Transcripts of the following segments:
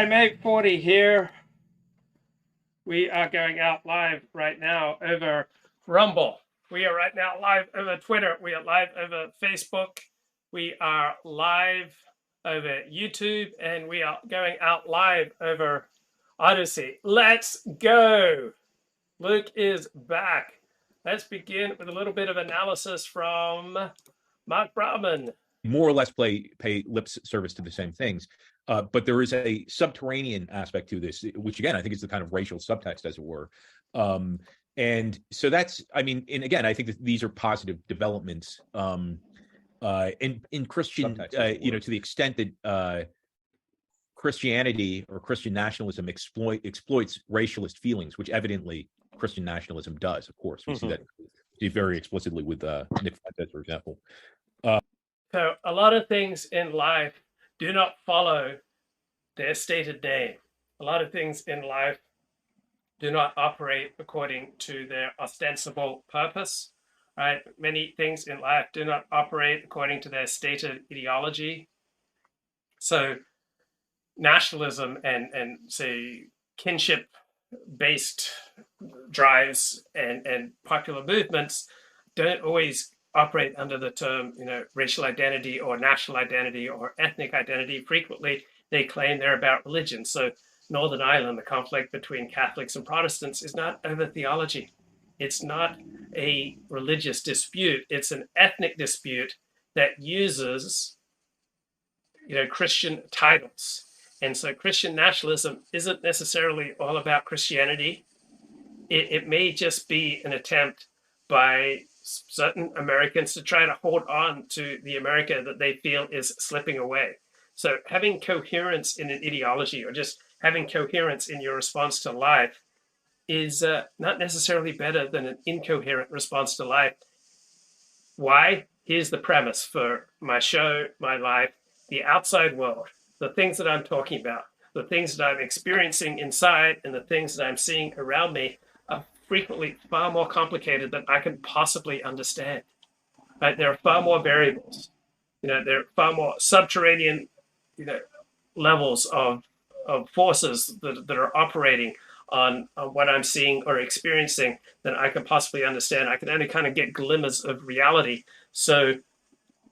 I'm 840 here. We are going out live right now over Rumble. We are right now live over Twitter. We are live over Facebook. We are live over YouTube. And we are going out live over Odyssey. Let's go. Luke is back. Let's begin with a little bit of analysis from Mark Brauman. More or less pay lip service to the same things. But there is a subterranean aspect to this, which again, I think is the kind of racial subtext, as it were. And so that's, I mean, and again, I think that these are positive developments in Christian, to the extent that Christianity or Christian nationalism exploits racialist feelings, which evidently Christian nationalism does, of course. We see that very explicitly with Nick Fuentes, for example. So a lot of things in life do not follow their stated name. A lot of things in life do not operate according to their ostensible purpose, right? Many things in life do not operate according to their stated ideology. So nationalism and say kinship-based drives and popular movements don't always operate under the term, racial identity or national identity or ethnic identity. Frequently, they claim they're about religion. So Northern Ireland, the conflict between Catholics and Protestants, is not over theology. It's not a religious dispute. It's an ethnic dispute that uses, Christian titles. And so Christian nationalism isn't necessarily all about Christianity. It may just be an attempt by certain Americans to try to hold on to the America that they feel is slipping away. So having coherence in an ideology or just having coherence in your response to life is not necessarily better than an incoherent response to life. Why? Here's the premise for my show, my life, the outside world, the things that I'm talking about, the things that I'm experiencing inside and the things that I'm seeing around me are frequently far more complicated than I can possibly understand. Right? There are far more variables. There are far more subterranean, levels of forces that are operating on what I'm seeing or experiencing than I can possibly understand. I can only kind of get glimmers of reality. So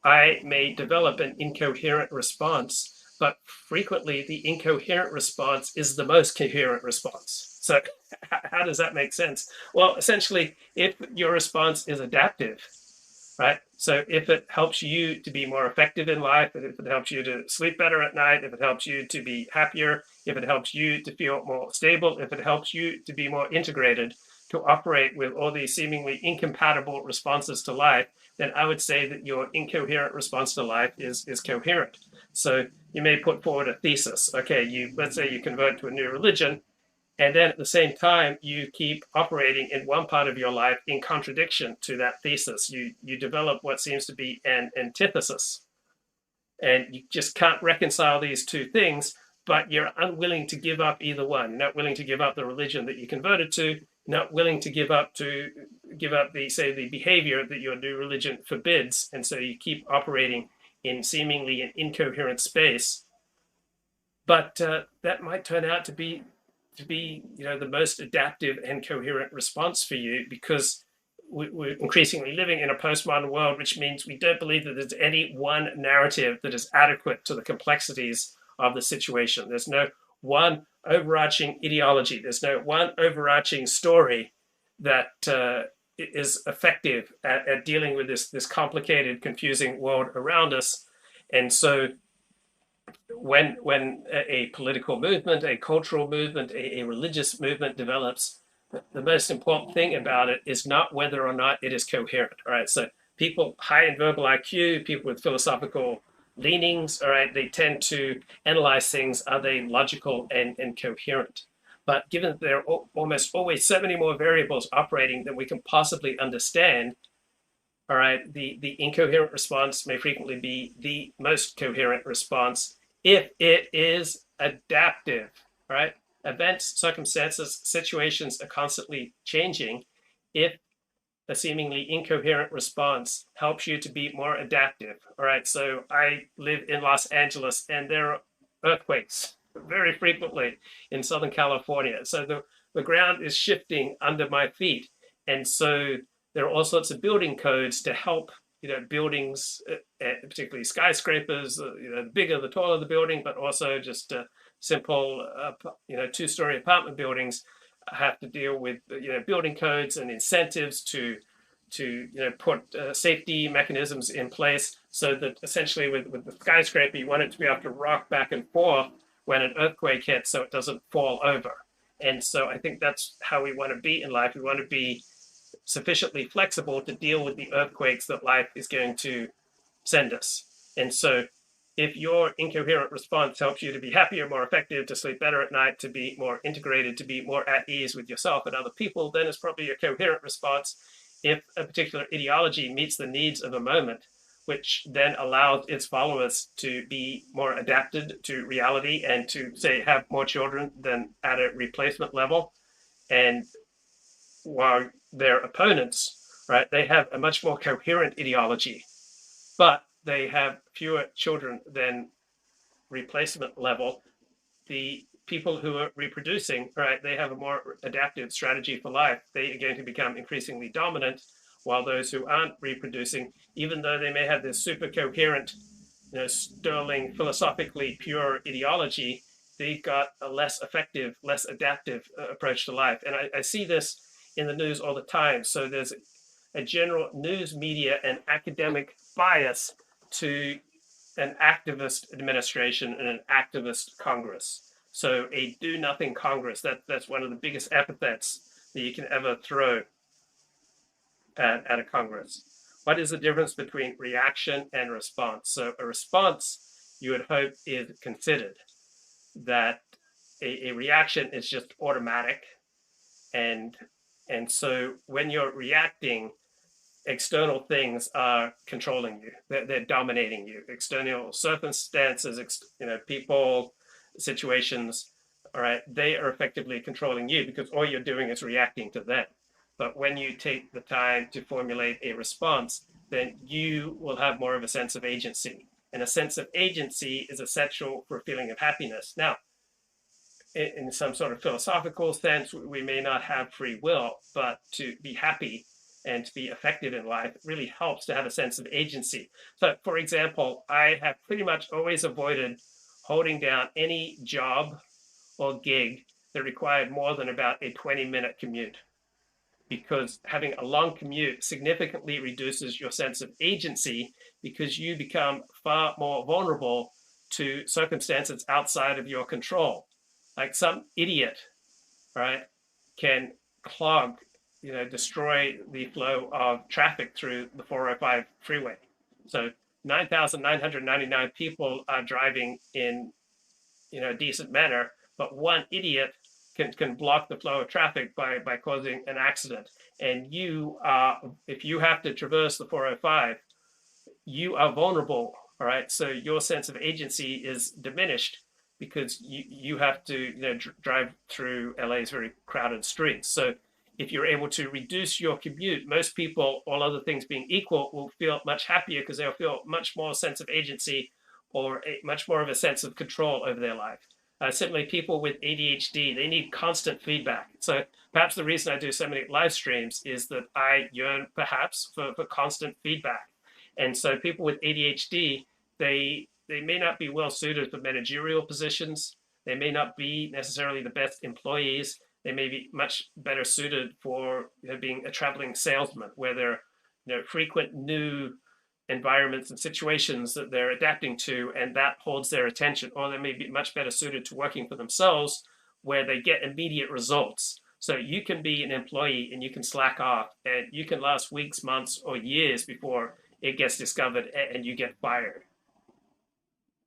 I may develop an incoherent response, but frequently the incoherent response is the most coherent response. So how does that make sense? Well, essentially, if your response is adaptive, right? So if it helps you to be more effective in life, if it helps you to sleep better at night, if it helps you to be happier, if it helps you to feel more stable, if it helps you to be more integrated, to operate with all these seemingly incompatible responses to life, then I would say that your incoherent response to life is coherent. So you may put forward a thesis. Okay, let's say you convert to a new religion, and then at the same time, you keep operating in one part of your life in contradiction to that thesis. You develop what seems to be an antithesis. And you just can't reconcile these two things, but you're unwilling to give up either one. You're not willing to give up the religion that you converted to, you're not willing to give up the behavior that your new religion forbids. And so you keep operating in seemingly an incoherent space. But that might turn out to be the most adaptive and coherent response for you, because we're increasingly living in a postmodern world, which means we don't believe that there's any one narrative that is adequate to the complexities of the situation. There's no one overarching ideology. There's no one overarching story that is effective at dealing with this complicated, confusing world around us. And so when a political movement, a cultural movement, a religious movement develops, the most important thing about it is not whether or not it is coherent. All right. So people high in verbal IQ, people with philosophical leanings, all right, they tend to analyze things. Are they logical and coherent? But given that there are almost always so many more variables operating than we can possibly understand, all right, the incoherent response may frequently be the most coherent response if it is adaptive, right? Events, circumstances, situations are constantly changing. If a seemingly incoherent response helps you to be more adaptive, all right? So I live in Los Angeles and there are earthquakes, very frequently in Southern California. So the ground is shifting under my feet. And so there are all sorts of building codes to help, buildings, particularly skyscrapers, the bigger, the taller the building, but also just simple, 2-story apartment buildings have to deal with, building codes and incentives to put safety mechanisms in place so that essentially with the skyscraper, you want it to be able to rock back and forth when an earthquake hits so it doesn't fall over. And so I think that's how we want to be in life. We want to be sufficiently flexible to deal with the earthquakes that life is going to send us. And so if your incoherent response helps you to be happier, more effective, to sleep better at night, to be more integrated, to be more at ease with yourself and other people, then it's probably a coherent response. If a particular ideology meets the needs of a moment, which then allows its followers to be more adapted to reality and to, say, have more children than at a replacement level. And while their opponents, right, they have a much more coherent ideology, but they have fewer children than replacement level. The people who are reproducing, right, they have a more adaptive strategy for life. They are going to become increasingly dominant, while those who aren't reproducing, even though they may have this super coherent, sterling, philosophically pure ideology, they've got a less effective, less adaptive approach to life. And I see this in the news all the time. So there's a general news media and academic bias to an activist administration and an activist Congress. So a do-nothing Congress, that's one of the biggest epithets that you can ever throw at a Congress. What is the difference between reaction and response? So a response, you would hope, is considered. That a reaction is just automatic. And so when you're reacting, external things are controlling you. They're dominating you. External circumstances, people, situations, all right, they are effectively controlling you because all you're doing is reacting to them. But when you take the time to formulate a response, then you will have more of a sense of agency. And a sense of agency is essential for a feeling of happiness. Now, in some sort of philosophical sense, we may not have free will, but to be happy and to be effective in life, it really helps to have a sense of agency. So, for example, I have pretty much always avoided holding down any job or gig that required more than about a 20-minute commute, because having a long commute significantly reduces your sense of agency because you become far more vulnerable to circumstances outside of your control. Like some idiot, right, can clog, destroy the flow of traffic through the 405 freeway. So 9,999 people are driving in, a decent manner, but one idiot can block the flow of traffic by causing an accident. And if you have to traverse the 405, you are vulnerable, all right? So your sense of agency is diminished because you have to drive through LA's very crowded streets. So if you're able to reduce your commute, most people, all other things being equal, will feel much happier because they'll feel much more sense of agency or much more of a sense of control over their life. Similarly, people with ADHD, they need constant feedback. So perhaps the reason I do so many live streams is that I yearn perhaps for constant feedback. And so people with ADHD, they may not be well suited for managerial positions. They may not be necessarily the best employees. They may be much better suited for being a traveling salesman, where there are frequent new environments and situations that they're adapting to, and that holds their attention. Or they may be much better suited to working for themselves, where they get immediate results. So you can be an employee and you can slack off, and you can last weeks, months, or years before it gets discovered and you get fired.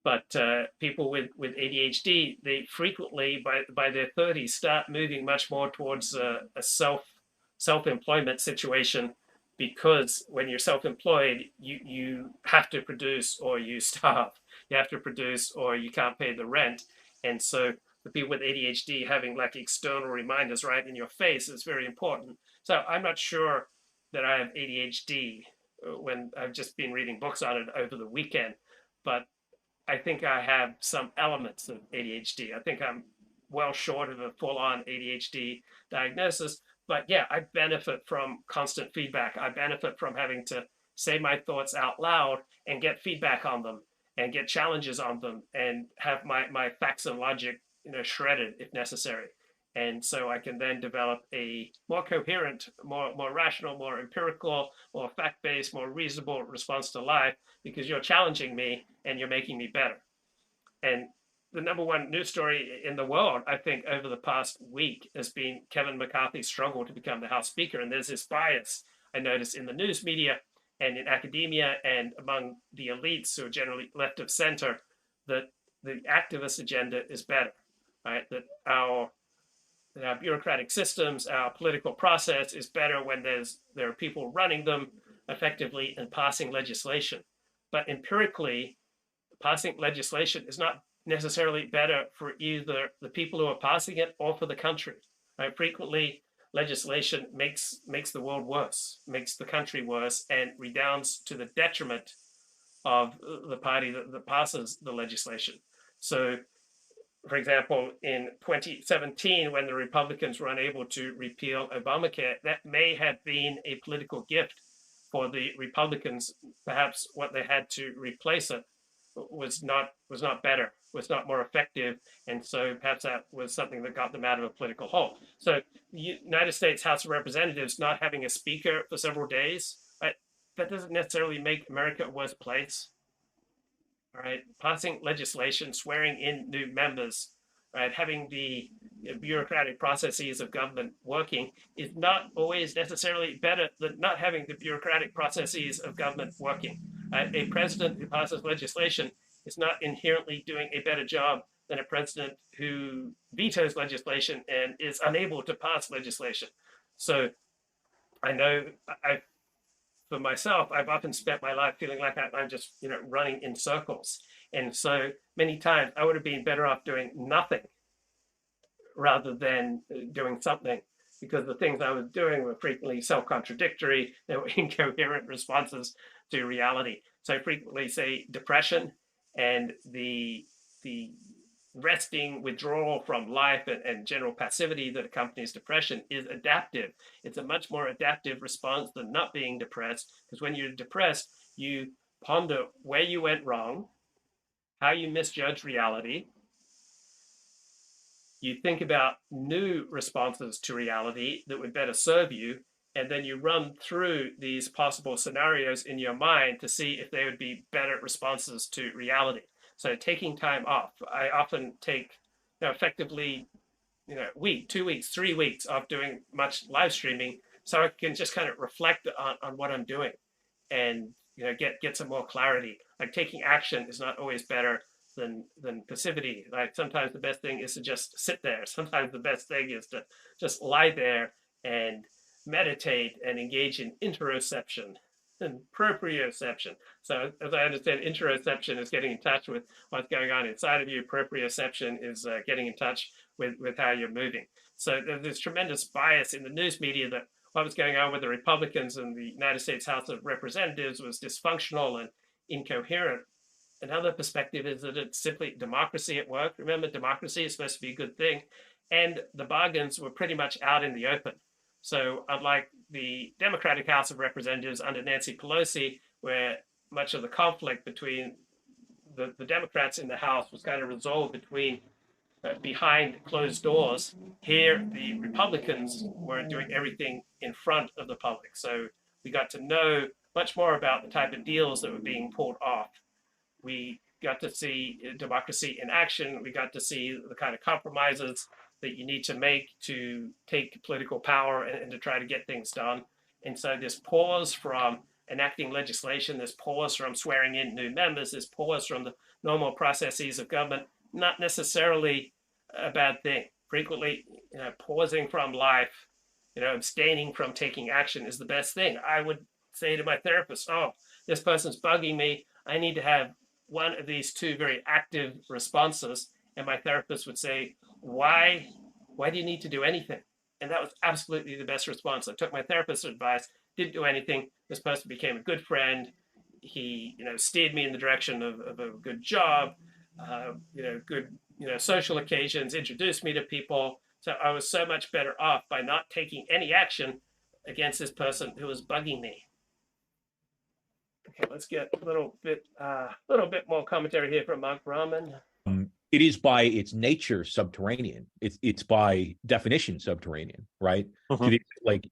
But people with ADHD, they frequently, by their 30s, start moving much more towards a self-employment situation, because when you're self-employed, you have to produce or you starve. You have to produce or you can't pay the rent. And so the people with ADHD having like external reminders right in your face is very important. So I'm not sure that I have ADHD when I've just been reading books on it over the weekend, but I think I have some elements of ADHD. I think I'm well short of a full-on ADHD diagnosis, but yeah, I benefit from constant feedback. I benefit from having to say my thoughts out loud and get feedback on them and get challenges on them and have my facts and logic, shredded if necessary. And so I can then develop a more coherent, more rational, more empirical, more fact-based, more reasonable response to life because you're challenging me and you're making me better. And the number one news story in the world, I think, over the past week has been Kevin McCarthy's struggle to become the House Speaker. And there's this bias I notice in the news media and in academia and among the elites who are generally left of center that the activist agenda is better, right? That our bureaucratic systems, our political process is better when there are people running them effectively and passing legislation. But empirically, passing legislation is not necessarily better for either the people who are passing it or for the country. Right? Frequently, legislation makes the world worse, makes the country worse, and redounds to the detriment of the party that passes the legislation. So, for example, in 2017, when the Republicans were unable to repeal Obamacare, that may have been a political gift for the Republicans. Perhaps what they had to replace it was not better, was not more effective, and so perhaps that was something that got them out of a political hole. So the United States House of Representatives not having a speaker for several days, right, that doesn't necessarily make America a worse place. Right, passing legislation, swearing in new members, right, having the bureaucratic processes of government working is not always necessarily better than not having the bureaucratic processes of government working. A president who passes legislation is not inherently doing a better job than a president who vetoes legislation and is unable to pass legislation. So I know for myself, I've often spent my life feeling like I'm just, running in circles. And so many times I would have been better off doing nothing rather than doing something because the things I was doing were frequently self-contradictory. They were incoherent responses to reality. So I frequently say depression and the resting withdrawal from life and general passivity that accompanies depression is adaptive. It's a much more adaptive response than not being depressed, because when you're depressed, you ponder where you went wrong, how you misjudged reality. You think about new responses to reality that would better serve you, and then you run through these possible scenarios in your mind to see if they would be better responses to reality. So taking time off, I often take effectively, week, 2 weeks, 3 weeks off doing much live streaming, so I can just kind of reflect on what I'm doing, and get some more clarity. Like taking action is not always better than passivity. Like sometimes the best thing is to just sit there. Sometimes the best thing is to just lie there and meditate and engage in interoception and proprioception. So as I understand, interoception is getting in touch with what's going on inside of you. Proprioception is getting in touch with how you're moving. So there's this tremendous bias in the news media that what was going on with the Republicans in the United States House of Representatives was dysfunctional and incoherent. Another perspective is that it's simply democracy at work. Remember, democracy is supposed to be a good thing. And the bargains were pretty much out in the open. So unlike the Democratic House of Representatives under Nancy Pelosi, where much of the conflict between the Democrats in the House was kind of resolved behind closed doors, here the Republicans were doing everything in front of the public. So we got to know much more about the type of deals that were being pulled off. We got to see democracy in action. We got to see the kind of compromises that you need to make to take political power and to try to get things done. And so this pause from enacting legislation, this pause from swearing in new members, this pause from the normal processes of government, not necessarily a bad thing. Frequently, pausing from life, abstaining from taking action is the best thing. I would say to my therapist, oh, this person's bugging me. I need to have one of these two very active responses. And my therapist would say, why do you need to do anything? And that was absolutely the best response. I took my therapist's advice, didn't do anything. This person became a good friend, he steered me in the direction of a good job, good social occasions, introduced me to people. So I was so much better off by not taking any action against this person who was bugging me. Okay, let's get a little bit more commentary here from Mark Brahman. It is by its nature subterranean. It's by definition subterranean, right? Mm-hmm. Like,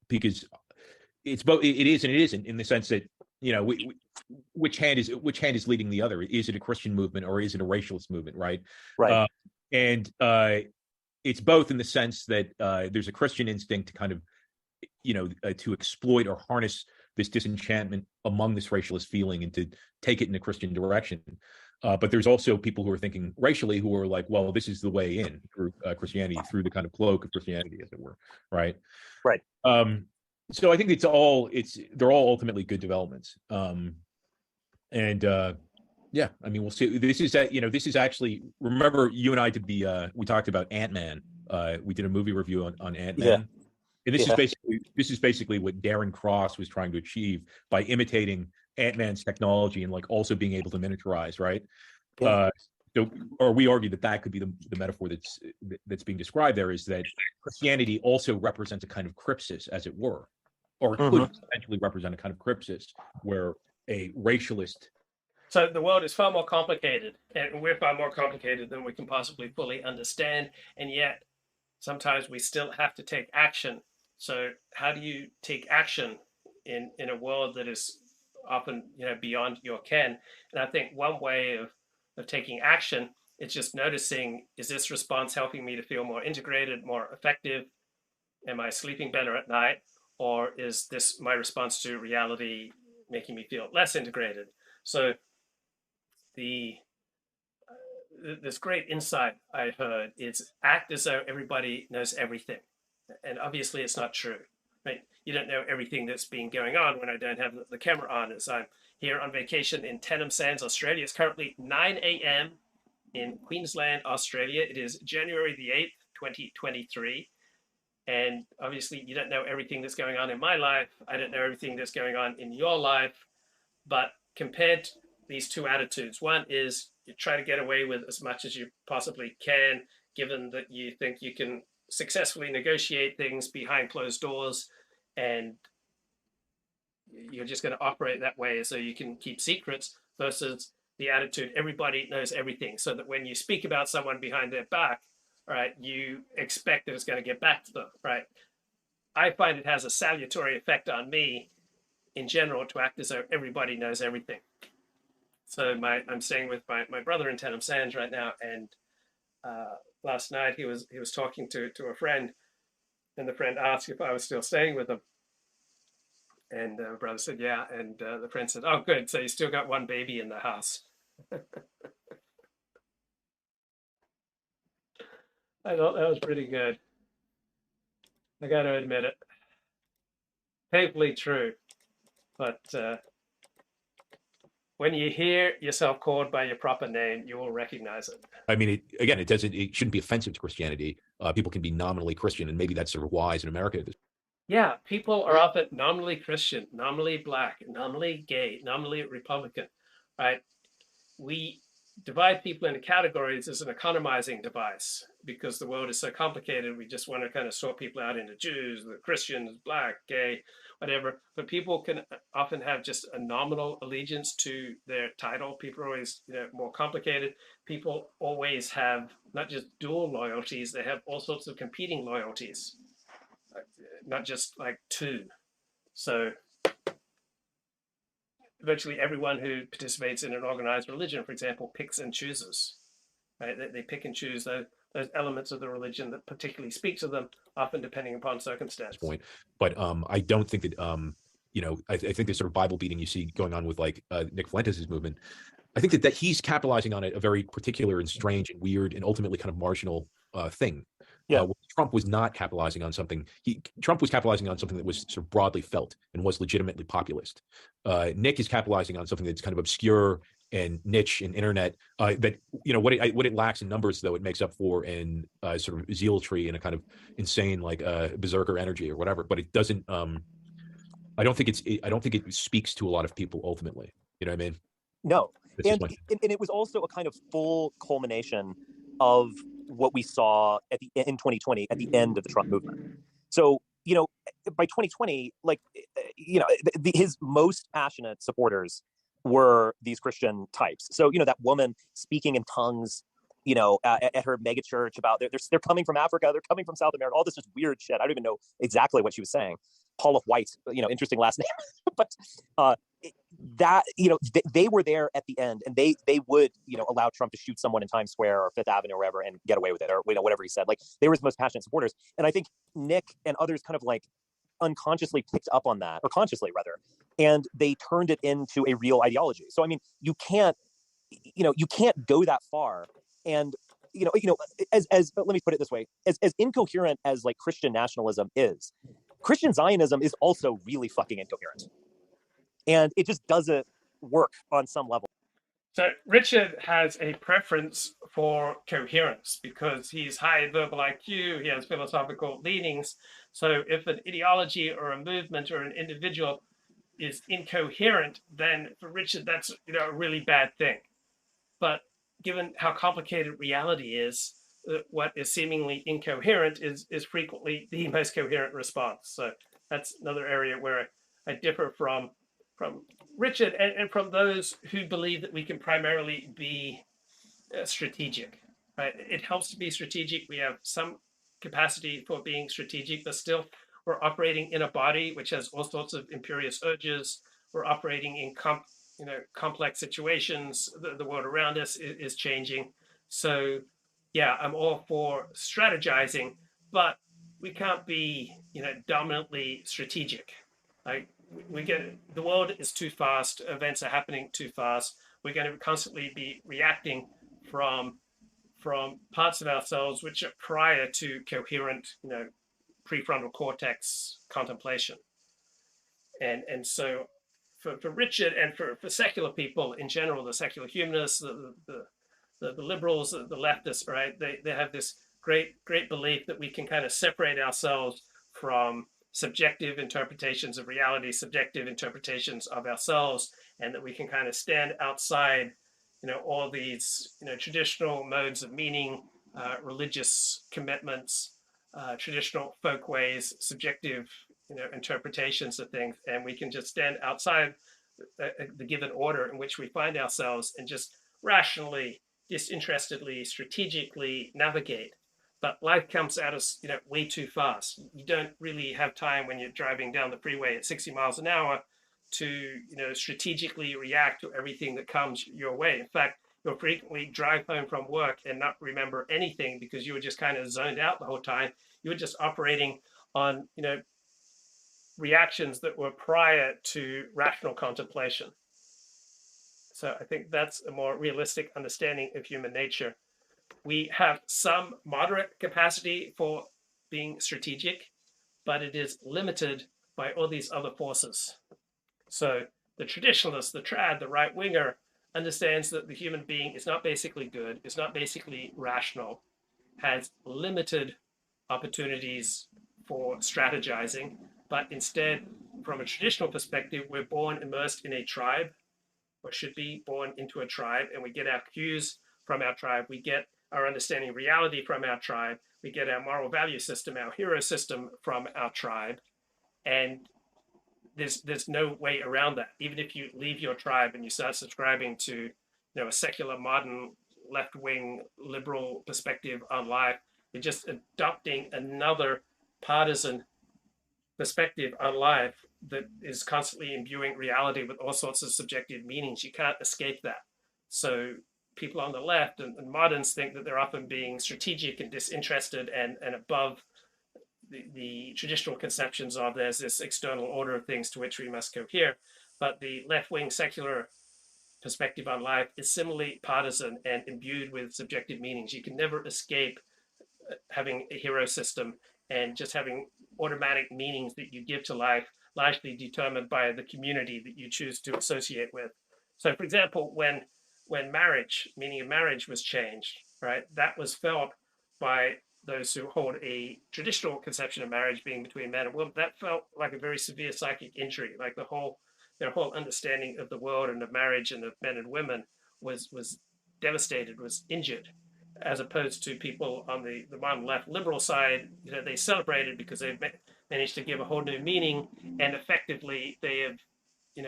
because it's both. It is and it isn't, in the sense that which hand is leading the other? Is it a Christian movement or is it a racialist movement, right? Right. And it's both, in the sense that there's a Christian instinct to kind of to exploit or harness this disenchantment among this racialist feeling and to take it in a Christian direction. But there's also people who are thinking racially who are like, well, this is the way in through Christianity, through the kind of cloak of Christianity, as it were, right? Right. So I think they're all ultimately good developments. Yeah, I mean, we'll see. This is actually, remember, you and I we talked about Ant-Man. We did a movie review on Ant-Man. Yeah. And this is basically what Darren Cross was trying to achieve by imitating Ant-Man's technology and like also being able to miniaturize, right? Yeah. Or we argue that could be the metaphor that's being described there, is that Christianity also represents a kind of crypsis, as it were, or it could potentially represent a kind of crypsis where a racialist. So the world is far more complicated, and we're far more complicated than we can possibly fully understand, and yet sometimes we still have to take action. So how do you take action in a world that is often beyond your ken? And I think one way of taking action is just noticing, is this response helping me to feel more integrated, more effective? Am I sleeping better at night? Or is this my response to reality making me feel less integrated? So this great insight I heard is act as though everybody knows everything. And obviously it's not true, right? You don't know everything that's been going on when I don't have the camera on, as I'm here on vacation in Tenham Sands, Australia. It's currently 9 a.m. in Queensland, Australia. It is January the 8th, 2023. And obviously you don't know everything that's going on in my life. I don't know everything that's going on in your life. But compared to these two attitudes, one is you try to get away with as much as you possibly can, given that you think you can successfully negotiate things behind closed doors, and you're just going to operate that way so you can keep secrets, versus the attitude everybody knows everything, so that when you speak about someone behind their back, right, you expect that it's going to get back to them, right? I find it has a salutary effect on me in general to act as though everybody knows everything. So I'm staying with my brother in Tenham Sands right now, and last night he was talking to a friend, and the friend asked if I was still staying with him, and the brother said yeah, and the friend said, "Oh, good. So you still got one baby in the house." I thought that was pretty good. I got to admit it. Painfully true, but when you hear yourself called by your proper name, you will recognize it. I mean, it shouldn't be offensive to Christianity. People can be nominally Christian, and maybe that's sort of wise in America. Yeah, people are often nominally Christian, nominally Black, nominally gay, nominally Republican, right? We divide people into categories as an economizing device because the world is so complicated. We just want to kind of sort people out into Jews, the Christians, Black, gay, whatever. But people can often have just a nominal allegiance to their title. People are always more complicated. People always have not just dual loyalties, they have all sorts of competing loyalties, not just like two. So virtually everyone who participates in an organized religion, for example, picks and chooses, right? They pick and choose those elements of the religion that particularly speak to them, often depending upon circumstance. Point. But I don't think that, I think this sort of Bible beating you see going on with like Nick Fuentes' movement, I think that he's capitalizing on a very particular and strange and weird and ultimately kind of marginal thing. Yeah. Trump was not capitalizing on something. Trump was capitalizing on something that was sort of broadly felt and was legitimately populist. Nick is capitalizing on something that's kind of obscure and niche and internet. That what it lacks in numbers, though, it makes up for in sort of zealotry and a kind of insane like berserker energy or whatever. But it doesn't. I don't think it speaks to a lot of people ultimately. You know what I mean? No, That's just and my and it was also a kind of full culmination of what we saw in 2020 at the end of the Trump movement. So by 2020, like his most passionate supporters were these Christian types. So that woman speaking in tongues, at her mega church about they're coming from Africa, they're coming from South America, all this just weird shit. I don't even know exactly what she was saying. Paula White, interesting last name, but that they were there at the end, and they would allow Trump to shoot someone in Times Square or Fifth Avenue or wherever and get away with it, or whatever he said. Like, they were his most passionate supporters, and I think Nick and others kind of like unconsciously picked up on that, or consciously rather, and they turned it into a real ideology. So I mean, you can't go that far, and as let me put it this way, as incoherent as like Christian nationalism is, Christian Zionism is also really fucking incoherent. And it just doesn't work on some level. So Richard has a preference for coherence because he's high verbal IQ, he has philosophical leanings. So if an ideology or a movement or an individual is incoherent, then for Richard, that's a really bad thing. But given how complicated reality is, what is seemingly incoherent is frequently the most coherent response. So that's another area where I differ from Richard and from those who believe that we can primarily be strategic. Right? It helps to be strategic. We have some capacity for being strategic, but still we're operating in a body which has all sorts of imperious urges. We're operating in complex situations. The world around us is changing. So yeah, I'm all for strategizing, but we can't be dominantly strategic. Like, we get the world is too fast, events are happening too fast. We're going to constantly be reacting from parts of ourselves which are prior to coherent prefrontal cortex contemplation. And so for Richard and for secular people in general, the secular humanists, the liberals, the leftists, right? They have this great belief that we can kind of separate ourselves from subjective interpretations of reality, subjective interpretations of ourselves, and that we can kind of stand outside, all these, traditional modes of meaning, religious commitments, traditional folkways, subjective, interpretations of things, and we can just stand outside the given order in which we find ourselves and just rationally, disinterestedly, strategically navigate. But life comes at us, way too fast. You don't really have time when you're driving down the freeway at 60 miles an hour to, strategically react to everything that comes your way. In fact, you'll frequently drive home from work and not remember anything because you were just kind of zoned out the whole time. You were just operating on, reactions that were prior to rational contemplation. So I think that's a more realistic understanding of human nature. We have some moderate capacity for being strategic, but it is limited by all these other forces. So the traditionalist, the trad, the right winger understands that the human being is not basically good, is not basically rational, has limited opportunities for strategizing, but instead, from a traditional perspective, we're born immersed in a tribe, or should be born into a tribe, and we get our cues from our tribe. We get our understanding of reality from our tribe. We get our moral value system, our hero system from our tribe. And there's no way around that. Even if you leave your tribe and you start subscribing to a secular, modern, left-wing, liberal perspective on life, you're just adopting another partisan perspective on life that is constantly imbuing reality with all sorts of subjective meanings. You can't escape that. So people on the left and moderns think that they're often being strategic and disinterested and above the traditional conceptions of there's this external order of things to which we must cohere. But the left-wing secular perspective on life is similarly partisan and imbued with subjective meanings. You can never escape having a hero system and just having automatic meanings that you give to life, largely determined by the community that you choose to associate with. So, for example, when marriage, meaning of marriage, was changed, right, that was felt by those who hold a traditional conception of marriage being between man and woman, that felt like a very severe psychic injury. Like their whole understanding of the world and of marriage and of men and women was devastated, was injured, as opposed to people on the one left liberal side. They celebrated because they've managed to give a whole new meaning, and effectively they have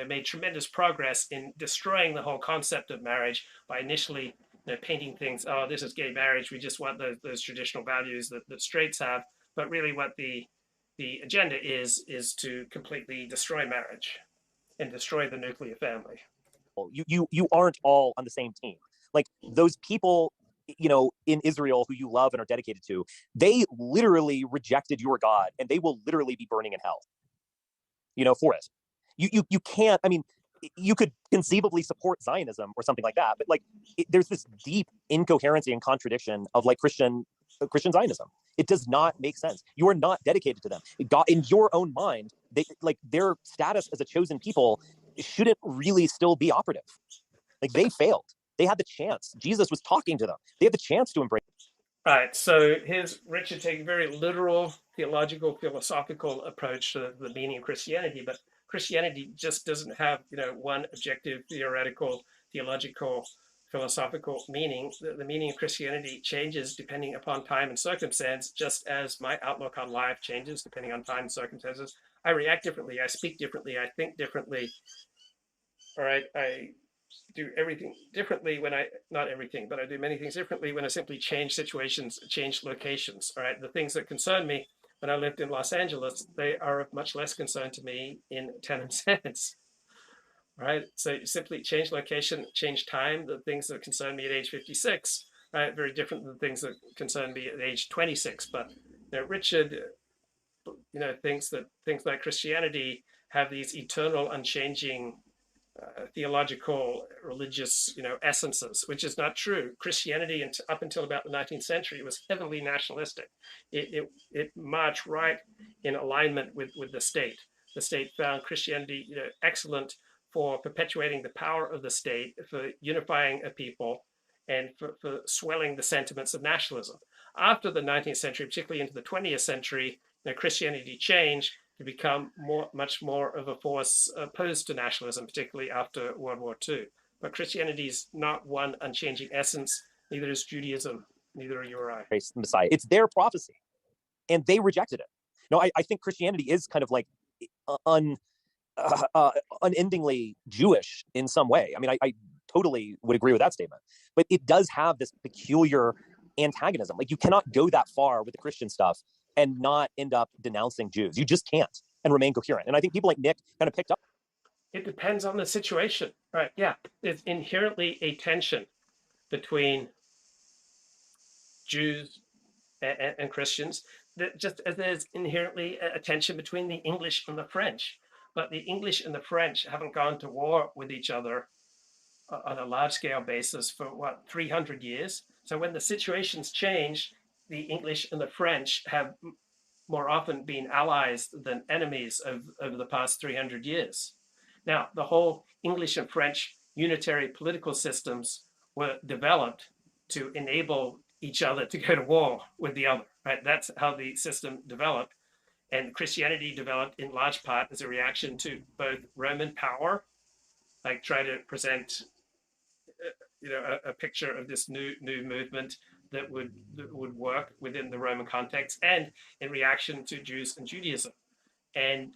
made tremendous progress in destroying the whole concept of marriage by initially painting things, oh, this is gay marriage, we just want those traditional values that straights have. But really what the agenda is to completely destroy marriage and destroy the nuclear family. You aren't all on the same team. Like those people, in Israel who you love and are dedicated to, they literally rejected your God, and they will literally be burning in hell, for it. You can't, I mean, you could conceivably support Zionism or something like that, but there's this deep incoherency and contradiction of Christian Zionism. It does not make sense. You are not dedicated to them. God, in your own mind, their status as a chosen people shouldn't really still be operative. They failed. They had the chance. Jesus was talking to them. They had the chance to embrace. All right. So here's Richard taking a very literal, theological, philosophical approach to the meaning of Christianity, but Christianity just doesn't have, one objective, theoretical, theological, philosophical meaning. The meaning of Christianity changes depending upon time and circumstance, just as my outlook on life changes depending on time and circumstances. I react differently. I speak differently. I think differently. All right. I do everything differently not everything, but I do many things differently when I simply change situations, change locations. All right. The things that concern me when I lived in Los Angeles, they are of much less concern to me in 10 and cents. Right. So you simply change location, change time. The things that concern me at age 56, right, very different than the things that concern me at age 26. But Richard, thinks that things like Christianity have these eternal, unchanging theological, religious, essences, which is not true. Christianity, up until about the 19th century, was heavily nationalistic. It marched right in alignment with the state. The state found Christianity, excellent for perpetuating the power of the state, for unifying a people, and for swelling the sentiments of nationalism. After the 19th century, particularly into the 20th century, Christianity changed to become much more of a force opposed to nationalism, particularly after World War II. But Christianity is not one unchanging essence. Neither is Judaism. Neither are you or I. The Messiah. It's their prophecy, and they rejected it. No, I think Christianity is kind of unendingly Jewish in some way. I mean, I totally would agree with that statement. But it does have this peculiar antagonism. You cannot go that far with the Christian stuff and not end up denouncing Jews. You just can't, and remain coherent. And I think people like Nick kind of picked up. It depends on the situation, right? Yeah, it's inherently a tension between Jews and Christians, just as there's inherently a tension between the English and the French. But the English and the French haven't gone to war with each other on a large-scale basis for, 300 years? So when the situations change, the English and the French have more often been allies than enemies over the past 300 years. Now, the whole English and French unitary political systems were developed to enable each other to go to war with the other, right? That's how the system developed. And Christianity developed in large part as a reaction to both Roman power, try to present a picture of this new movement that would work within the Roman context, and in reaction to Jews and Judaism. And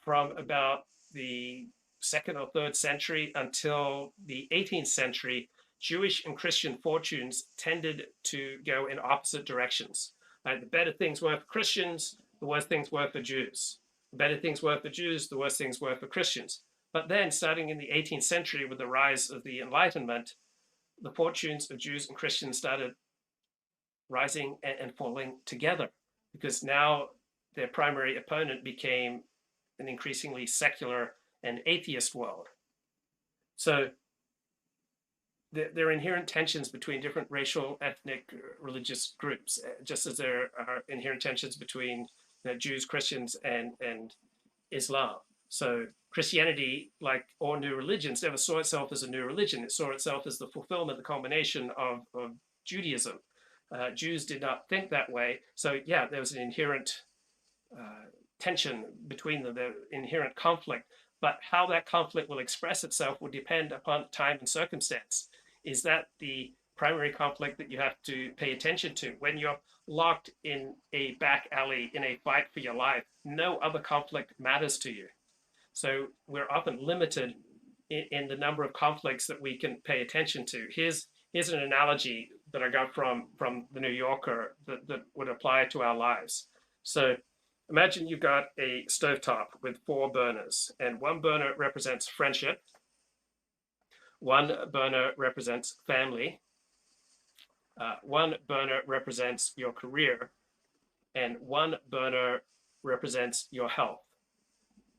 from about the 2nd or 3rd century until the 18th century, Jewish and Christian fortunes tended to go in opposite directions. The better things were for Christians, the worse things were for Jews. The better things were for Jews, the worse things were for Christians. But then, starting in the 18th century with the rise of the Enlightenment, the fortunes of Jews and Christians started rising and falling together, because now their primary opponent became an increasingly secular and atheist world. So there are inherent tensions between different racial, ethnic, religious groups, just as there are inherent tensions between Jews, Christians, and Islam. So Christianity, like all new religions, never saw itself as a new religion. It saw itself as the fulfillment, the culmination of Judaism. Jews did not think that way. So yeah, there was an inherent tension between them, the inherent conflict. But how that conflict will express itself will depend upon time and circumstance. Is that the primary conflict that you have to pay attention to? When you're locked in a back alley in a fight for your life, no other conflict matters to you. So we're often limited in the number of conflicts that we can pay attention to. Here's an analogy that I got from the New Yorker that would apply to our lives. So imagine you've got a stovetop with 4 burners, and one burner represents friendship, one burner represents family, one burner represents your career, and one burner represents your health.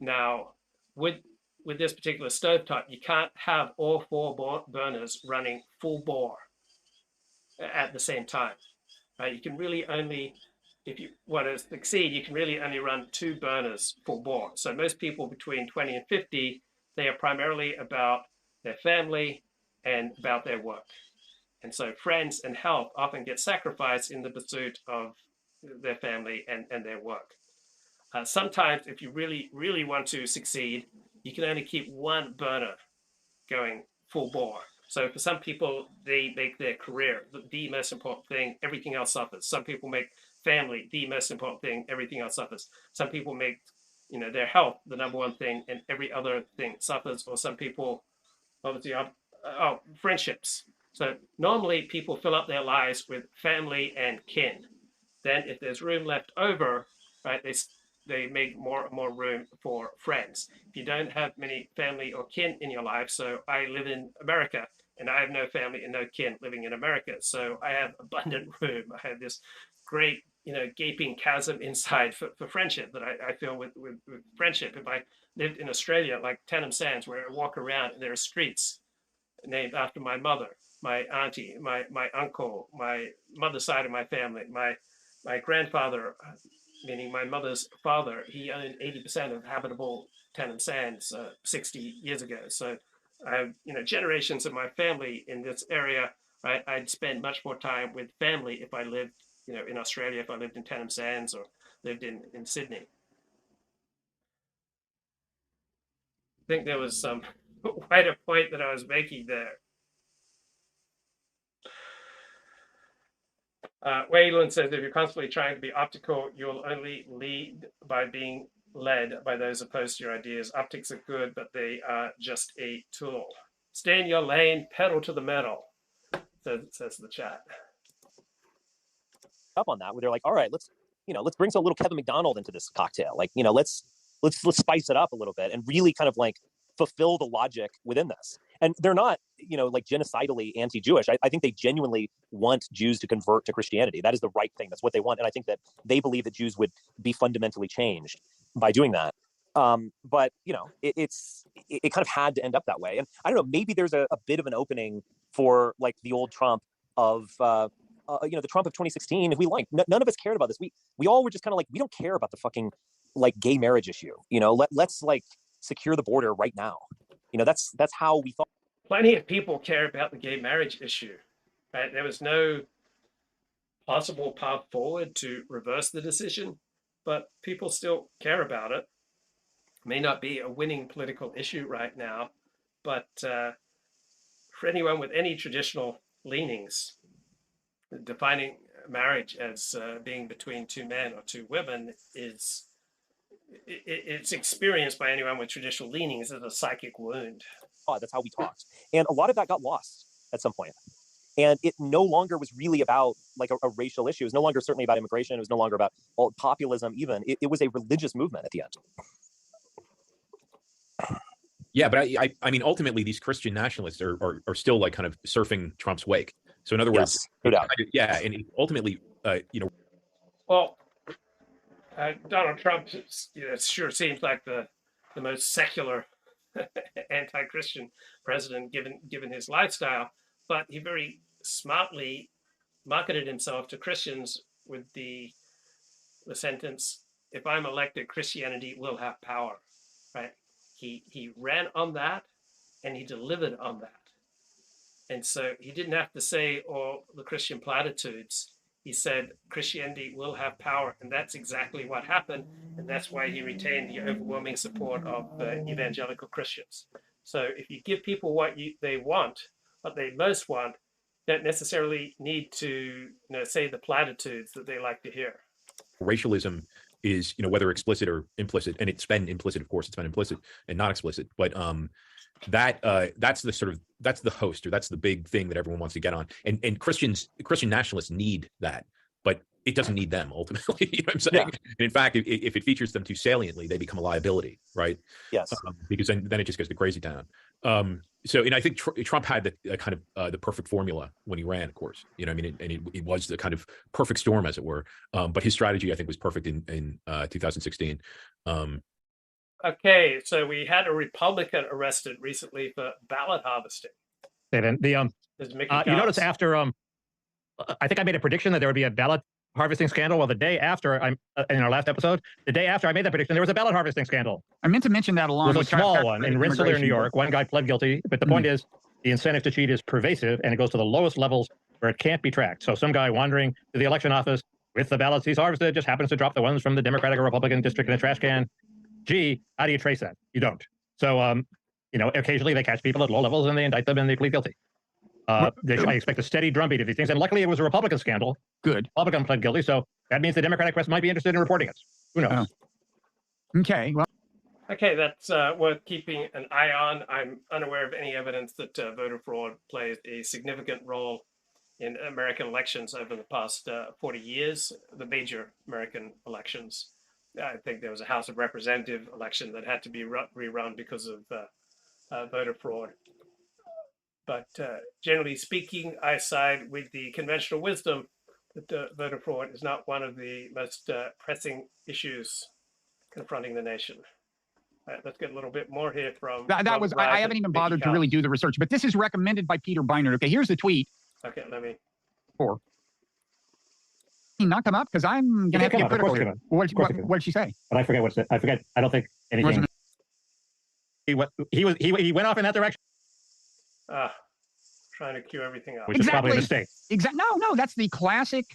Now, with this particular stovetop, you can't have all 4 burners running full bore at the same time. You can really only, if you want to succeed, you can really only run 2 burners full bore. So most people between 20 and 50, they are primarily about their family and about their work. And so friends and health often get sacrificed in the pursuit of their family and their work. Sometimes if you really, really want to succeed, you can only keep one burner going full bore. So for some people, they make their career the most important thing, everything else suffers. Some people make family the most important thing, everything else suffers. Some people make, their health the number one thing and every other thing suffers. Or some people, obviously, friendships. So normally people fill up their lives with family and kin. Then if there's room left over, right, they make more and more room for friends. If you don't have many family or kin in your life, so I live in America and I have no family and no kin living in America, so I have abundant room. I have this great, gaping chasm inside for friendship that I feel with friendship. If I lived in Australia, like Tenem Sands, where I walk around and there are streets named after my mother, my auntie, my uncle, my mother's side of my family, my grandfather, meaning my mother's father, he owned 80% of habitable Tenem Sands 60 years ago. So I have, generations of my family in this area, right? I'd spend much more time with family if I lived, in Australia, if I lived in Tenem Sands or lived in Sydney. I think there was some wider point that I was making there. Wayland says, if you're constantly trying to be optical, you'll only lead by being led by those opposed to your ideas. Optics are good, but they are just a tool. Stay in your lane, pedal to the metal, says the chat. Up on that, where they're like, all right, let's bring some little Kevin McDonald into this cocktail. Like, let's spice it up a little bit and really kind of like fulfill the logic within this. And they're not, like genocidally anti-Jewish. I think they genuinely want Jews to convert to Christianity. That is the right thing. That's what they want. And I think that they believe that Jews would be fundamentally changed by doing that. But it kind of had to end up that way. And I don't know, maybe there's a bit of an opening for like the old Trump of, the Trump of 2016. We none of us cared about this. We all were just kind of like, we don't care about the fucking like gay marriage issue. Let's like secure the border right now. That's how we thought. Plenty of people care about the gay marriage issue, right? There was no possible path forward to reverse the decision, but people still care about it. It may not be a winning political issue right now, but for anyone with any traditional leanings, defining marriage as being between 2 men or 2 women it's experienced by anyone with traditional leanings as a psychic wound. Oh, that's how we talked. And a lot of that got lost at some point. And it no longer was really about like a racial issue. It was no longer certainly about immigration. It was no longer about populism even. It was a religious movement at the end. Yeah, but I mean, ultimately, these Christian nationalists are still like kind of surfing Trump's wake. So in other words, yes, no doubt. And ultimately, Well, Donald Trump, sure seems like the most secular anti-Christian president given his lifestyle, but he very smartly marketed himself to Christians with the sentence, "If I'm elected, Christianity will have power." Right? He ran on that, and he delivered on that. And so he didn't have to say all the Christian platitudes. he said Christianity will have power, and that's exactly what happened, and that's why he retained the overwhelming support of evangelical Christians. So if you give people what they want, what they most want, don't necessarily need to say the platitudes that they like to hear. Racialism is, whether explicit or implicit, and it's been implicit, of course, it's been implicit and not explicit, but that's the host, or that's the big thing that everyone wants to get on. And Christian nationalists need that, but it doesn't need them ultimately. You know what I'm saying? Yeah. And in fact, if it features them too saliently, they become a liability, right? Yes. Because then it just goes to crazy town. So, and I think Trump had the kind of the perfect formula when he ran, of course. It was the kind of perfect storm, as it were. But his strategy, I think, was perfect in 2016. Okay, so we had a Republican arrested recently for ballot harvesting. You notice after I think I made a prediction that there would be a ballot harvesting scandal. Well, the day after, in our last episode, the day after I made that prediction, there was a ballot harvesting scandal. I meant to mention that along with with a small one in Rensselaer, New York. One guy pled guilty, but the point is the incentive to cheat is pervasive, and it goes to the lowest levels where it can't be tracked. So some guy wandering to the election office with the ballots he's harvested just happens to drop the ones from the Democratic or Republican district in a trash can. Gee, how do you trace that? You don't. So, occasionally they catch people at low levels and they indict them and they plead guilty. I expect a steady drumbeat of these things. And luckily it was a Republican scandal. Good. Republican pled guilty. So that means the Democratic press might be interested in reporting it. Who knows? Okay. Well. Okay, that's worth keeping an eye on. I'm unaware of any evidence that voter fraud plays a significant role in American elections over the past 40 years, the major American elections. I think there was a House of Representative election that had to be rerun because of voter fraud. But generally speaking, I side with the conventional wisdom that voter fraud is not one of the most pressing issues confronting the nation. All right, let's get a little bit more here from I haven't even bothered to really do the research, but this is recommended by Peter Beinart. Okay, here's the tweet. Okay, let me. He not come up because I'm gonna have to get critical here. What did she say? But I forget I forget. I don't think anything. He went off in that direction. Trying to cue everything up. Which is probably a mistake. No, that's the classic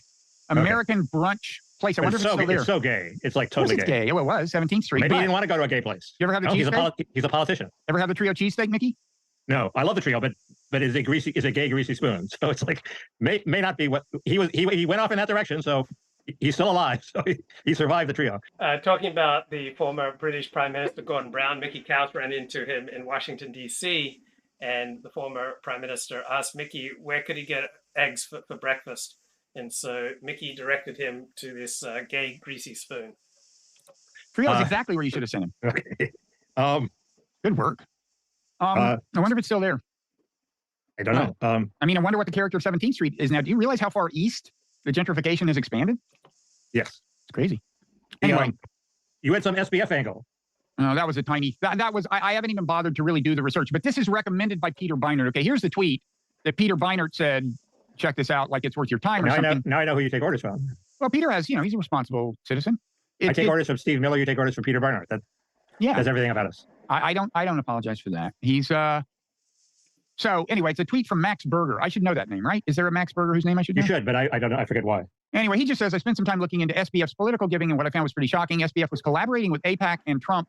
American brunch place. I wonder if it's still there. It's so gay. It's like totally gay. Oh, it was 17th Street. Maybe he didn't want to go to a gay place. You ever have the cheesesteak? He's a politician. Ever have the trio cheesesteak, Mickey? No, I love the trio, but it's a gay greasy spoon. So it's like may not be what he went off in that direction. So he's still alive. So he survived the trio. Talking about the former British Prime Minister Gordon Brown, Mickey Kaus ran into him in Washington, D.C., and the former Prime Minister asked Mickey where could he get eggs for breakfast. And so Mickey directed him to this gay greasy spoon. Trio is exactly where you should have sent him. Okay. Good work. I wonder if it's still there. I don't know. I wonder what the character of 17th Street is now. Do you realize how far east the gentrification has expanded? Yes. It's crazy. Anyway. You had some SBF angle. That was a tiny, I haven't even bothered to really do the research, but this is recommended by Peter Beinart. Okay, here's the tweet that Peter Beinart said, check this out, like it's worth your time or something. Now I know who you take orders from. Well, Peter has, he's a responsible citizen. I take orders from Steve Miller, you take orders from Peter Beinart. That says everything about us. I don't apologize for that. He's, so anyway, it's a tweet from Max Berger. I should know that name, right? Is there a Max Berger whose name I should know? You should, but I don't know. I forget why. Anyway, he just says, I spent some time looking into SBF's political giving, and what I found was pretty shocking. SBF was collaborating with AIPAC and Trump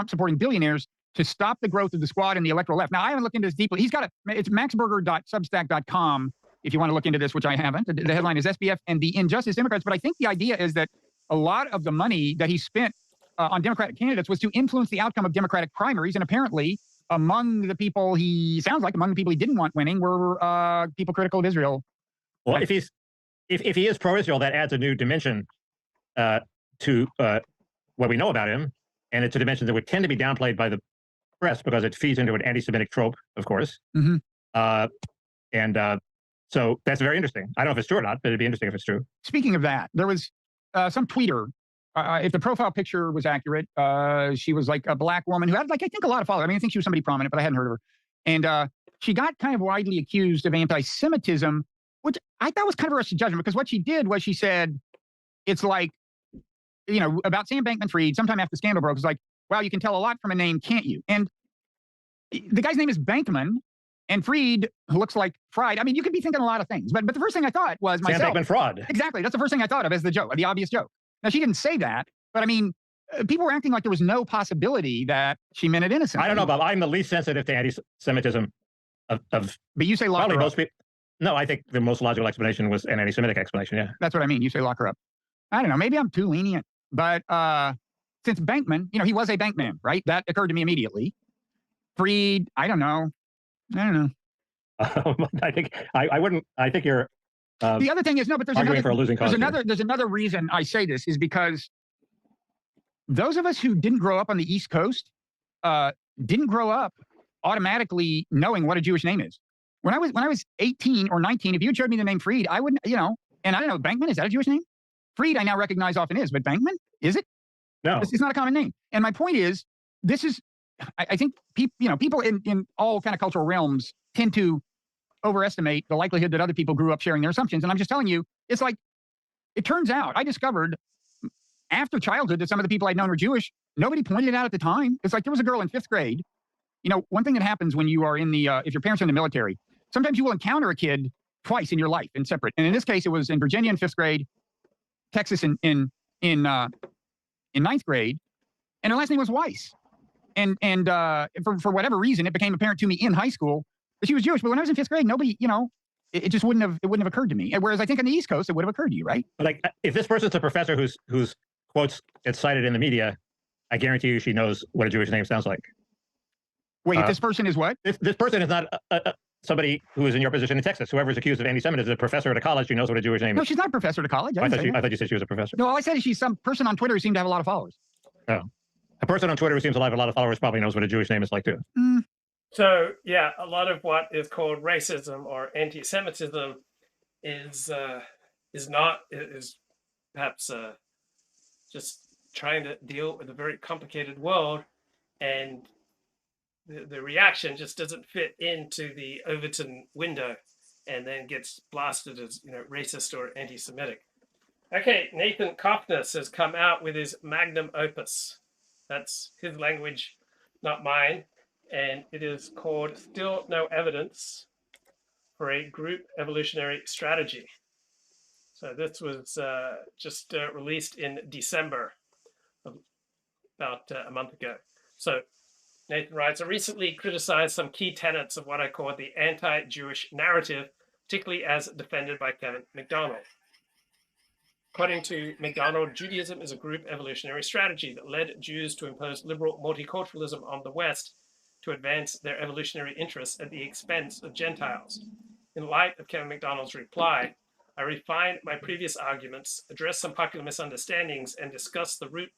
supporting billionaires to stop the growth of the squad and the electoral left. Now, I haven't looked into this deeply. It's maxberger.substack.com if you want to look into this, which I haven't. The headline is SBF and the Injustice Democrats. But I think the idea is that a lot of the money that he spent on Democratic candidates was to influence the outcome of Democratic primaries. And apparently, among the people he didn't want winning were people critical of Israel. Well, if he is pro-Israel, that adds a new dimension to what we know about him. And it's a dimension that would tend to be downplayed by the press because it feeds into an anti-Semitic trope, of course. Mm-hmm. So that's very interesting. I don't know if it's true or not, but it'd be interesting if it's true. Speaking of that, there was some tweeter. If the profile picture was accurate, she was like a black woman who had, I think a lot of followers. I think she was somebody prominent, but I hadn't heard of her. And she got kind of widely accused of anti-Semitism, which I thought was kind of a rush to judgment, because what she did was she said, it's like, about Sam Bankman-Fried, sometime after the scandal broke, it's like, wow, you can tell a lot from a name, can't you? And the guy's name is Bankman, And Freed, who looks like Fried. I mean, you could be thinking a lot of things, but the first thing I thought was myself. Sam Bankman-Fraud. Exactly. That's the first thing I thought of as the joke, the obvious joke. Now, she didn't say that, but I mean, people were acting like there was no possibility that she meant it innocently. I don't know, Bob. I'm the least sensitive to anti-Semitism of But you say lock probably her most up. people. No, I think the most logical explanation was an anti-Semitic explanation. Yeah, That's what I mean. You say lock her up. I don't know. Maybe I'm too lenient, but since Bankman, you know, he was a bank man, right? That occurred to me immediately. Freed, I don't know. I think I wouldn't. I think you're. The other thing is, no, but there's arguing for a losing cause. There's another reason I say this is because those of us who didn't grow up on the East Coast didn't grow up automatically knowing what a Jewish name is. When I was 18 or 19, if you had showed me the name Freed, I wouldn't, you know, and I don't know, Bankman, is that a Jewish name? Freed, I now recognize often is, but Bankman, is it? No. It's not a common name. And my point is, this is, I think people in all kind of cultural realms tend to overestimate the likelihood that other people grew up sharing their assumptions. And I'm just telling you, it's like, it turns out I discovered after childhood that some of the people I'd known were Jewish. Nobody pointed it out at the time. It's like there was a girl in 5th grade. You know, one thing that happens when you are in the, if your parents are in the military, sometimes you will encounter a kid twice in your life in separate. And in this case, it was in Virginia in 5th grade, Texas in 9th grade, and her last name was Weiss. And for whatever reason, it became apparent to me in high school that she was Jewish. But when I was in 5th grade, nobody, you know, it just wouldn't have occurred to me. Whereas I think on the East Coast, it would have occurred to you, right? But like, if this person's a professor whose quotes get cited in the media, I guarantee you she knows what a Jewish name sounds like. Wait, this person is what? This person is not somebody who is in your position in Texas. Whoever's accused of anti-Semitism is a professor at a college who knows what a Jewish name is. No, she's not a professor at a college. I thought you said she was a professor. No, all I said is she's some person on Twitter who seemed to have a lot of followers. Oh. A person on Twitter who seems to have a lot of followers probably knows what a Jewish name is like, too. So, yeah, a lot of what is called racism or anti-Semitism is perhaps just trying to deal with a very complicated world, and the reaction just doesn't fit into the Overton window, and then gets blasted as, you know, racist or anti-Semitic. Okay, Nathan Cofnas has come out with his Magnum Opus. That's his language, not mine. And it is called Still No Evidence for a Group Evolutionary Strategy. So this was just released in December, about a month ago. So Nathan writes, I recently criticized some key tenets of what I call the anti-Jewish narrative, particularly as defended by Kevin McDonald. According to McDonald, Judaism is a group evolutionary strategy that led Jews to impose liberal multiculturalism on the West to advance their evolutionary interests at the expense of Gentiles. In light of Kevin McDonald's reply, I refined my previous arguments, addressed some popular misunderstandings, and discussed the root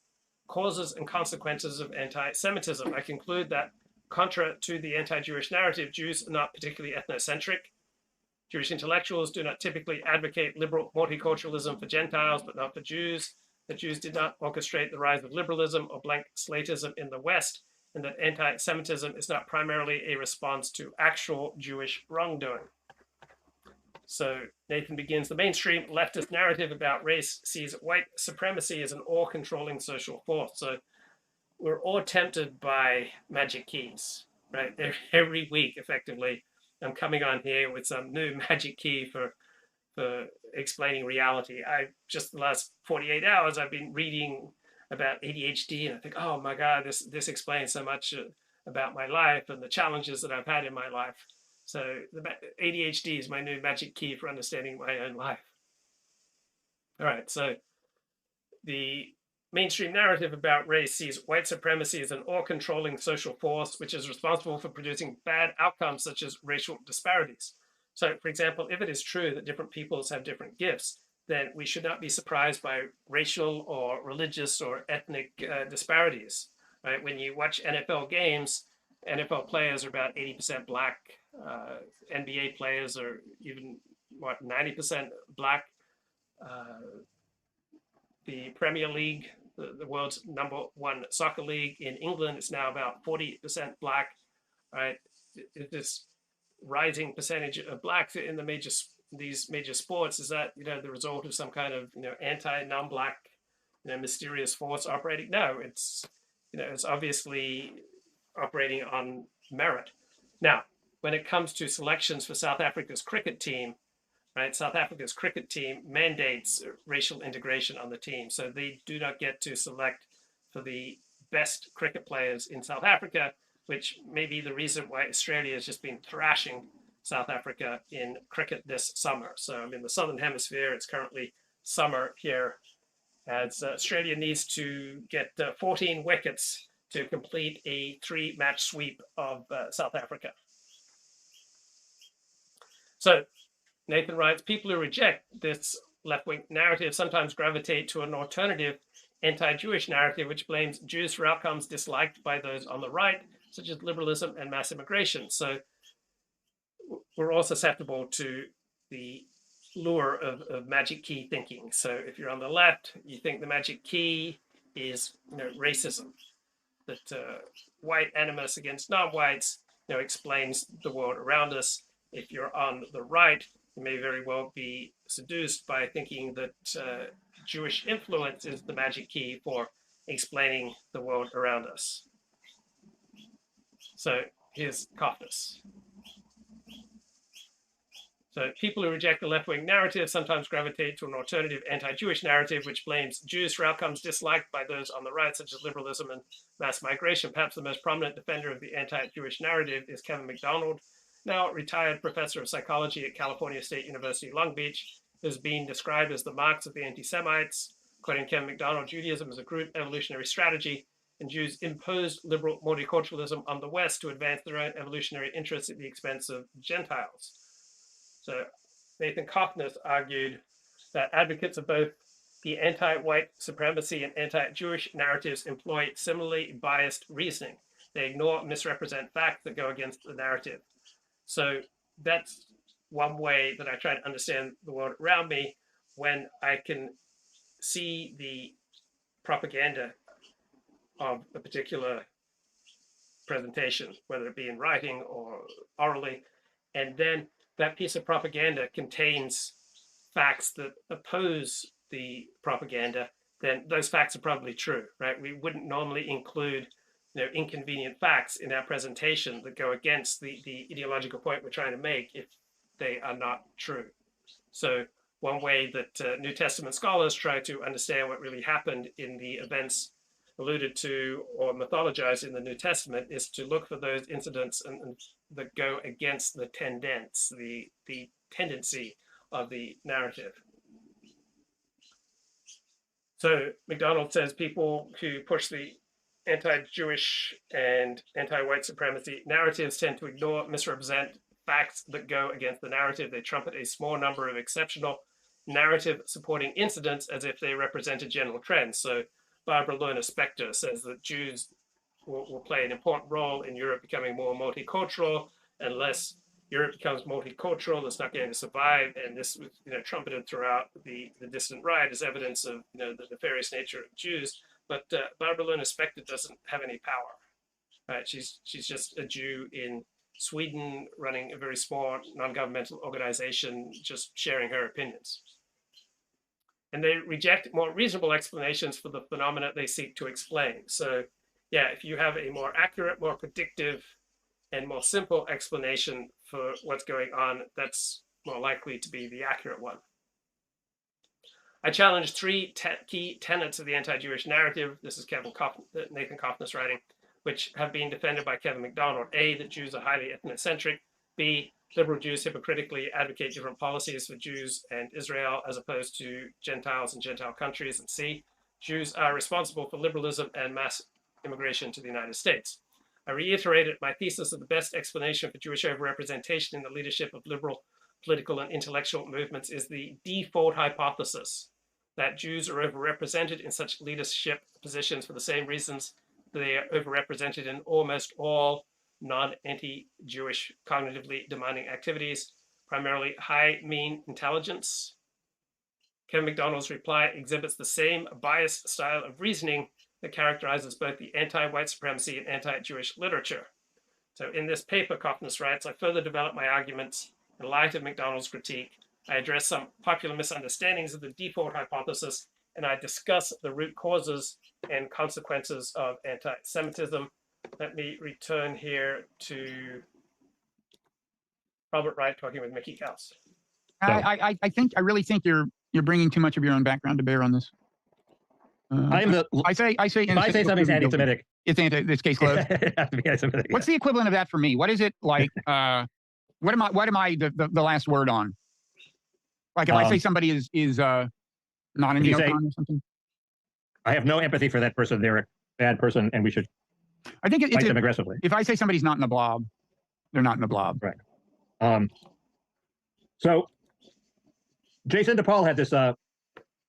causes and consequences of anti-Semitism. I conclude that, contra to the anti-Jewish narrative, Jews are not particularly ethnocentric. Jewish intellectuals do not typically advocate liberal multiculturalism for Gentiles, but not for Jews. That Jews did not orchestrate the rise of liberalism or blank slatism in the West, and that anti-Semitism is not primarily a response to actual Jewish wrongdoing. So Nathan begins, the mainstream leftist narrative about race sees white supremacy as an all-controlling social force. So we're all tempted by magic keys, right? Every week, effectively, I'm coming on here with some new magic key for explaining reality. Just the last 48 hours, I've been reading about ADHD, and I think, oh my God, this explains so much about my life and the challenges that I've had in my life. So the ADHD is my new magic key for understanding my own life. All right, so the mainstream narrative about race sees white supremacy as an all-controlling social force, which is responsible for producing bad outcomes such as racial disparities. So, for example, if it is true that different peoples have different gifts, then we should not be surprised by racial or religious or ethnic disparities. Right? When you watch NFL games, NFL players are about 80% black. NBA players are even 90% black. The Premier League, the world's #1 soccer league in England, is now about 40% black. Right? This rising percentage of blacks in these major sports, is that the result of some kind of anti-non-black mysterious force operating? No, it's it's obviously operating on merit. Now, when it comes to selections for South Africa's cricket team, right? South Africa's cricket team mandates racial integration on the team. So they do not get to select for the best cricket players in South Africa, which may be the reason why Australia has just been thrashing South Africa in cricket this summer. So I'm in the Southern Hemisphere. It's currently summer here, as Australia needs to get 14 wickets to complete a 3-match sweep of South Africa. So Nathan writes, people who reject this left-wing narrative sometimes gravitate to an alternative anti-Jewish narrative which blames Jews for outcomes disliked by those on the right, such as liberalism and mass immigration. So we're all susceptible to the lure of magic key thinking. So if you're on the left, you think the magic key is racism, that white animus against non-whites explains the world around us. If you're on the right, you may very well be seduced by thinking that Jewish influence is the magic key for explaining the world around us. So here's Cofnas. So people who reject the left-wing narrative sometimes gravitate to an alternative anti-Jewish narrative which blames Jews for outcomes disliked by those on the right, such as liberalism and mass migration. Perhaps the most prominent defender of the anti-Jewish narrative is Kevin McDonald, now retired professor of psychology at California State University, Long Beach, who's been described as the Marx of the anti-Semites. According to Kevin McDonald, Judaism is a group evolutionary strategy, and Jews imposed liberal multiculturalism on the West to advance their own evolutionary interests at the expense of Gentiles. So Nathan Cofnas argued that advocates of both the anti-white supremacy and anti-Jewish narratives employ similarly biased reasoning. They ignore, misrepresent facts that go against the narrative. So that's one way that I try to understand the world around me, when I can see the propaganda of a particular presentation, whether it be in writing or orally, and then that piece of propaganda contains facts that oppose the propaganda, then those facts are probably true, right? We wouldn't normally include inconvenient facts in our presentation that go against the ideological point we're trying to make if they are not true. So one way that New Testament scholars try to understand what really happened in the events alluded to or mythologized in the New Testament is to look for those incidents and that go against the the tendency of the narrative. So McDonald says people who push the anti-Jewish and anti-white supremacy narratives tend to ignore, misrepresent facts that go against the narrative. They trumpet a small number of exceptional narrative supporting incidents as if they represent a general trend. So Barbara Lerner Specter says that Jews will play an important role in Europe becoming more multicultural. Unless Europe becomes multicultural, it's not going to survive. And this was trumpeted throughout the dissident right as evidence of the nefarious nature of Jews. But Barbara Lerner Specter doesn't have any power. Right? She's just a Jew in Sweden running a very small non-governmental organization, just sharing her opinions. And they reject more reasonable explanations for the phenomena they seek to explain. So yeah, if you have a more accurate, more predictive, and more simple explanation for what's going on, that's more likely to be the accurate one. I challenge three key tenets of the anti-Jewish narrative. This is Nathan Cofnas writing, which have been defended by Kevin McDonald. A, that Jews are highly ethnocentric. B, liberal Jews hypocritically advocate different policies for Jews and Israel as opposed to Gentiles and Gentile countries. And C, Jews are responsible for liberalism and mass immigration to the United States. I reiterated my thesis that the best explanation for Jewish overrepresentation in the leadership of liberal political and intellectual movements is the default hypothesis that Jews are overrepresented in such leadership positions for the same reasons they are overrepresented in almost all non-anti-Jewish cognitively demanding activities, primarily high mean intelligence. Kevin McDonald's reply exhibits the same biased style of reasoning that characterizes both the anti-white supremacy and anti-Jewish literature. So in this paper, Cofnas writes, I further develop my arguments in light of McDonald's critique. I address some popular misunderstandings of the default hypothesis, and I discuss the root causes and consequences of anti-Semitism. Let me return here to Robert Wright talking with Mickey Kaus. I really think you're bringing too much of your own background to bear on this. I say if I say something's anti-Semitic, it's case closed. It has to be anti-Semitic. What's the equivalent of that for me? What is it like? What am I the last word on? Like if I say somebody is not a neocon or something. I have no empathy for that person. They're a bad person, and we should fight them aggressively. If I say somebody's not in the blob, they're not in the blob. Right. So Jason DePaul had this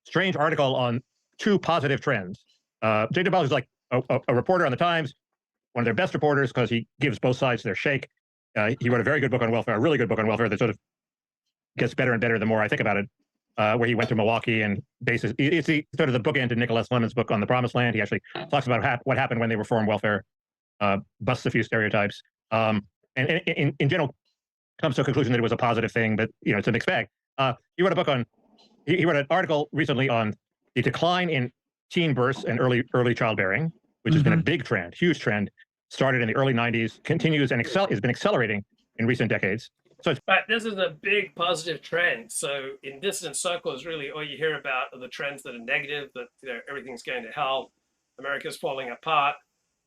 strange article on 2 positive trends. Jason DePaul is like a reporter on the Times, one of their best reporters because he gives both sides their shake. He wrote a very good book on welfare, a really good book on welfare that sort of gets better and better the more I think about it, where he went to Milwaukee and it's sort of the bookend to Nicholas Lemon's book on the Promised Land. He actually talks about what happened when they reformed welfare, busts a few stereotypes, and in general comes to a conclusion that it was a positive thing, but it's a mixed bag. He wrote a book on, he wrote an article recently on the decline in teen births and early childbearing, which has been a big trend, huge trend, started in the early 90s, continues and has been accelerating in recent decades. So but this is a big positive trend. So in dissident circles, really all you hear about are the trends that are negative, that everything's going to hell, America's falling apart.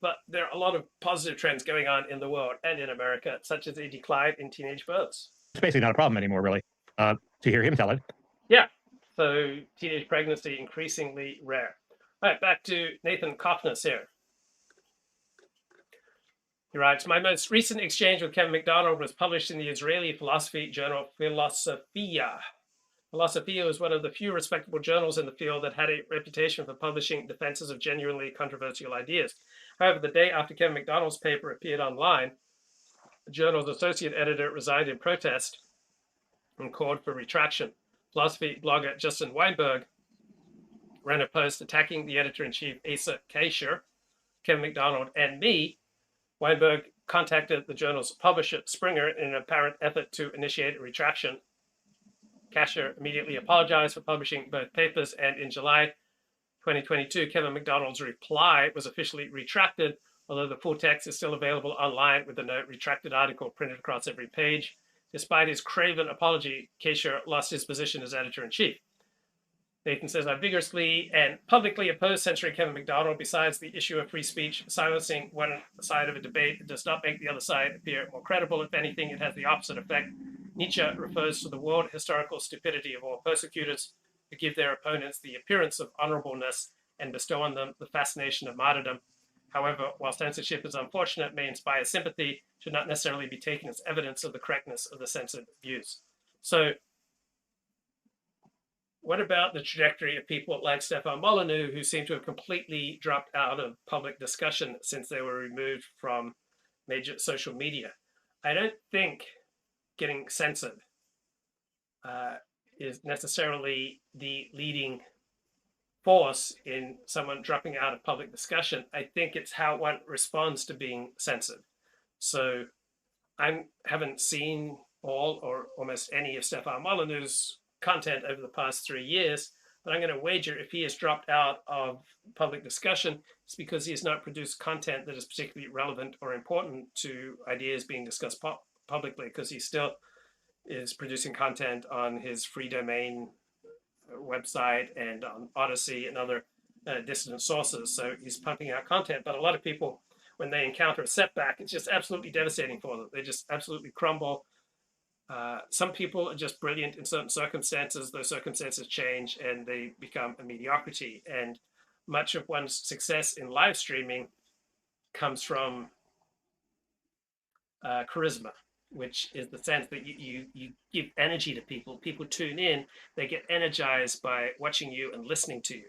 But there are a lot of positive trends going on in the world and in America, such as a decline in teenage births. It's basically not a problem anymore, really, to hear him tell it. Yeah. So teenage pregnancy increasingly rare. All right, back to Nathan Cofnas here. He writes, my most recent exchange with Kevin MacDonald was published in the Israeli philosophy journal Philosophia. Philosophia was one of the few respectable journals in the field that had a reputation for publishing defenses of genuinely controversial ideas. However, the day after Kevin MacDonald's paper appeared online, the journal's associate editor resigned in protest and called for retraction. Philosophy blogger Justin Weinberg ran a post attacking the editor-in-chief Asa Kasher, Kevin MacDonald, and me. Weinberg contacted the journal's publisher, Springer, in an apparent effort to initiate a retraction. Kasher immediately apologized for publishing both papers, and in July 2022, Kevin MacDonald's reply was officially retracted, although the full text is still available online with the note retracted article printed across every page. Despite his craven apology, Kasher lost his position as editor-in-chief. Nathan says, I vigorously and publicly oppose censoring Kevin MacDonald. Besides the issue of free speech, silencing one side of a debate does not make the other side appear more credible. If anything, it has the opposite effect. Nietzsche refers to the world historical stupidity of all persecutors who give their opponents the appearance of honorableness and bestow on them the fascination of martyrdom. However, while censorship is unfortunate, may inspire sympathy, should not necessarily be taken as evidence of the correctness of the censored views. So, what about the trajectory of people like Stefan Molyneux, who seem to have completely dropped out of public discussion since they were removed from major social media? I don't think getting censored is necessarily the leading force in someone dropping out of public discussion. I think it's how one responds to being censored. So I haven't seen all or almost any of Stefan Molyneux's content over the past 3 years, but I'm going to wager if he has dropped out of public discussion, it's because he has not produced content that is particularly relevant or important to ideas being discussed publicly, because he still is producing content on his free domain website and on Odyssey and other dissident sources. So he's pumping out content, but a lot of people, when they encounter a setback, it's just absolutely devastating for them. They just absolutely crumble. Some people are just brilliant in certain circumstances. Those circumstances change and they become a mediocrity. And much of one's success in live streaming comes from charisma, which is the sense that you give energy to people. People tune in, they get energized by watching you and listening to you.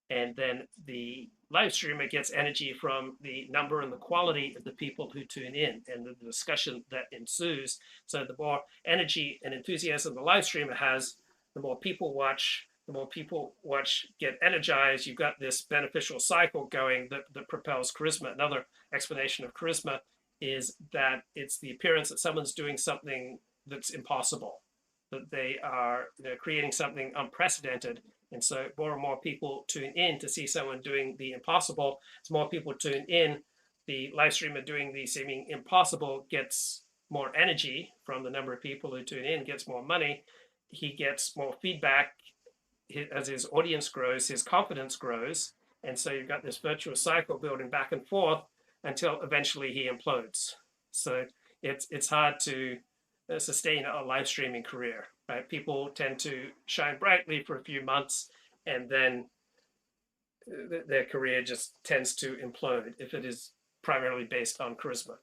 And then the live streamer gets energy from the number and the quality of the people who tune in and the discussion that ensues. So the more energy and enthusiasm the live streamer has, the more people watch, get energized. You've got this beneficial cycle going that propels charisma. Another explanation of charisma is that it's the appearance that someone's doing something that's impossible, that they are creating something unprecedented. And so more and more people tune in to see someone doing the impossible. As more people tune in, the live streamer doing the seeming impossible gets more energy from the number of people who tune in, gets more money, he gets more feedback. As his audience grows, his confidence grows. And so you've got this virtuous cycle building back and forth until eventually he implodes. So it's hard to sustain a live streaming career, right? People tend to shine brightly for a few months, and then their career just tends to implode if it is primarily based on charisma.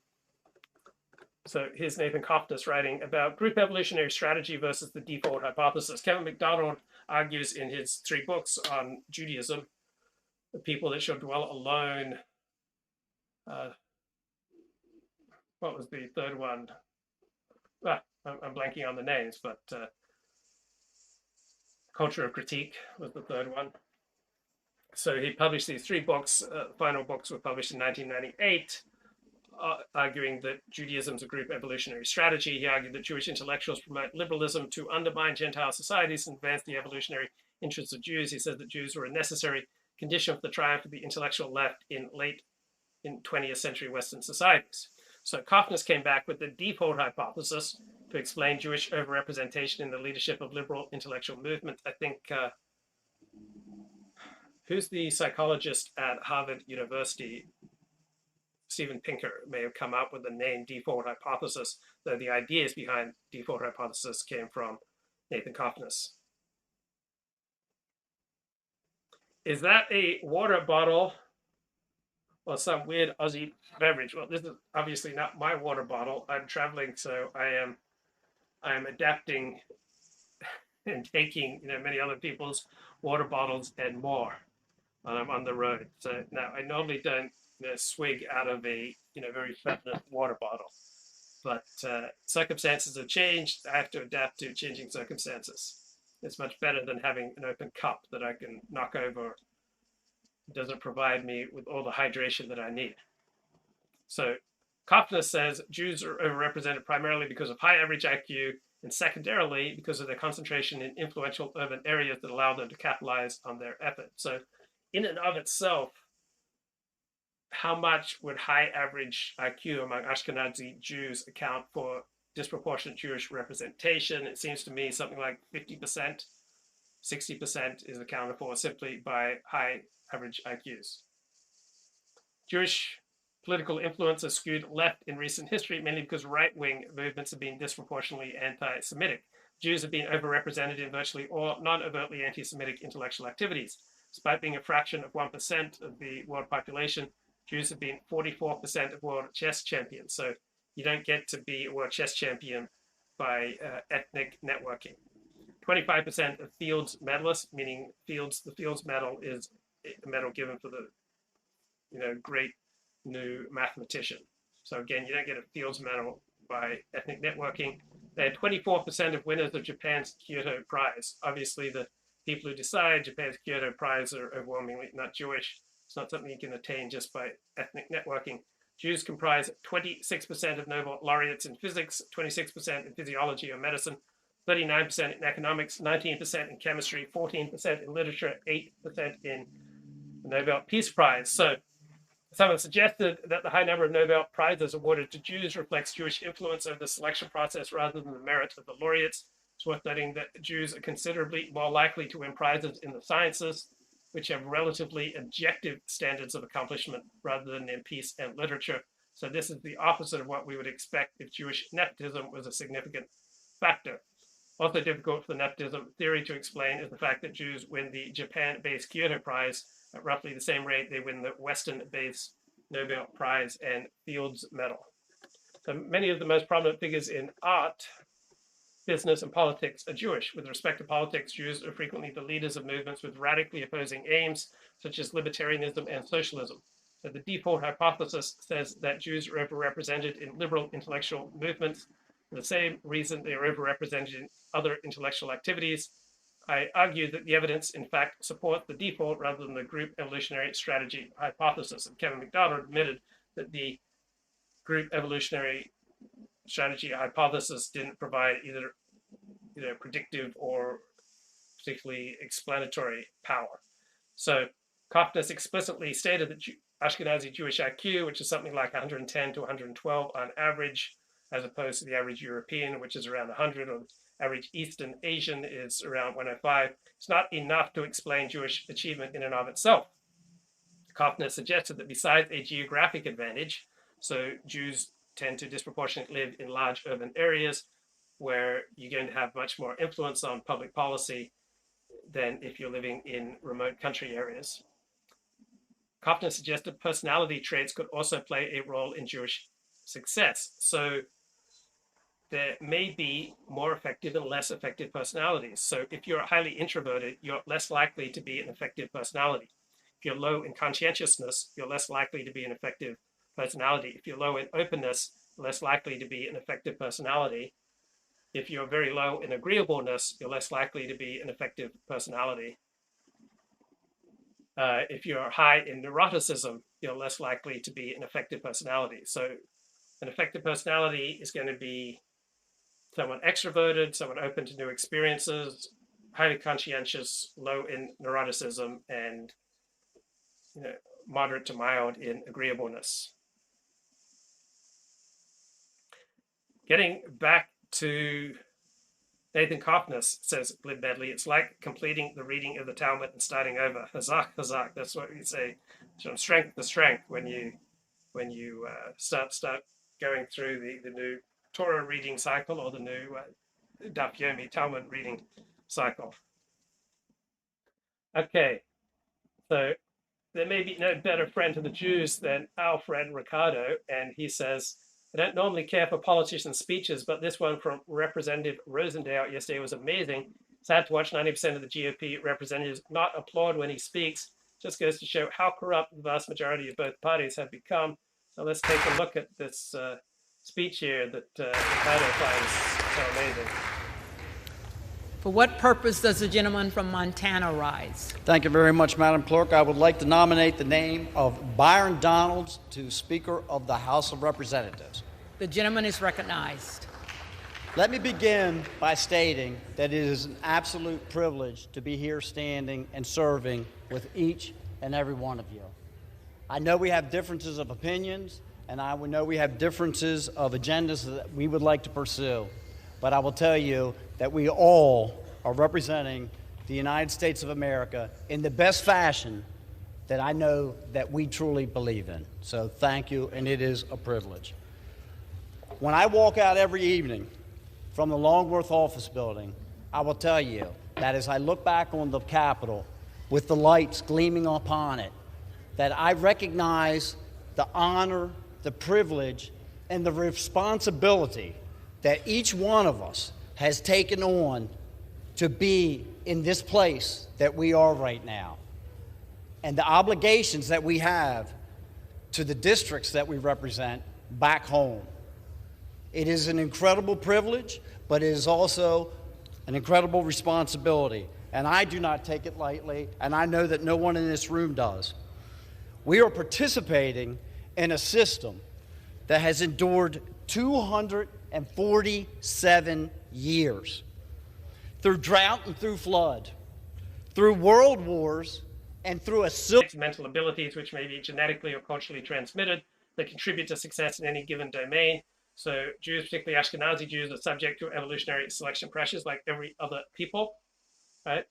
So here's Nathan Cofnas writing about group evolutionary strategy versus the default hypothesis. Kevin MacDonald argues in his 3 books on Judaism, the people that shall dwell alone. What was the third one? I'm blanking on the names, but Culture of Critique was the third one. So he published these 3 books. Final books were published in 1998, arguing that Judaism is a group evolutionary strategy. He argued that Jewish intellectuals promote liberalism to undermine Gentile societies and advance the evolutionary interests of Jews. He said that Jews were a necessary condition for the triumph of the intellectual left in 20th century Western societies. So Cofnas came back with the default hypothesis to explain Jewish overrepresentation in the leadership of liberal intellectual movements. I think, who's the psychologist at Harvard University? Steven Pinker may have come up with the name default hypothesis, though the ideas behind default hypothesis came from Nathan Cofnas. Is that a water bottle or some weird Aussie beverage? Well, this is obviously not my water bottle. I'm traveling, so I am adapting and taking many other people's water bottles and more when I'm on the road. So now I normally don't swig out of a very feminine water bottle, but circumstances have changed. I have to adapt to changing circumstances. It's much better than having an open cup that I can knock over. It doesn't provide me with all the hydration that I need. So Cofnas says Jews are overrepresented primarily because of high average IQ and secondarily because of their concentration in influential urban areas that allow them to capitalize on their effort. So in and of itself, how much would high average IQ among Ashkenazi Jews account for disproportionate Jewish representation? It seems to me something like 50%, 60% is accounted for simply by high average IQs. Jewish political influence has skewed left in recent history, mainly because right-wing movements have been disproportionately anti-Semitic. Jews have been overrepresented in virtually all non-overtly anti-Semitic intellectual activities. Despite being a fraction of 1% of the world population, Jews have been 44% of world chess champions. So you don't get to be a world chess champion by ethnic networking. 25% of Fields medalists, meaning the Fields medal is a medal given for the great new mathematician. So again, you don't get a Fields medal by ethnic networking. There are 24% of winners of Japan's Kyoto Prize. Obviously, the people who decide Japan's Kyoto Prize are overwhelmingly not Jewish. It's not something you can attain just by ethnic networking. Jews comprise 26% of Nobel laureates in physics, 26% in physiology or medicine, 39% in economics, 19% in chemistry, 14% in literature, 8% in the Nobel Peace Prize. So someone suggested that the high number of Nobel Prizes awarded to Jews reflects Jewish influence over the selection process rather than the merit of the laureates. It's worth noting that Jews are considerably more likely to win prizes in the sciences, which have relatively objective standards of accomplishment rather than in peace and literature. So this is the opposite of what we would expect if Jewish nepotism was a significant factor. Also difficult for the nepotism theory to explain is the fact that Jews win the Japan-based Kyoto Prize at roughly the same rate they win the Western-based Nobel Prize and Fields Medal. So many of the most prominent figures in art, business, and politics are Jewish. With respect to politics, Jews are frequently the leaders of movements with radically opposing aims, such as libertarianism and socialism. So the default hypothesis says that Jews are overrepresented in liberal intellectual movements for the same reason they are overrepresented in other intellectual activities. I argue that the evidence, in fact, supports the default rather than the group evolutionary strategy hypothesis. And Kevin MacDonald admitted that the group evolutionary strategy hypothesis didn't provide either predictive or particularly explanatory power. So Cofnas explicitly stated that Ashkenazi Jewish IQ, which is something like 110 to 112 on average, as opposed to the average European, which is around 100, or the average Eastern Asian is around 105. It's not enough to explain Jewish achievement in and of itself. Cofnas suggested that besides a geographic advantage, so Jews tend to disproportionately live in large urban areas where you're going to have much more influence on public policy than if you're living in remote country areas. Cofnas suggested personality traits could also play a role in Jewish success. So there may be more effective and less effective personalities. So if you're highly introverted, you're less likely to be an effective personality. If you're low in conscientiousness, you're less likely to be an effective personality. If you're low in openness, less likely to be an effective personality. If you're very low in agreeableness, you're less likely to be an effective personality. If you're high in neuroticism, you're less likely to be an effective personality. So an effective personality is going to be someone extroverted, someone open to new experiences, highly conscientious, low in neuroticism, and moderate to mild in agreeableness. Getting back to Nathan Cofnas, says Glib Medley, it's like completing the reading of the Talmud and starting over. Hazak, hazak. That's what we say. From strength to strength when you start going through the new Torah reading cycle or the new Daf Yomi Talmud reading cycle. Okay, so there may be no better friend to the Jews than our friend Ricardo, and he says, I don't normally care for politicians' speeches, but this one from Representative Rosendale yesterday was amazing. Sad to watch 90% of the GOP representatives not applaud when he speaks. Just goes to show how corrupt the vast majority of both parties have become. So let's take a look at this speech here that Ricardo finds so amazing. For what purpose does the gentleman from Montana rise? Thank you very much, Madam Clerk. I would like to nominate the name of Byron Donalds to Speaker of the House of Representatives. The gentleman is recognized. Let me begin by stating that it is an absolute privilege to be here standing and serving with each and every one of you. I know we have differences of opinions, and I know we have differences of agendas that we would like to pursue. But I will tell you that we all are representing the United States of America in the best fashion that I know that we truly believe in. So thank you, and it is a privilege. When I walk out every evening from the Longworth office building, I will tell you that as I look back on the Capitol with the lights gleaming upon it, that I recognize the honor, the privilege, and the responsibility that each one of us has taken on to be in this place that we are right now, and the obligations that we have to the districts that we represent back home. It is an incredible privilege, but it is also an incredible responsibility, and I do not take it lightly, and I know that no one in this room does. We are participating in a system that has endured 247 years, through drought and through flood, through world wars, and through a mental abilities which may be genetically or culturally transmitted that contribute to success in any given domain. So Jews, particularly Ashkenazi Jews, are subject to evolutionary selection pressures like every other people, right?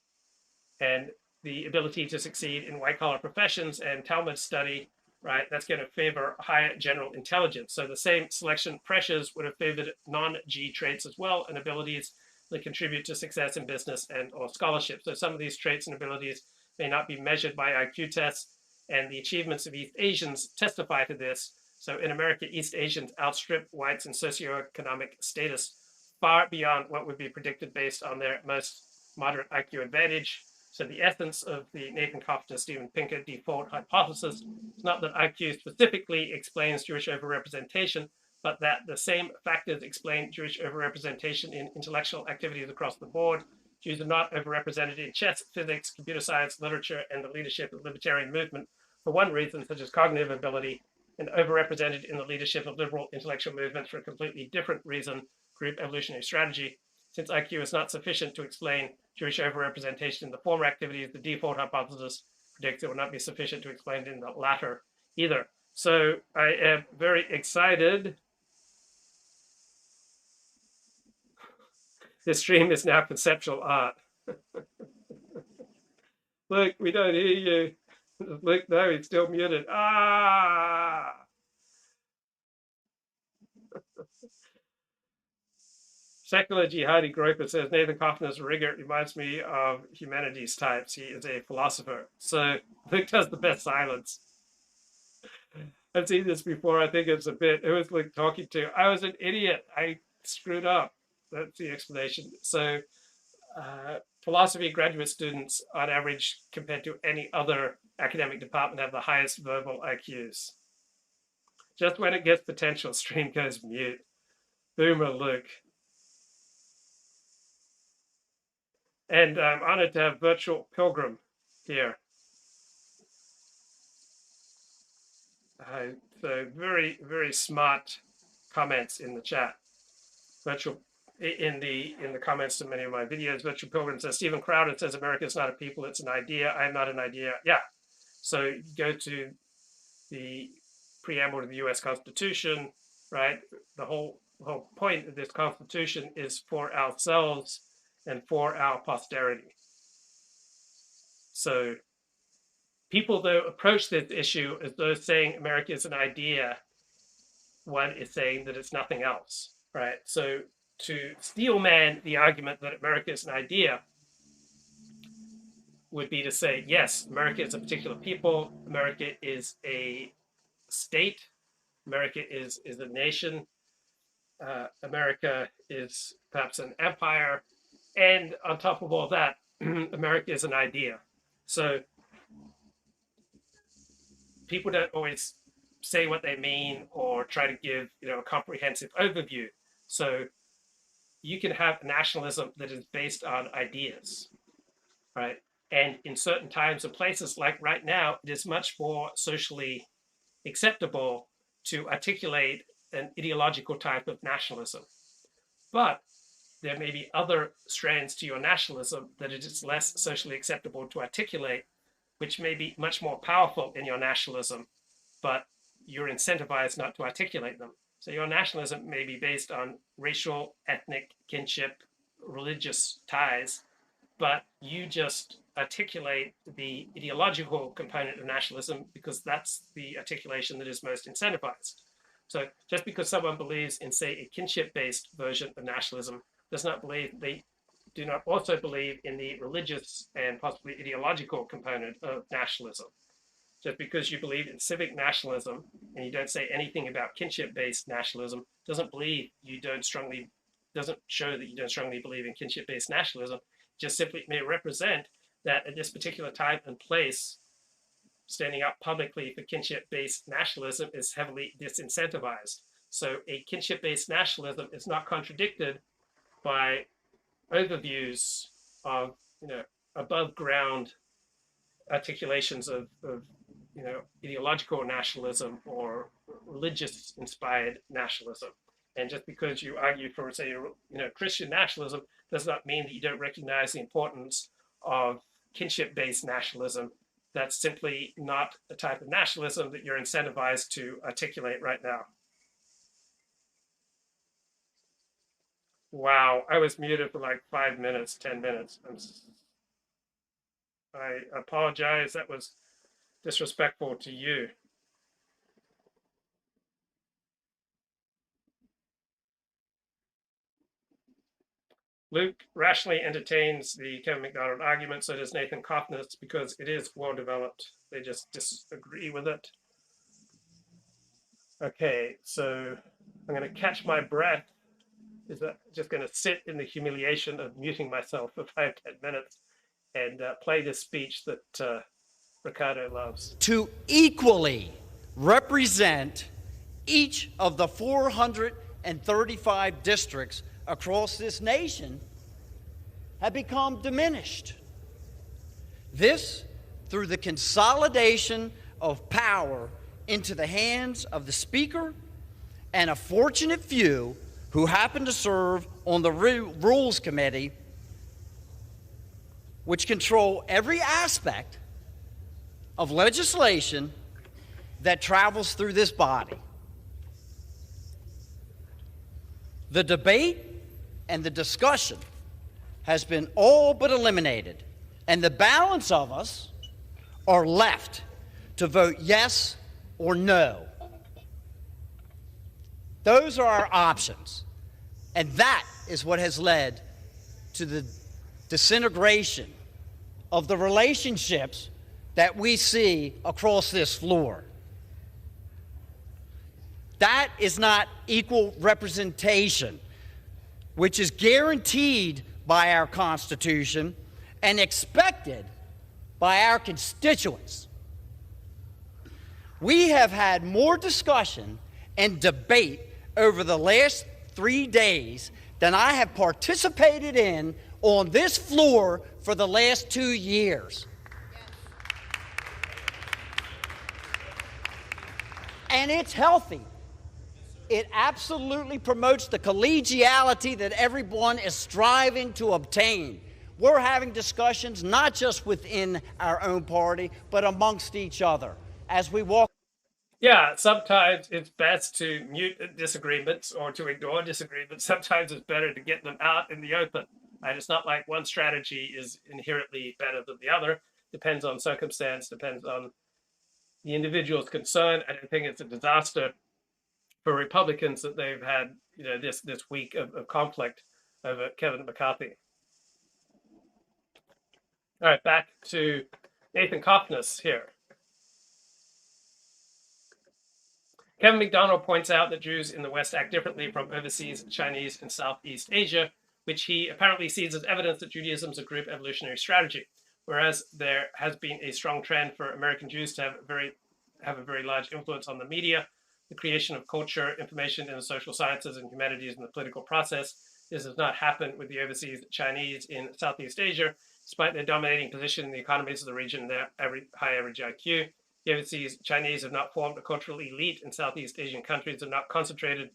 And the ability to succeed in white-collar professions and Talmud study, right, that's going to favor higher general intelligence. So the same selection pressures would have favored non-G traits as well, and abilities that contribute to success in business and or scholarship. So some of these traits and abilities may not be measured by IQ tests, and the achievements of East Asians testify to this. So in America, East Asians outstrip whites in socioeconomic status far beyond what would be predicted based on their most moderate IQ advantage. So the essence of the Nathan Cofnas, Steven Pinker default hypothesis is not that IQ specifically explains Jewish overrepresentation, but that the same factors explain Jewish overrepresentation in intellectual activities across the board. Jews are not overrepresented in chess, physics, computer science, literature, and the leadership of the libertarian movement for one reason, such as cognitive ability, and overrepresented in the leadership of liberal intellectual movements for a completely different reason, group evolutionary strategy. Since IQ is not sufficient to explain Jewish overrepresentation in the former activities, the default hypothesis predicts it will not be sufficient to explain it in the latter either. So I am very excited This stream is now conceptual art. Look, we don't hear you. Look, no, it's still muted. Ah! Secular jihadi groper says Nathan Cofnas' rigor reminds me of humanities types. He is a philosopher. So Luke does the best silence. I've seen this before. I think it's a bit. Who was Luke talking to? I was an idiot. I screwed up. That's the explanation. So philosophy graduate students, on average, compared to any other academic department, have the highest verbal IQs. Just when it gets potential, stream goes mute. Boomer Luke. And I'm honored to have Virtual Pilgrim here. So very, very smart comments in the chat. Virtual in the comments to many of my videos. Virtual Pilgrim says Stephen Crowder says America is not a people, it's an idea. I am not an idea. Yeah. So you go to the preamble to the U.S. Constitution, right? The whole point of this Constitution is for ourselves and for our posterity. So people, though, approach this issue as though saying America is an idea, one is saying that it's nothing else, right? So to steelman the argument that America is an idea would be to say, yes, America is a particular people, America is a state, America is a nation, America is perhaps an empire, and on top of all that, America is an idea. So people don't always say what they mean or try to give, a comprehensive overview. So you can have nationalism that is based on ideas, right? And in certain times and places, like right now, it is much more socially acceptable to articulate an ideological type of nationalism. But there may be other strands to your nationalism that it is less socially acceptable to articulate, which may be much more powerful in your nationalism, but you're incentivized not to articulate them. So your nationalism may be based on racial, ethnic, kinship, religious ties, but you just articulate the ideological component of nationalism because that's the articulation that is most incentivized. So just because someone believes in, say, a kinship-based version of nationalism does not believe they do not also believe in the religious and possibly ideological component of nationalism. Just because you believe in civic nationalism and you don't say anything about kinship-based nationalism doesn't show that you don't strongly believe in kinship-based nationalism. Just simply may represent that at this particular time and place, standing up publicly for kinship-based nationalism is heavily disincentivized. So a kinship-based nationalism is not contradicted by overviews of above ground articulations of ideological nationalism or religious inspired nationalism. And just because you argue for, say, Christian nationalism does not mean that you don't recognize the importance of kinship-based nationalism. That's simply not a type of nationalism that you're incentivized to articulate right now. Wow, I was muted for like 5 minutes, 10 minutes. I apologize. That was disrespectful to you. Luke rationally entertains the Kevin McDonald argument, so does Nathan Cofnas, because it is well developed. They just disagree with it. Okay, so I'm going to catch my breath. Is that just going to sit in the humiliation of muting myself for 5-10 minutes and play this speech that Ricardo loves. To equally represent each of the 435 districts across this nation have become diminished. This through the consolidation of power into the hands of the Speaker and a fortunate few who happen to serve on the Rules Committee, which control every aspect of legislation that travels through this body. The debate and the discussion has been all but eliminated, and the balance of us are left to vote yes or no. Those are our options, and that is what has led to the disintegration of the relationships that we see across this floor. That is not equal representation, which is guaranteed by our Constitution and expected by our constituents. We have had more discussion and debate over the last 3 days than I have participated in on this floor for the last 2 years. And it's healthy. It absolutely promotes the collegiality that everyone is striving to obtain. We're having discussions not just within our own party, but amongst each other as we walk. Yeah, sometimes it's best to mute disagreements or to ignore disagreements. Sometimes it's better to get them out in the open. And it's not like one strategy is inherently better than the other. Depends on circumstance, depends on the individual's concern. I don't think it's a disaster for Republicans that they've had, this week of conflict over Kevin McCarthy. All right, back to Nathan Cofnas here. Kevin McDonald points out that Jews in the West act differently from overseas Chinese in Southeast Asia, which he apparently sees as evidence that Judaism is a group evolutionary strategy, whereas there has been a strong trend for American Jews to have a very large influence on the media, the creation of culture, information in the social sciences and humanities and the political process. This has not happened with the overseas Chinese in Southeast Asia, despite their dominating position in the economies of the region and their high average IQ. The overseas Chinese have not formed a cultural elite in Southeast Asian countries and not concentrated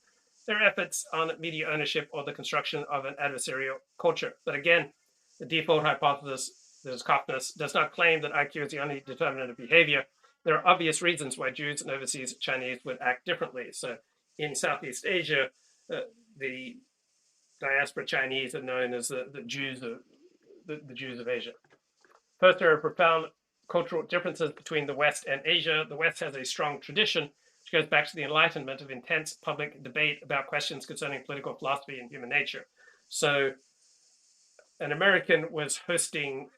their efforts on media ownership or the construction of an adversarial culture. But again, the default hypothesis, as Cofnas, does not claim that IQ is the only determinant of behavior. There are obvious reasons why Jews and overseas Chinese would act differently. So in Southeast Asia, the diaspora Chinese are known as the Jews of Asia. First, there are profound cultural differences between the West and Asia. The West has a strong tradition, which goes back to the Enlightenment, of intense public debate about questions concerning political philosophy and human nature. So an American was hosting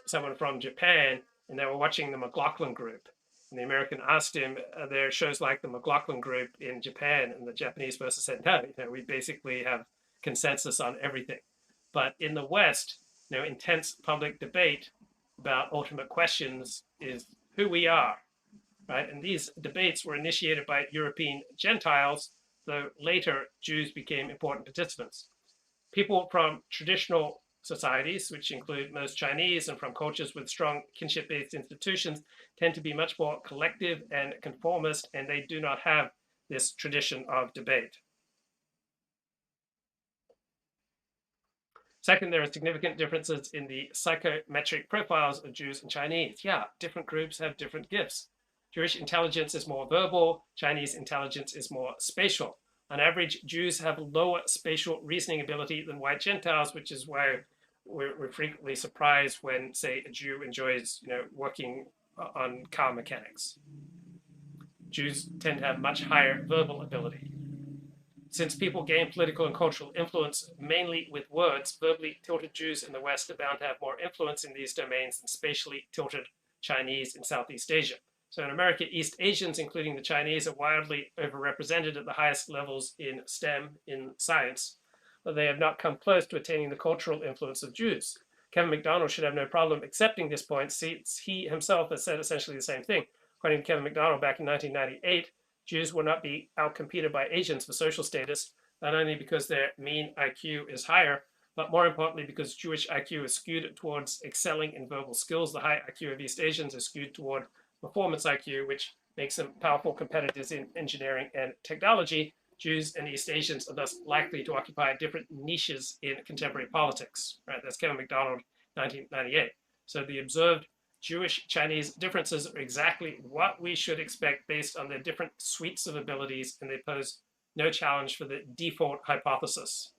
someone from Japan, and they were watching the McLaughlin Group. And the American asked him, are there shows like the McLaughlin Group in Japan? And the Japanese person said, no, we basically have consensus on everything. But in the West, intense public debate about ultimate questions is who we are, right? And these debates were initiated by European Gentiles, though later Jews became important participants. People from traditional societies, which include most Chinese, and from cultures with strong kinship-based institutions, tend to be much more collective and conformist, and they do not have this tradition of debate. Second, there are significant differences in the psychometric profiles of Jews and Chinese. Yeah, different groups have different gifts. Jewish intelligence is more verbal, Chinese intelligence is more spatial. On average, Jews have lower spatial reasoning ability than white Gentiles, which is why we're frequently surprised when, say, a Jew enjoys, working on car mechanics. Jews tend to have much higher verbal ability. Since people gain political and cultural influence mainly with words, verbally tilted Jews in the West are bound to have more influence in these domains than spatially tilted Chinese in Southeast Asia. So in America, East Asians, including the Chinese, are wildly overrepresented at the highest levels in STEM, in science, but they have not come close to attaining the cultural influence of Jews. Kevin McDonald should have no problem accepting this point, since he himself has said essentially the same thing. According to Kevin McDonald, back in 1998, Jews will not be outcompeted by Asians for social status, not only because their mean IQ is higher, but more importantly because Jewish IQ is skewed towards excelling in verbal skills. The high IQ of East Asians is skewed toward performance IQ, which makes them powerful competitors in engineering and technology. Jews and East Asians are thus likely to occupy different niches in contemporary politics. Right? That's Kevin McDonald, 1998. So the observed Jewish-Chinese differences are exactly what we should expect based on their different suites of abilities, and they pose no challenge for the default hypothesis.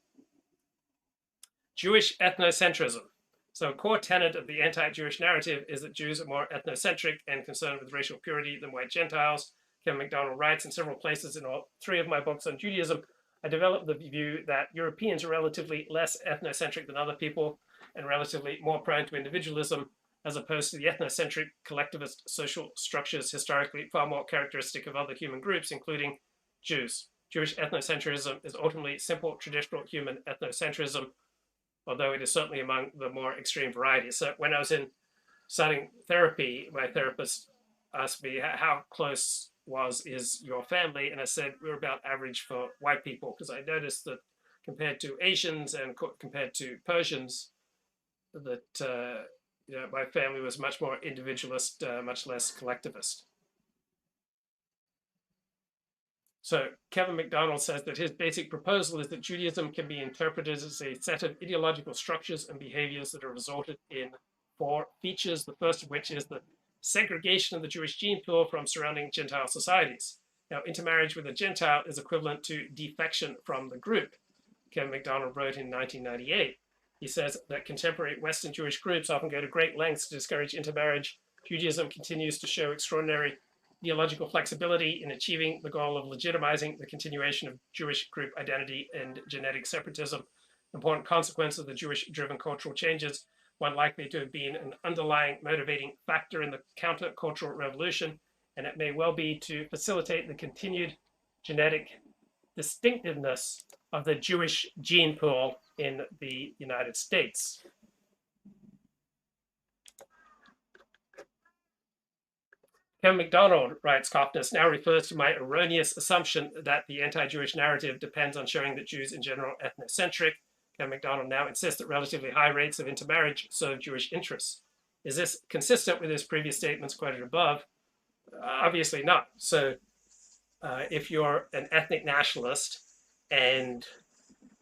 Jewish ethnocentrism. So a core tenet of the anti-Jewish narrative is that Jews are more ethnocentric and concerned with racial purity than white Gentiles. Kevin MacDonald writes in several places in all three of my books on Judaism, I developed the view that Europeans are relatively less ethnocentric than other people and relatively more prone to individualism, as opposed to the ethnocentric collectivist social structures historically far more characteristic of other human groups, including Jews. Jewish ethnocentrism is ultimately simple traditional human ethnocentrism, although it is certainly among the more extreme varieties. So when I was starting therapy, my therapist asked me, how close is your family? And I said, we're about average for white people, because I noticed that compared to Asians and compared to Persians, that my family was much more individualist, much less collectivist. So Kevin MacDonald says that his basic proposal is that Judaism can be interpreted as a set of ideological structures and behaviors that are resulted in 4 features, the first of which is the segregation of the Jewish gene pool from surrounding Gentile societies. Now, intermarriage with a Gentile is equivalent to defection from the group. Kevin MacDonald wrote in 1998. He says that contemporary Western Jewish groups often go to great lengths to discourage intermarriage. Judaism continues to show extraordinary ideological flexibility in achieving the goal of legitimizing the continuation of Jewish group identity and genetic separatism. Important consequence of the Jewish-driven cultural changes, one likely to have been an underlying motivating factor in the counter-cultural revolution, and it may well be to facilitate the continued genetic distinctiveness of the Jewish gene pool in the United States. Kevin MacDonald, writes Cofnas, now refers to my erroneous assumption that the anti-Jewish narrative depends on showing that Jews in general are ethnocentric. Kevin MacDonald now insists that relatively high rates of intermarriage serve Jewish interests. Is this consistent with his previous statements quoted above? Obviously not. So if you're an ethnic nationalist and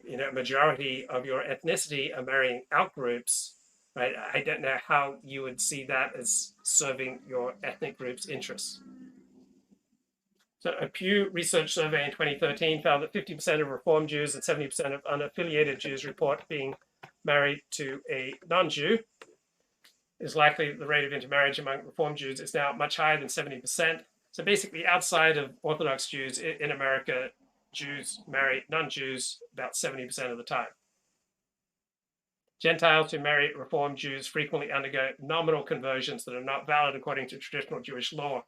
a majority of your ethnicity are marrying outgroups, right? I don't know how you would see that as serving your ethnic group's interests. So a Pew Research survey in 2013 found that 50% of Reform Jews and 70% of unaffiliated Jews report being married to a non-Jew. It's likely the rate of intermarriage among Reform Jews is now much higher than 70%. So basically, outside of Orthodox Jews in America, Jews marry non-Jews about 70% of the time. Gentiles who marry Reform Jews frequently undergo nominal conversions that are not valid according to traditional Jewish law.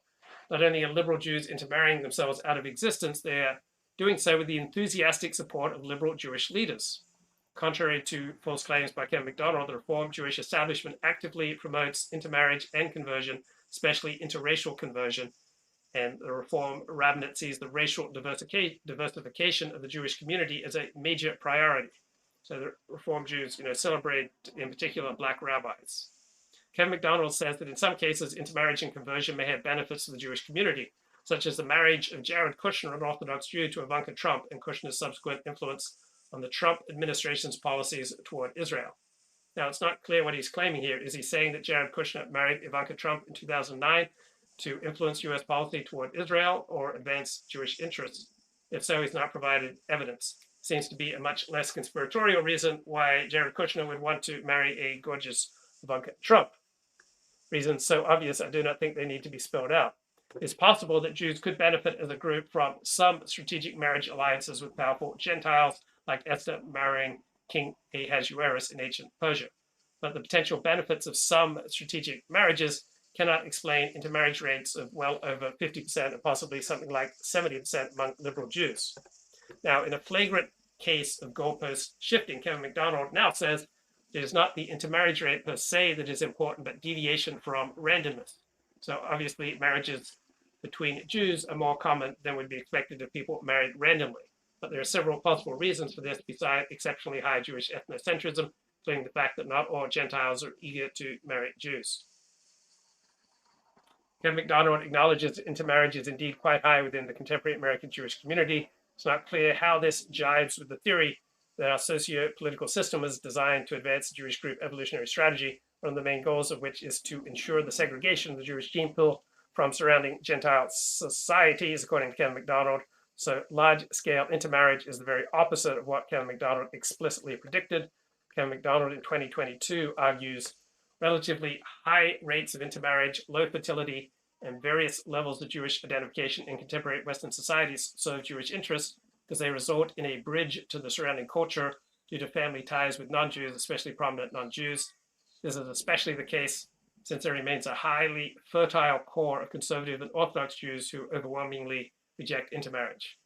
Not only are liberal Jews intermarrying themselves out of existence, they are doing so with the enthusiastic support of liberal Jewish leaders. Contrary to false claims by Kevin MacDonald, the Reformed Jewish establishment actively promotes intermarriage and conversion, especially interracial conversion, and the Reform rabbinate sees the racial diversification of the Jewish community as a major priority. So the Reform Jews, celebrate in particular Black rabbis. Kevin MacDonald says that in some cases, intermarriage and conversion may have benefits to the Jewish community, such as the marriage of Jared Kushner, an Orthodox Jew, to Ivanka Trump, and Kushner's subsequent influence on the Trump administration's policies toward Israel. Now, it's not clear what he's claiming here. Is he saying that Jared Kushner married Ivanka Trump in 2009 to influence U.S. policy toward Israel or advance Jewish interests? If so, he's not provided evidence. Seems to be a much less conspiratorial reason why Jared Kushner would want to marry a gorgeous Ivanka Trump. Reasons so obvious, I do not think they need to be spelled out. It's possible that Jews could benefit as a group from some strategic marriage alliances with powerful Gentiles, like Esther marrying King Ahasuerus in ancient Persia. But the potential benefits of some strategic marriages cannot explain intermarriage rates of well over 50% and possibly something like 70% among liberal Jews. Now, in a flagrant case of goalpost shifting, Kevin MacDonald now says it is not the intermarriage rate per se that is important, but deviation from randomness. So obviously, marriages between Jews are more common than would be expected if people married randomly. But there are several possible reasons for this besides exceptionally high Jewish ethnocentrism, including the fact that not all Gentiles are eager to marry Jews. Kevin MacDonald acknowledges that intermarriage is indeed quite high within the contemporary American Jewish community. It's not clear how this jives with the theory that our socio-political system was designed to advance the Jewish group evolutionary strategy, one of the main goals of which is to ensure the segregation of the Jewish gene pool from surrounding Gentile societies, according to Kevin MacDonald. So large-scale intermarriage is the very opposite of what Kevin MacDonald explicitly predicted. Kevin MacDonald in 2022 argues relatively high rates of intermarriage, low fertility, and various levels of Jewish identification in contemporary Western societies serve Jewish interests because they result in a bridge to the surrounding culture due to family ties with non-Jews, especially prominent non-Jews. This is especially the case since there remains a highly fertile core of conservative and Orthodox Jews who overwhelmingly reject intermarriage.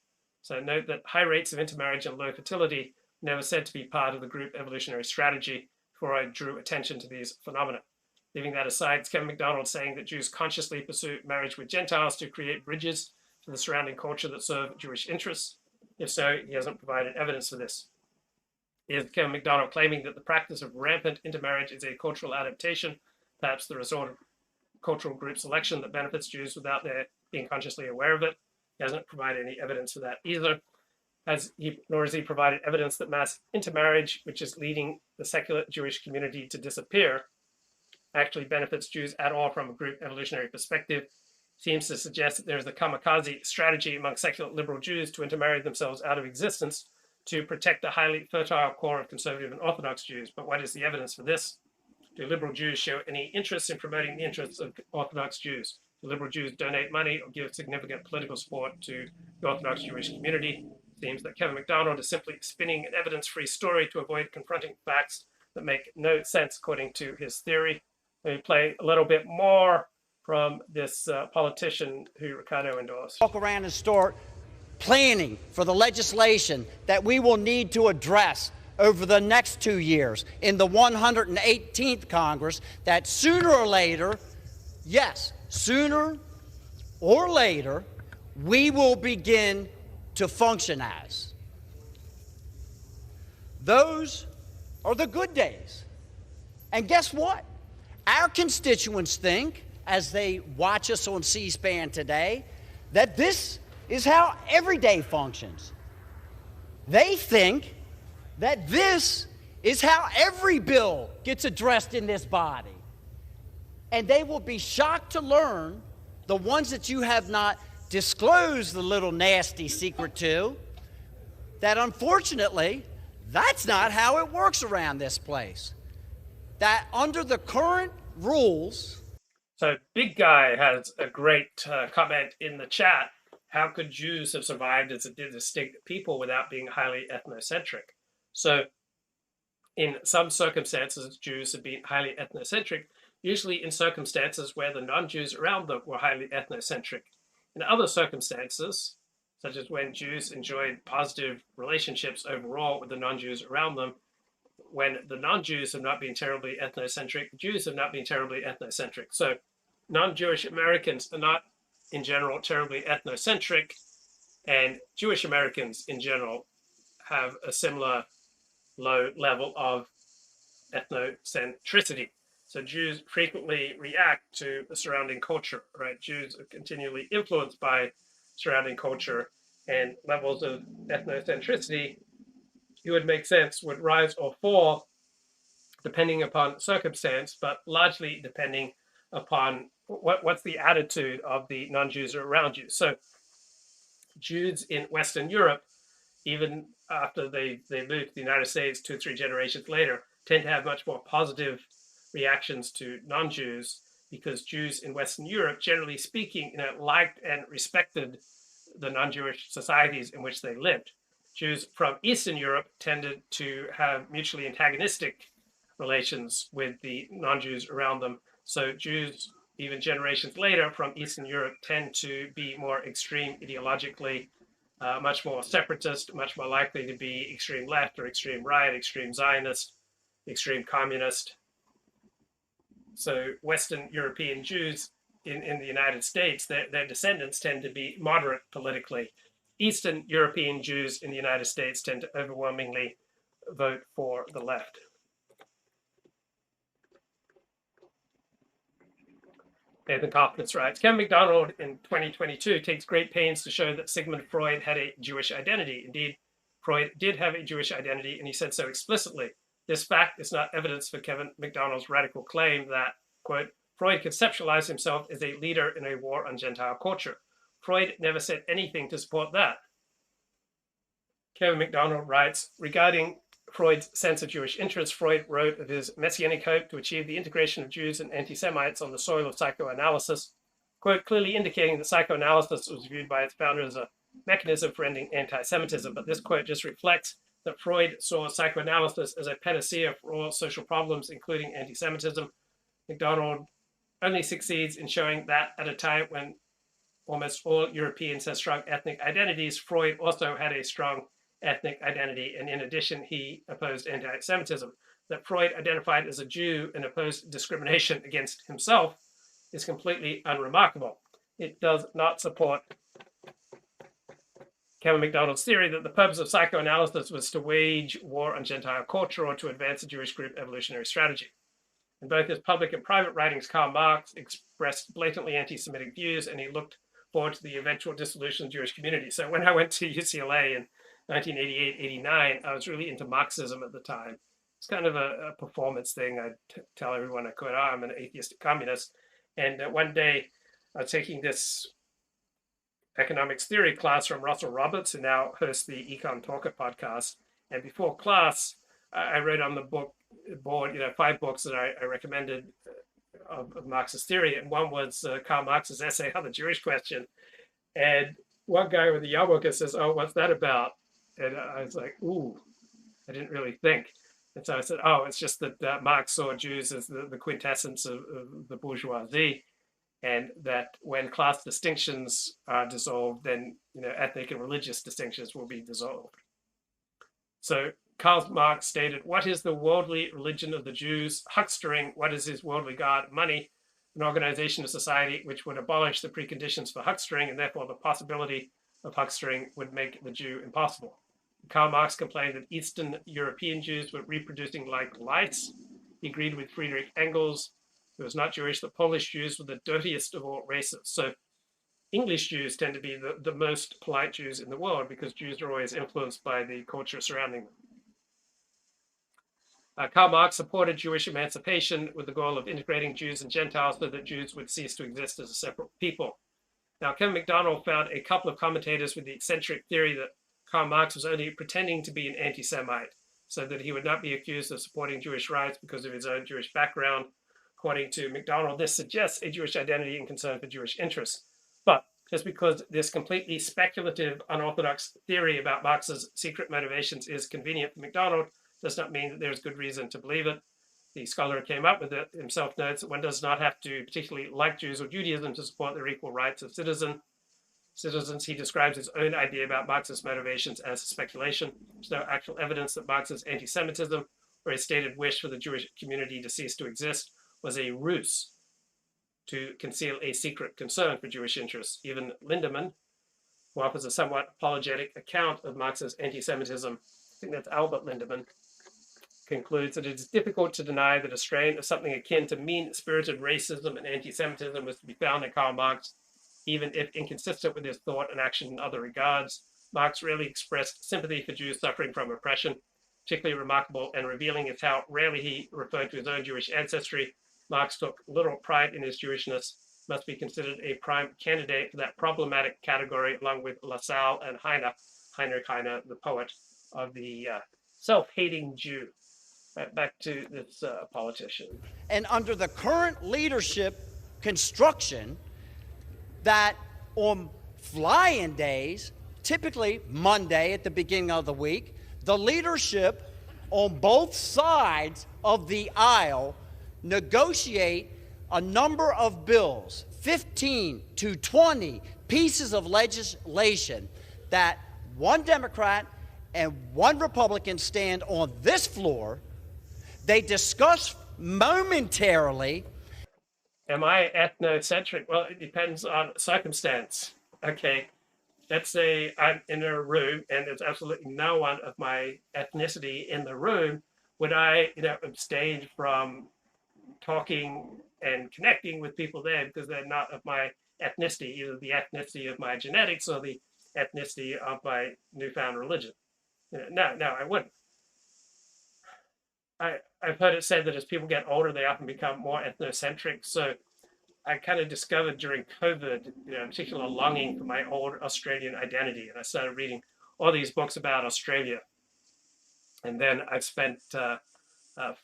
So note that high rates of intermarriage and low fertility are never said to be part of the group evolutionary strategy before I drew attention to these phenomena. Leaving that aside, it's Kevin MacDonald saying that Jews consciously pursue marriage with Gentiles to create bridges to the surrounding culture that serve Jewish interests. If so, he hasn't provided evidence for this. Is Kevin MacDonald claiming that the practice of rampant intermarriage is a cultural adaptation, perhaps the result of cultural group selection that benefits Jews without their being consciously aware of it? He hasn't provided any evidence for that either. Nor has he provided evidence that mass intermarriage, which is leading the secular Jewish community to disappear, actually benefits Jews at all from a group evolutionary perspective. Seems to suggest that there is a kamikaze strategy among secular liberal Jews to intermarry themselves out of existence to protect a highly fertile core of conservative and Orthodox Jews. But what is the evidence for this? Do liberal Jews show any interest in promoting the interests of Orthodox Jews? Do liberal Jews donate money or give significant political support to the Orthodox Jewish community? It seems that Kevin MacDonald is simply spinning an evidence-free story to avoid confronting facts that make no sense according to his theory. Let me play a little bit more from this politician who Ricardo endorsed. Walk around and start planning for the legislation that we will need to address over the next 2 years in the 118th Congress, that sooner or later, yes, sooner or later, we will begin to function as. Those are the good days. And guess what? Our constituents think, as they watch us on C-SPAN today, that this is how every day functions. They think that this is how every bill gets addressed in this body. And they will be shocked to learn, the ones that you have not disclosed the little nasty secret to, that unfortunately, that's not how it works around this place. That under the current rules. So Big Guy has a great comment in the chat. How could Jews have survived as a distinct people without being highly ethnocentric? So in some circumstances, Jews have been highly ethnocentric, usually in circumstances where the non-Jews around them were highly ethnocentric. In other circumstances, such as when Jews enjoyed positive relationships overall with the non-Jews around them, when the non-Jews have not been terribly ethnocentric, Jews have not been terribly ethnocentric. So non-Jewish Americans are not, in general, terribly ethnocentric, and Jewish Americans, in general, have a similar low level of ethnocentricity. So Jews frequently react to the surrounding culture, right? Jews are continually influenced by surrounding culture, and levels of ethnocentricity, it would make sense, would rise or fall depending upon circumstance, but largely depending upon what's the attitude of the non-Jews around you. So Jews in Western Europe, even after they moved to the United States 2 or 3 generations later, tend to have much more positive reactions to non-Jews, because Jews in Western Europe, generally speaking, liked and respected the non-Jewish societies in which they lived. Jews from Eastern Europe tended to have mutually antagonistic relations with the non-Jews around them. So Jews, even generations later from Eastern Europe, tend to be more extreme ideologically, much more separatist, much more likely to be extreme left or extreme right, extreme Zionist, extreme communist. So Western European Jews in the United States, their descendants tend to be moderate politically. Eastern European Jews in the United States tend to overwhelmingly vote for the left. Nathan Cofnas writes, Kevin MacDonald in 2022 takes great pains to show that Sigmund Freud had a Jewish identity. Indeed, Freud did have a Jewish identity, and he said so explicitly. This fact is not evidence for Kevin MacDonald's radical claim that, quote, Freud conceptualized himself as a leader in a war on Gentile culture. Freud never said anything to support that. Kevin MacDonald writes, regarding Freud's sense of Jewish interest, Freud wrote of his messianic hope to achieve the integration of Jews and anti-Semites on the soil of psychoanalysis, quote, clearly indicating that psychoanalysis was viewed by its founder as a mechanism for ending anti-Semitism. But this quote just reflects that Freud saw psychoanalysis as a panacea for all social problems, including anti-Semitism. MacDonald only succeeds in showing that at a time when almost all Europeans had strong ethnic identities, Freud also had a strong ethnic identity, and in addition, he opposed anti-Semitism. That Freud identified as a Jew and opposed discrimination against himself is completely unremarkable. It does not support Kevin MacDonald's theory that the purpose of psychoanalysis was to wage war on Gentile culture or to advance the Jewish group evolutionary strategy. In both his public and private writings, Karl Marx expressed blatantly anti-Semitic views, and he looked forward to the eventual dissolution of the Jewish community. So when I went to UCLA in 1988-89, I was really into Marxism at the time. It's kind of a performance thing. I'd tell everyone I could, oh, I'm an atheistic communist. And one day I was taking this economics theory class from Russell Roberts, who now hosts the Econ Talker podcast. And before class, I read on the board, 5 books that I recommended of Marxist theory. And one was Karl Marx's essay on the Jewish question. And one guy with a yarmulke says, oh, what's that about? And I was like, ooh, I didn't really think. And so I said, oh, it's just that Marx saw Jews as the quintessence of the bourgeoisie, and that when class distinctions are dissolved, then ethnic and religious distinctions will be dissolved. So Karl Marx stated, what is the worldly religion of the Jews? Huckstering, what is his worldly god? Money, an organization of society which would abolish the preconditions for huckstering, and therefore the possibility of huckstering would make the Jew impossible. Karl Marx complained that Eastern European Jews were reproducing like lice. He agreed with Friedrich Engels, who was not Jewish, that Polish Jews were the dirtiest of all races. So English Jews tend to be the most polite Jews in the world because Jews are always influenced by the culture surrounding them. Karl Marx supported Jewish emancipation with the goal of integrating Jews and Gentiles so that Jews would cease to exist as a separate people. Now, Kevin MacDonald found a couple of commentators with the eccentric theory that Karl Marx was only pretending to be an anti-Semite so that he would not be accused of supporting Jewish rights because of his own Jewish background. According to MacDonald, this suggests a Jewish identity and concern for Jewish interests. But just because this completely speculative, unorthodox theory about Marx's secret motivations is convenient for MacDonald does not mean that there's good reason to believe it. The scholar who came up with it himself notes that one does not have to particularly like Jews or Judaism to support their equal rights of citizens. He describes his own idea about Marxist motivations as speculation. There's no actual evidence that Marx's anti-Semitism or his stated wish for the Jewish community to cease to exist was a ruse to conceal a secret concern for Jewish interests. Even Lindemann, who offers a somewhat apologetic account of Marx's anti-Semitism, I think that's Albert Lindemann, concludes that it is difficult to deny that a strain of something akin to mean-spirited racism and anti-Semitism was to be found in Karl Marx, even if inconsistent with his thought and action in other regards. Marx rarely expressed sympathy for Jews suffering from oppression. Particularly remarkable and revealing is how rarely he referred to his own Jewish ancestry. Marx took little pride in his Jewishness, must be considered a prime candidate for that problematic category, along with Lassalle and Heinrich Heine, the poet of the self-hating Jew. Back to this politician. And under the current leadership construction, that on fly-in days, typically Monday at the beginning of the week, the leadership on both sides of the aisle negotiate a number of bills, 15 to 20 pieces of legislation that one Democrat and one Republican stand on this floor. They discuss momentarily. Am I ethnocentric? Well, it depends on circumstance. Okay, let's say I'm in a room and there's absolutely no one of my ethnicity in the room. Would I, abstain from talking and connecting with people there because they're not of my ethnicity, either the ethnicity of my genetics or the ethnicity of my newfound religion? No, I wouldn't. I've heard it said that as people get older, they often become more ethnocentric. So I kind of discovered during COVID, a particular longing for my old Australian identity. And I started reading all these books about Australia. And then I've spent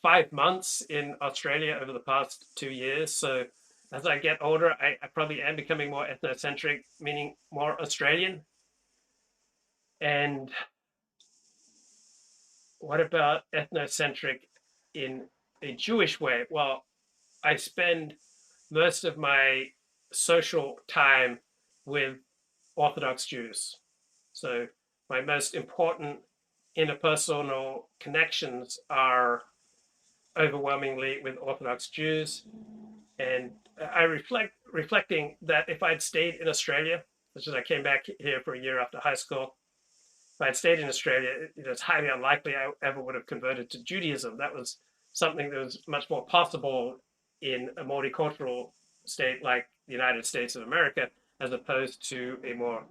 5 months in Australia over the past 2 years. So as I get older, I probably am becoming more ethnocentric, meaning more Australian. And what about ethnocentric in a Jewish way? Well, I spend most of my social time with Orthodox Jews. So my most important interpersonal connections are overwhelmingly with Orthodox Jews. And I reflecting that if I'd stayed in Australia, such as I came back here for a year after high school, if I'd stayed in Australia, it's highly unlikely I ever would have converted to Judaism. That was something that was much more possible in a multicultural state like the United States of America, as opposed to a more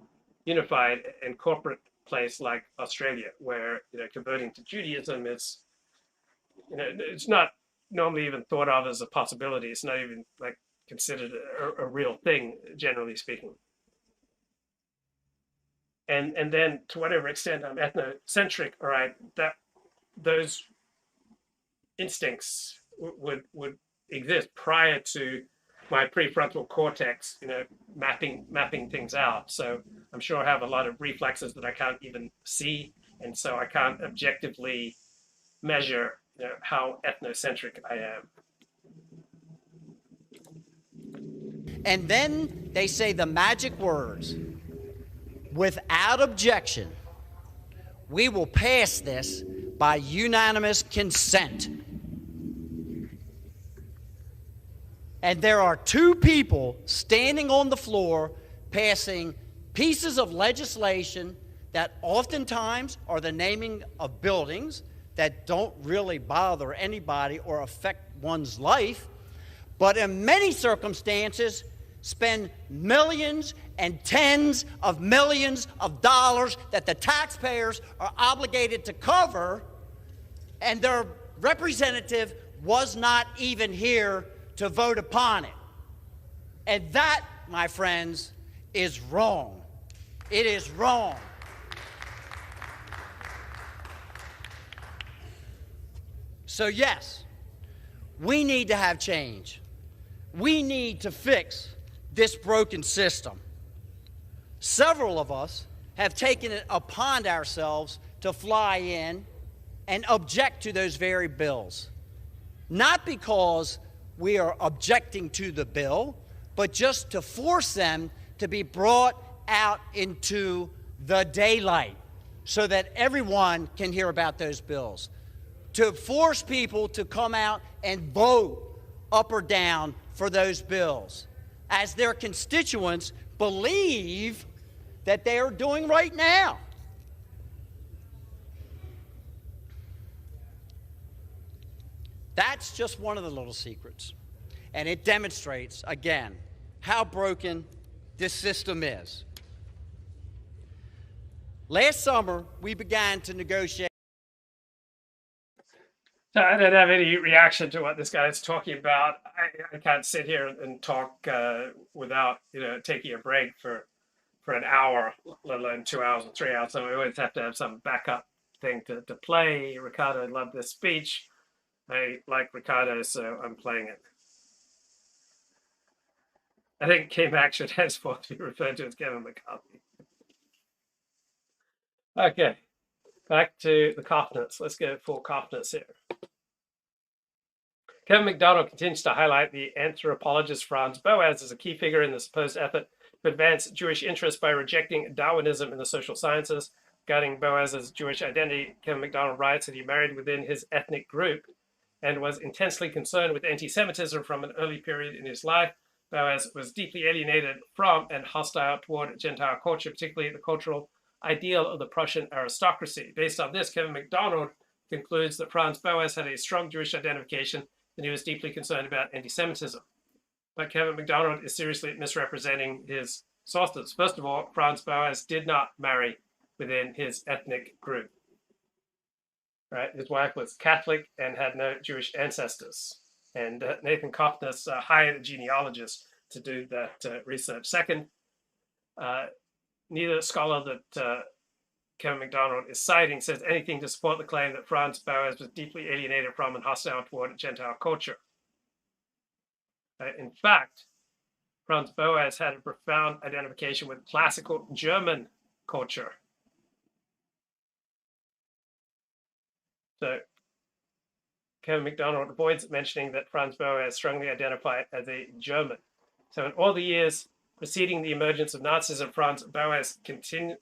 unified and corporate place like Australia, where converting to Judaism is, it's not normally even thought of as a possibility. It's not even like considered a real thing, generally speaking. And then to whatever extent I'm ethnocentric, all right, that those instincts would exist prior to my prefrontal cortex, mapping things out. So I'm sure I have a lot of reflexes that I can't even see, and so I can't objectively measure how ethnocentric I am. And then they say the magic words, without objection, we will pass this by unanimous consent. And there are two people standing on the floor passing pieces of legislation that oftentimes are the naming of buildings that don't really bother anybody or affect one's life, but in many circumstances spend millions and tens of millions of dollars that the taxpayers are obligated to cover, and their representative was not even here to vote upon it. And that, my friends, is wrong. It is wrong. So yes, we need to have change. We need to fix this broken system. Several of us have taken it upon ourselves to fly in and object to those very bills. Not because we are objecting to the bill, but just to force them to be brought out into the daylight so that everyone can hear about those bills. To force people to come out and vote up or down for those bills, as their constituents believe that they are doing right now. That's just one of the little secrets. And it demonstrates, again, how broken this system is. Last summer, we began to negotiate. So I don't have any reaction to what this guy is talking about. I can't sit here and talk without taking a break for an hour, let alone 2 hours or 3 hours. So we always have to have some backup thing to play. Ricardo loved this speech. I like Ricardo, so I'm playing it. I think K-Mac should henceforth be referred to as Kevin McCarthy. Okay, back to the Cofnas. Let's go full Cofnas here. Kevin McDonald continues to highlight the anthropologist Franz Boas as a key figure in the supposed effort to advance Jewish interests by rejecting Darwinism in the social sciences. Regarding Boas's Jewish identity, Kevin McDonald writes that he married within his ethnic group and was intensely concerned with anti-Semitism from an early period in his life. Boas was deeply alienated from and hostile toward Gentile culture, particularly the cultural ideal of the Prussian aristocracy. Based on this, Kevin McDonald concludes that Franz Boas had a strong Jewish identification and he was deeply concerned about anti-Semitism. But Kevin McDonald is seriously misrepresenting his sources. First of all, Franz Boas did not marry within his ethnic group. Right? His wife was Catholic and had no Jewish ancestors. And Nathan Cofnas hired a genealogist to do that research. Second, neither scholar that Kevin MacDonald is citing says anything to support the claim that Franz Boas was deeply alienated from and hostile toward Gentile culture. In fact, Franz Boas had a profound identification with classical German culture. So Kevin MacDonald avoids mentioning that Franz Boas strongly identified as a German. So in all the years preceding the emergence of Nazism, Franz Boas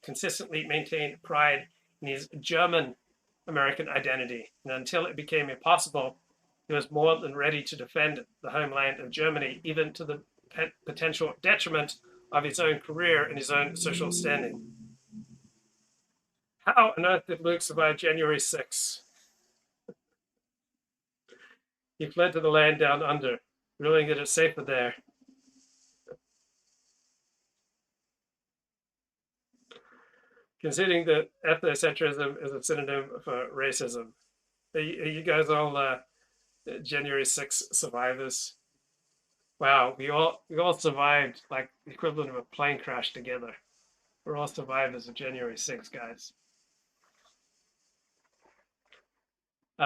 consistently maintained pride in his German American identity. And until it became impossible, he was more than ready to defend the homeland of Germany, even to the potential detriment of his own career and his own social standing. How on earth did Luke survive January 6th? He fled to the land down under, ruling that it's safer there. Considering that ethnocentrism is a synonym for racism. Are you guys all January 6th survivors? Wow, we all survived like the equivalent of a plane crash together. We're all survivors of January 6th, guys.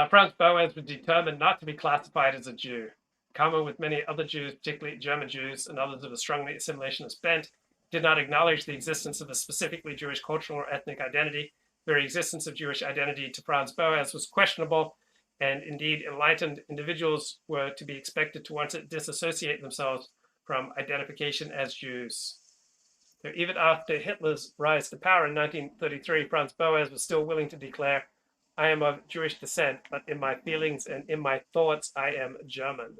Franz Boas was determined not to be classified as a Jew. Common with many other Jews, particularly German Jews and others of a strongly assimilationist bent, did not acknowledge the existence of a specifically Jewish cultural or ethnic identity. The very existence of Jewish identity to Franz Boas was questionable, and indeed enlightened individuals were to be expected to want to disassociate themselves from identification as Jews. So even after Hitler's rise to power in 1933, Franz Boas was still willing to declare, "I am of Jewish descent, but in my feelings and in my thoughts, I am German."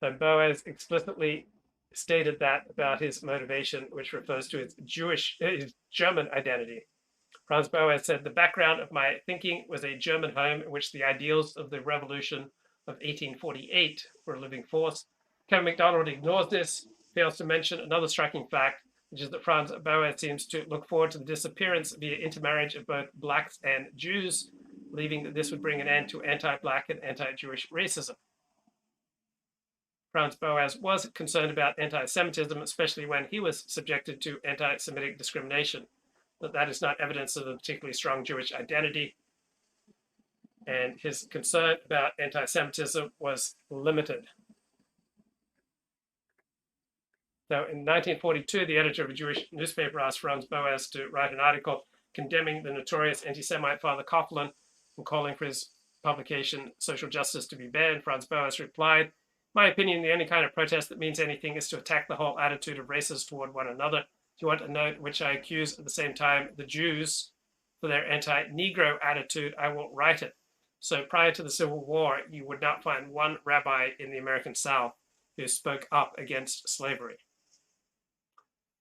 So Boas explicitly stated that about his motivation, which refers to his German identity. Franz Boas said, "The background of my thinking was a German home in which the ideals of the revolution of 1848 were a living force." Kevin MacDonald ignores this, fails to mention another striking fact, which is that Franz Boas seems to look forward to the disappearance via intermarriage of both blacks and Jews, believing that this would bring an end to anti-black and anti-Jewish racism. Franz Boas was concerned about anti-Semitism, especially when he was subjected to anti-Semitic discrimination, but that is not evidence of a particularly strong Jewish identity, and his concern about anti-Semitism was limited. So in 1942, the editor of a Jewish newspaper asked Franz Boas to write an article condemning the notorious anti-Semite Father Coughlin and calling for his publication Social Justice to be banned. Franz Boas replied, "My opinion, the only kind of protest that means anything is to attack the whole attitude of races toward one another. If you want a note which I accuse at the same time the Jews for their anti-Negro attitude, I will write it. So prior to the Civil War, you would not find one rabbi in the American South who spoke up against slavery."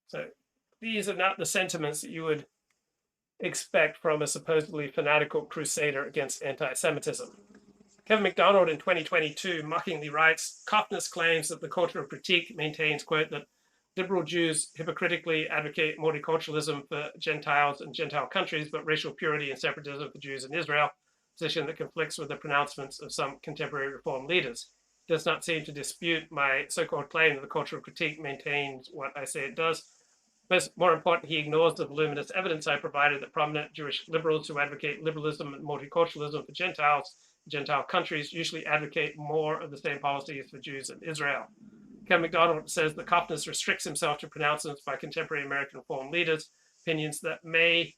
So these are not the sentiments that you would expect from a supposedly fanatical crusader against anti-Semitism. Kevin MacDonald in 2022 mockingly writes, "Cofnas claims that the culture of critique maintains, quote, that liberal Jews hypocritically advocate multiculturalism for Gentiles and Gentile countries, but racial purity and separatism for Jews in Israel, a position that conflicts with the pronouncements of some contemporary reform leaders. It does not seem to dispute my so-called claim that the culture of critique maintains what I say it does. But more important, he ignores the voluminous evidence I provided that prominent Jewish liberals who advocate liberalism and multiculturalism for Gentiles, Gentile countries, usually advocate more of the same policies for Jews in Israel." Kevin MacDonald says that Cofnas restricts himself to pronouncements by contemporary American Reform leaders, opinions that may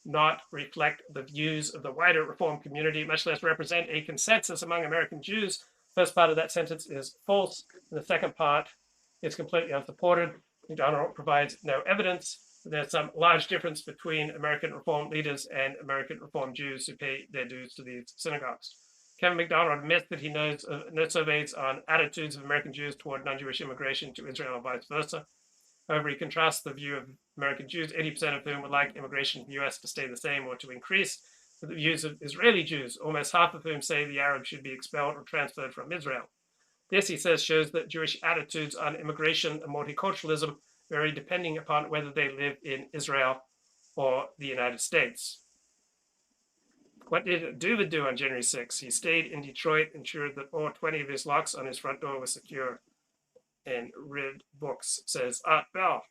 not reflect the views of the wider Reform community, much less represent a consensus among American Jews. The first part of that sentence is false, and the second part is completely unsupported. MacDonald provides no evidence. There's some large difference between American Reform leaders and American Reform Jews who pay their dues to these synagogues. Kevin MacDonald admits that he knows no surveys on attitudes of American Jews toward non-Jewish immigration to Israel and vice versa. However, he contrasts the view of American Jews, 80% of whom would like immigration to the US to stay the same or to increase, with the views of Israeli Jews, almost half of whom say the Arabs should be expelled or transferred from Israel. This, he says, shows that Jewish attitudes on immigration and multiculturalism vary depending upon whether they live in Israel or the United States. What did Duva do on January 6th? He stayed in Detroit, ensured that all 20 of his locks on his front door were secure, and read books, says Art Bell.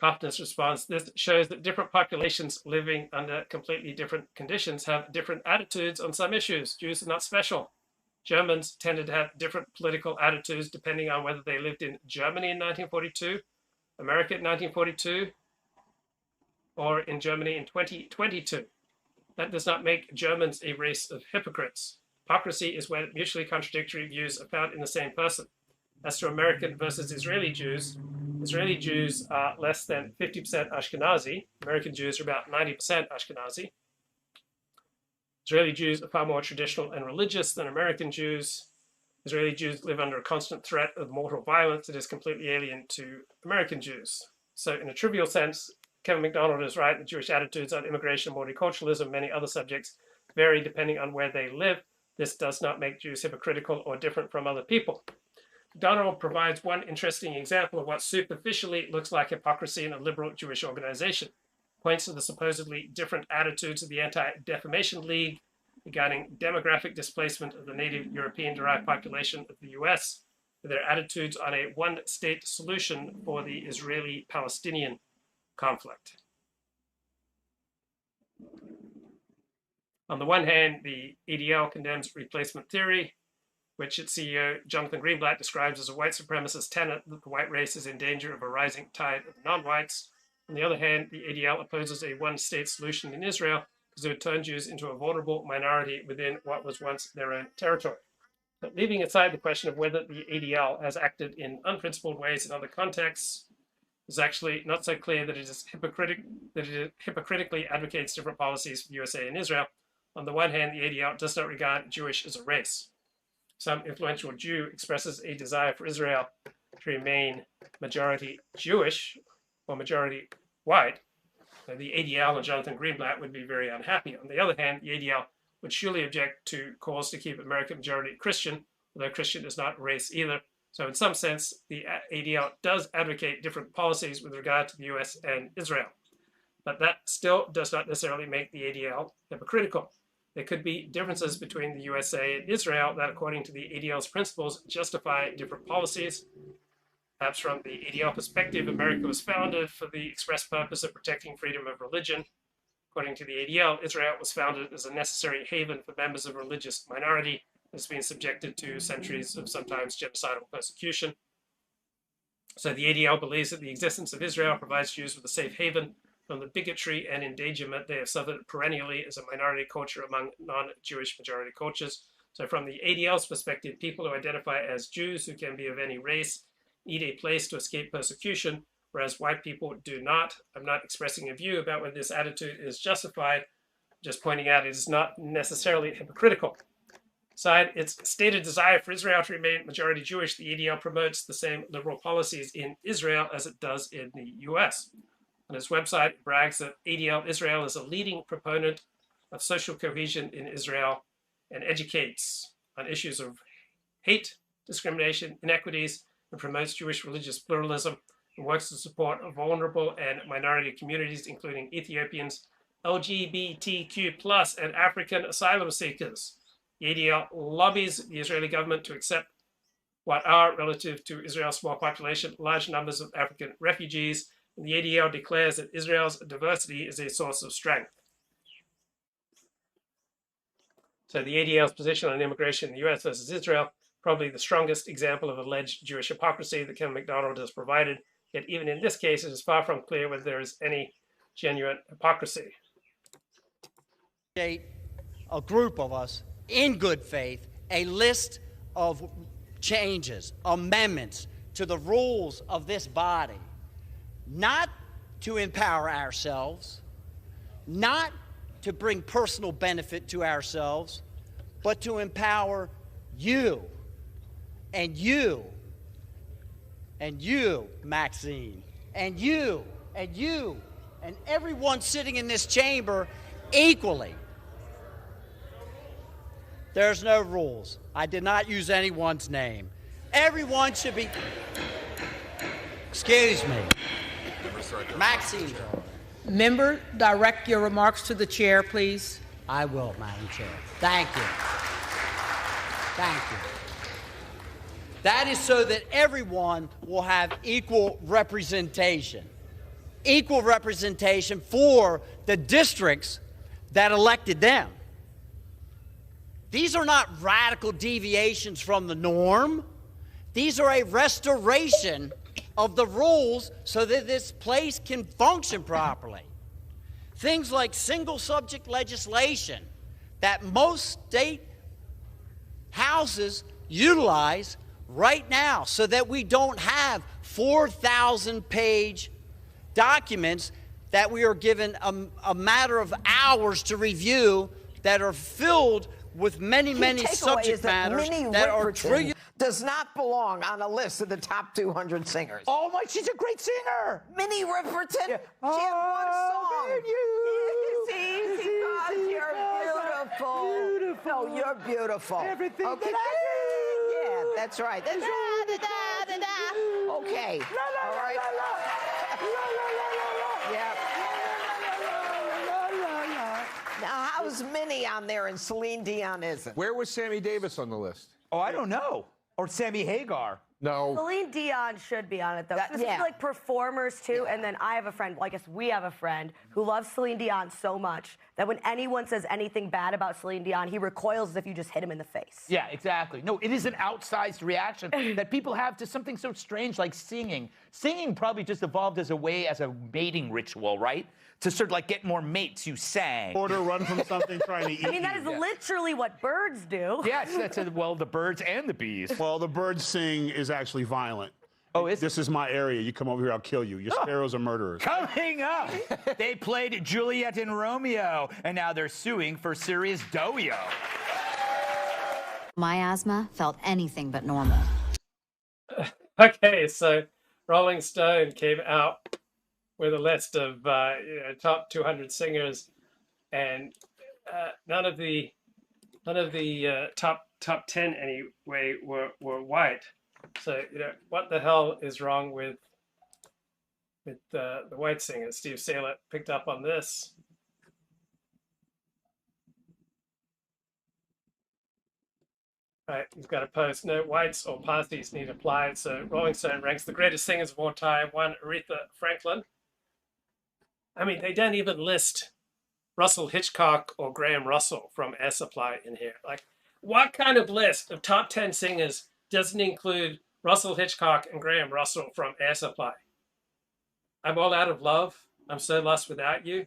Cofnas responds, this shows that different populations living under completely different conditions have different attitudes on some issues. Jews are not special. Germans tended to have different political attitudes depending on whether they lived in Germany in 1942, America in 1942, or in Germany in 2022. That does not make Germans a race of hypocrites. Hypocrisy is when mutually contradictory views are found in the same person. As to American versus Israeli Jews are less than 50% Ashkenazi. American Jews are about 90% Ashkenazi. Israeli Jews are far more traditional and religious than American Jews. Israeli Jews live under a constant threat of mortal violence that is completely alien to American Jews. So in a trivial sense, Kevin MacDonald is right. The Jewish attitudes on immigration, multiculturalism, and many other subjects vary depending on where they live. This does not make Jews hypocritical or different from other people. MacDonald provides one interesting example of what superficially looks like hypocrisy in a liberal Jewish organization. Points to the supposedly different attitudes of the Anti-Defamation League regarding demographic displacement of the native European-derived population of the US, with their attitudes on a one-state solution for the Israeli-Palestinian conflict. On the one hand, the ADL condemns replacement theory, which its CEO Jonathan Greenblatt describes as a white supremacist tenet that the white race is in danger of a rising tide of non-whites. On the other hand, the ADL opposes a one-state solution in Israel because it would turn Jews into a vulnerable minority within what was once their own territory. But leaving aside the question of whether the ADL has acted in unprincipled ways in other contexts, it's actually not so clear that it hypocritically advocates different policies for the USA and Israel. On the one hand, the ADL does not regard Jewish as a race. Some influential Jew expresses a desire for Israel to remain majority Jewish or majority white. The ADL and Jonathan Greenblatt would be very unhappy. On the other hand, the ADL would surely object to calls to keep America majority Christian, although Christian is not race either. So in some sense, the ADL does advocate different policies with regard to the US and Israel. But that still does not necessarily make the ADL hypocritical. There could be differences between the USA and Israel that, according to the ADL's principles, justify different policies. Perhaps from the ADL perspective, America was founded for the express purpose of protecting freedom of religion. According to the ADL, Israel was founded as a necessary haven for members of a religious minority that's been subjected to centuries of sometimes genocidal persecution. So the ADL believes that the existence of Israel provides Jews with a safe haven from the bigotry and endangerment they have suffered perennially as a minority culture among non-Jewish majority cultures. So from the ADL's perspective, people who identify as Jews, who can be of any race, need a place to escape persecution, whereas white people do not. I'm not expressing a view about whether this attitude is justified, just pointing out it is not necessarily hypocritical. Beside its stated desire for Israel to remain majority Jewish, the ADL promotes the same liberal policies in Israel as it does in the US. On its website, it brags that ADL Israel is a leading proponent of social cohesion in Israel and educates on issues of hate, discrimination, inequities, and promotes Jewish religious pluralism and works to support vulnerable and minority communities, including Ethiopians, LGBTQ+, and African asylum seekers. The ADL lobbies the Israeli government to accept what are, relative to Israel's small population, large numbers of African refugees, and the ADL declares that Israel's diversity is a source of strength. So the ADL's position on immigration in the US versus Israel, probably the strongest example of alleged Jewish hypocrisy that Kevin MacDonald has provided. Yet even in this case, it is far from clear whether there is any genuine hypocrisy. A group of us, in good faith, a list of changes, amendments to the rules of this body, not to empower ourselves, not to bring personal benefit to ourselves, but to empower you, and you, and you, Maxine, and you, and you, and everyone sitting in this chamber equally. There's no rules. I did not use anyone's name. Everyone should be... Excuse me. Maxine. Member, direct your remarks to the chair, please. I will, Madam Chair. Thank you. Thank you. That is so that everyone will have equal representation. equal representation for the districts that elected them. These are not radical deviations from the norm. These are a restoration of the rules so that this place can function properly. Things like single subject legislation that most state houses utilize right now so that we don't have 4,000-page documents that we are given a matter of hours to review that are filled with many, many subject matters that are trillion. Does not belong on a list of the top 200 singers. Oh my, she's a great singer. Minnie Riperton. Yeah. She had one song. You. It's easy, God, you're beautiful. Beautiful. No, you're beautiful. Everything okay. that I do. Yeah, that's right. That's okay. La, all right. Yeah. Now, how's Minnie on there and Celine Dion isn't? Where was Sammy Davis on the list? Oh, I don't know. Or Sammy Hagar. No. Celine Dion should be on it, though. This is like performers, too. Yeah. And then I have a friend, well, I guess we have a friend, who loves Celine Dion so much that when anyone says anything bad about Celine Dion, he recoils as if you just hit him in the face. Yeah, exactly. No, it is an outsized reaction that people have to something so strange like singing. Singing probably just evolved as a way, as a mating ritual, right? To sort of like get more mates, you sang. Or to run from something trying to eat. I mean, that is literally what birds do. Yes, that's well, the birds and the bees. Well, the birds sing is actually violent. Oh, is This is my area. You come over here, I'll kill you. Your sparrows are murderers. Coming up, they played Juliet and Romeo, and now they're suing for serious dough-yo. My asthma felt anything but normal. Okay, so Rolling Stone came out with a list of top 200 singers, and none of the top 10 anyway were white. So what the hell is wrong with the white singers? Steve Saylor picked up on this. Right, he's got a post. No whites or parties need apply. So Rolling Stone ranks the greatest singers of all time. One, Aretha Franklin. I mean, they don't even list Russell Hitchcock or Graham Russell from Air Supply in here. Like, what kind of list of top 10 singers doesn't include Russell Hitchcock and Graham Russell from Air Supply? I'm all out of love. I'm so lost without you.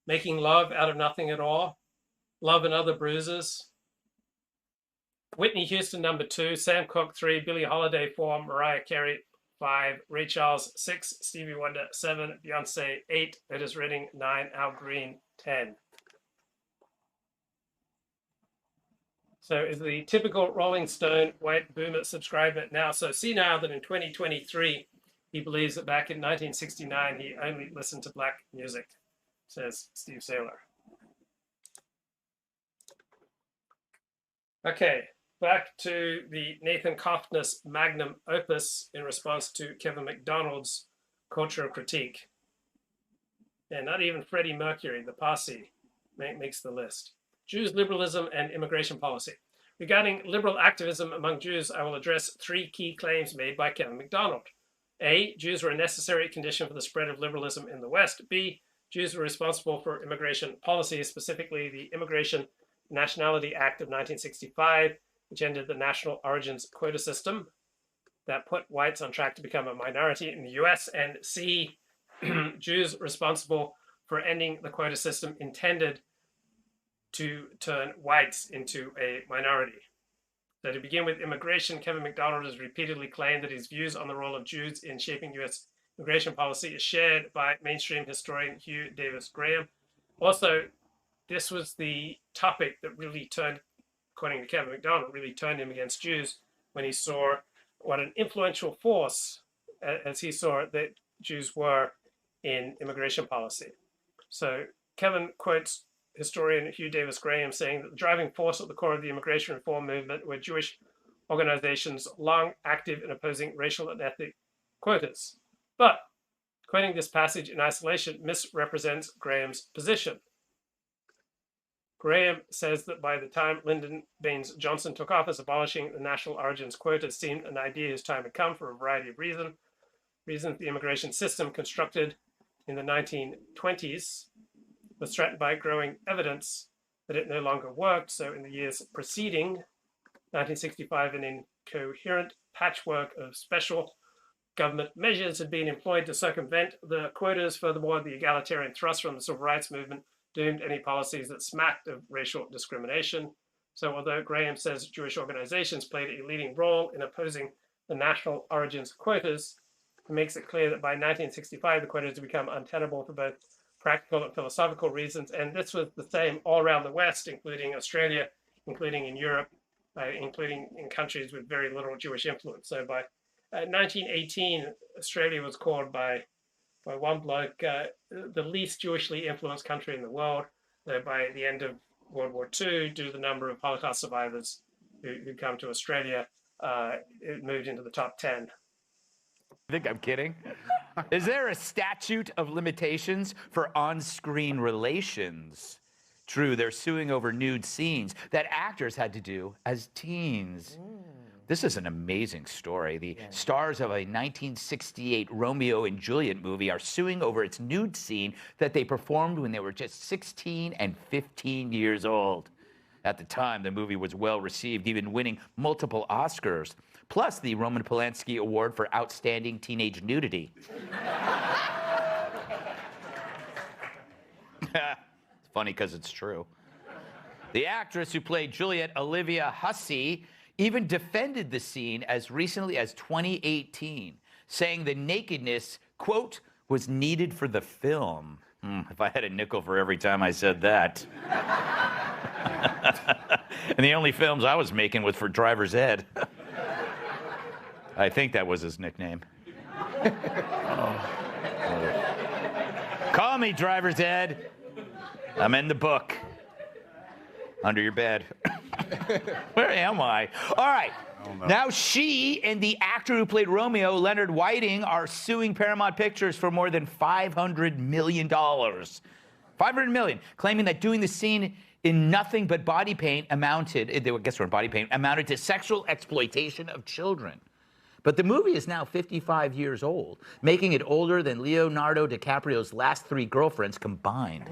Making love out of nothing at all. Love and other bruises. Whitney Houston, number 2. Sam Cooke, 3. Billie Holiday, 4. Mariah Carey, 5. Ray Charles, 6. Stevie Wonder, 7. Beyonce, 8. Otis Redding, 9. Al Green, 10. So is the typical Rolling Stone white boomer subscriber now so senile that in 2023 he believes that back in 1969 he only listened to black music, says Steve Saylor. Okay, back to the Nathan Cofnas Magnum Opus in response to Kevin McDonald's cultural critique. And not even Freddie Mercury, the posse, makes the list. Jews, liberalism, and immigration policy. Regarding liberal activism among Jews, I will address 3 key claims made by Kevin McDonald. A, Jews were a necessary condition for the spread of liberalism in the West. B, Jews were responsible for immigration policy, specifically the Immigration Nationality Act of 1965, which ended the national origins quota system that put whites on track to become a minority in the US. And C, Jews responsible for ending the quota system intended to turn whites into a minority. So to begin with immigration, Kevin McDonald has repeatedly claimed that his views on the role of Jews in shaping US immigration policy is shared by mainstream historian Hugh Davis Graham. Also, this was the topic that really turned, according to Kevin McDonald, really turned him against Jews when he saw what an influential force, as he saw it, that Jews were in immigration policy. So Kevin quotes historian Hugh Davis Graham saying that the driving force at the core of the immigration reform movement were Jewish organizations long active in opposing racial and ethnic quotas. But quoting this passage in isolation misrepresents Graham's position. Graham says that by the time Lyndon Baines Johnson took office, abolishing the national origins quota seemed an idea his time had come for a variety of reasons. reasons the immigration system constructed in the 1920s was threatened by growing evidence that it no longer worked. So in the years preceding 1965, an incoherent patchwork of special government measures had been employed to circumvent the quotas. Furthermore, the egalitarian thrust from the civil rights movement doomed any policies that smacked of racial discrimination. So although Graham says Jewish organizations played a leading role in opposing the national origins quotas, it makes it clear that by 1965, the quotas had become untenable for both practical and philosophical reasons. And this was the same all around the West, including Australia, including in Europe, including in countries with very little Jewish influence. So by 1918, Australia was called by one bloke the least Jewishly influenced country in the world. So by the end of World War II, due to the number of Holocaust survivors who come to Australia, it moved into the top 10. I think I'm kidding. Is there a statute of limitations for on-screen relations? True, they're suing over nude scenes that actors had to do as teens. This is an amazing story. The stars of a 1968 Romeo and Juliet movie are suing over its nude scene that they performed when they were just 16 and 15 years old. At the time, the movie was well received, even winning multiple Oscars, plus the Roman Polanski Award for Outstanding Teenage Nudity. It's funny because it's true. The actress who played Juliet, Olivia Hussey, even defended the scene as recently as 2018, saying the nakedness, quote, was needed for the film. If I had a nickel for every time I said that. And the only films I was making was for Driver's Ed. I think that was his nickname. Call me Driver's Ed. I'm in the book. Under your bed. Where am I? All right. Now she and the actor who played Romeo, Leonard Whiting, are suing Paramount Pictures for more than $500 million. $500 million, claiming that doing the scene in nothing but body paint amounted to sexual exploitation of children. But the movie is now 55 years old, making it older than Leonardo DiCaprio's last 3 girlfriends combined.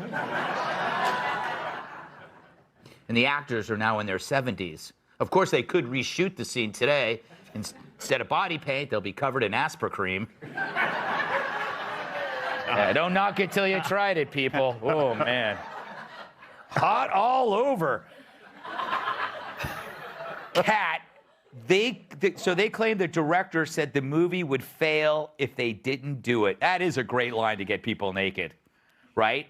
And the actors are now in their 70s. Of course, they could reshoot the scene today. Instead of body paint, they'll be covered in Aspercream. Don't knock it till you tried it, people. Oh, man. Hot all over. Kat, so they claim the director said the movie would fail if they didn't do it. That is a great line to get people naked, right?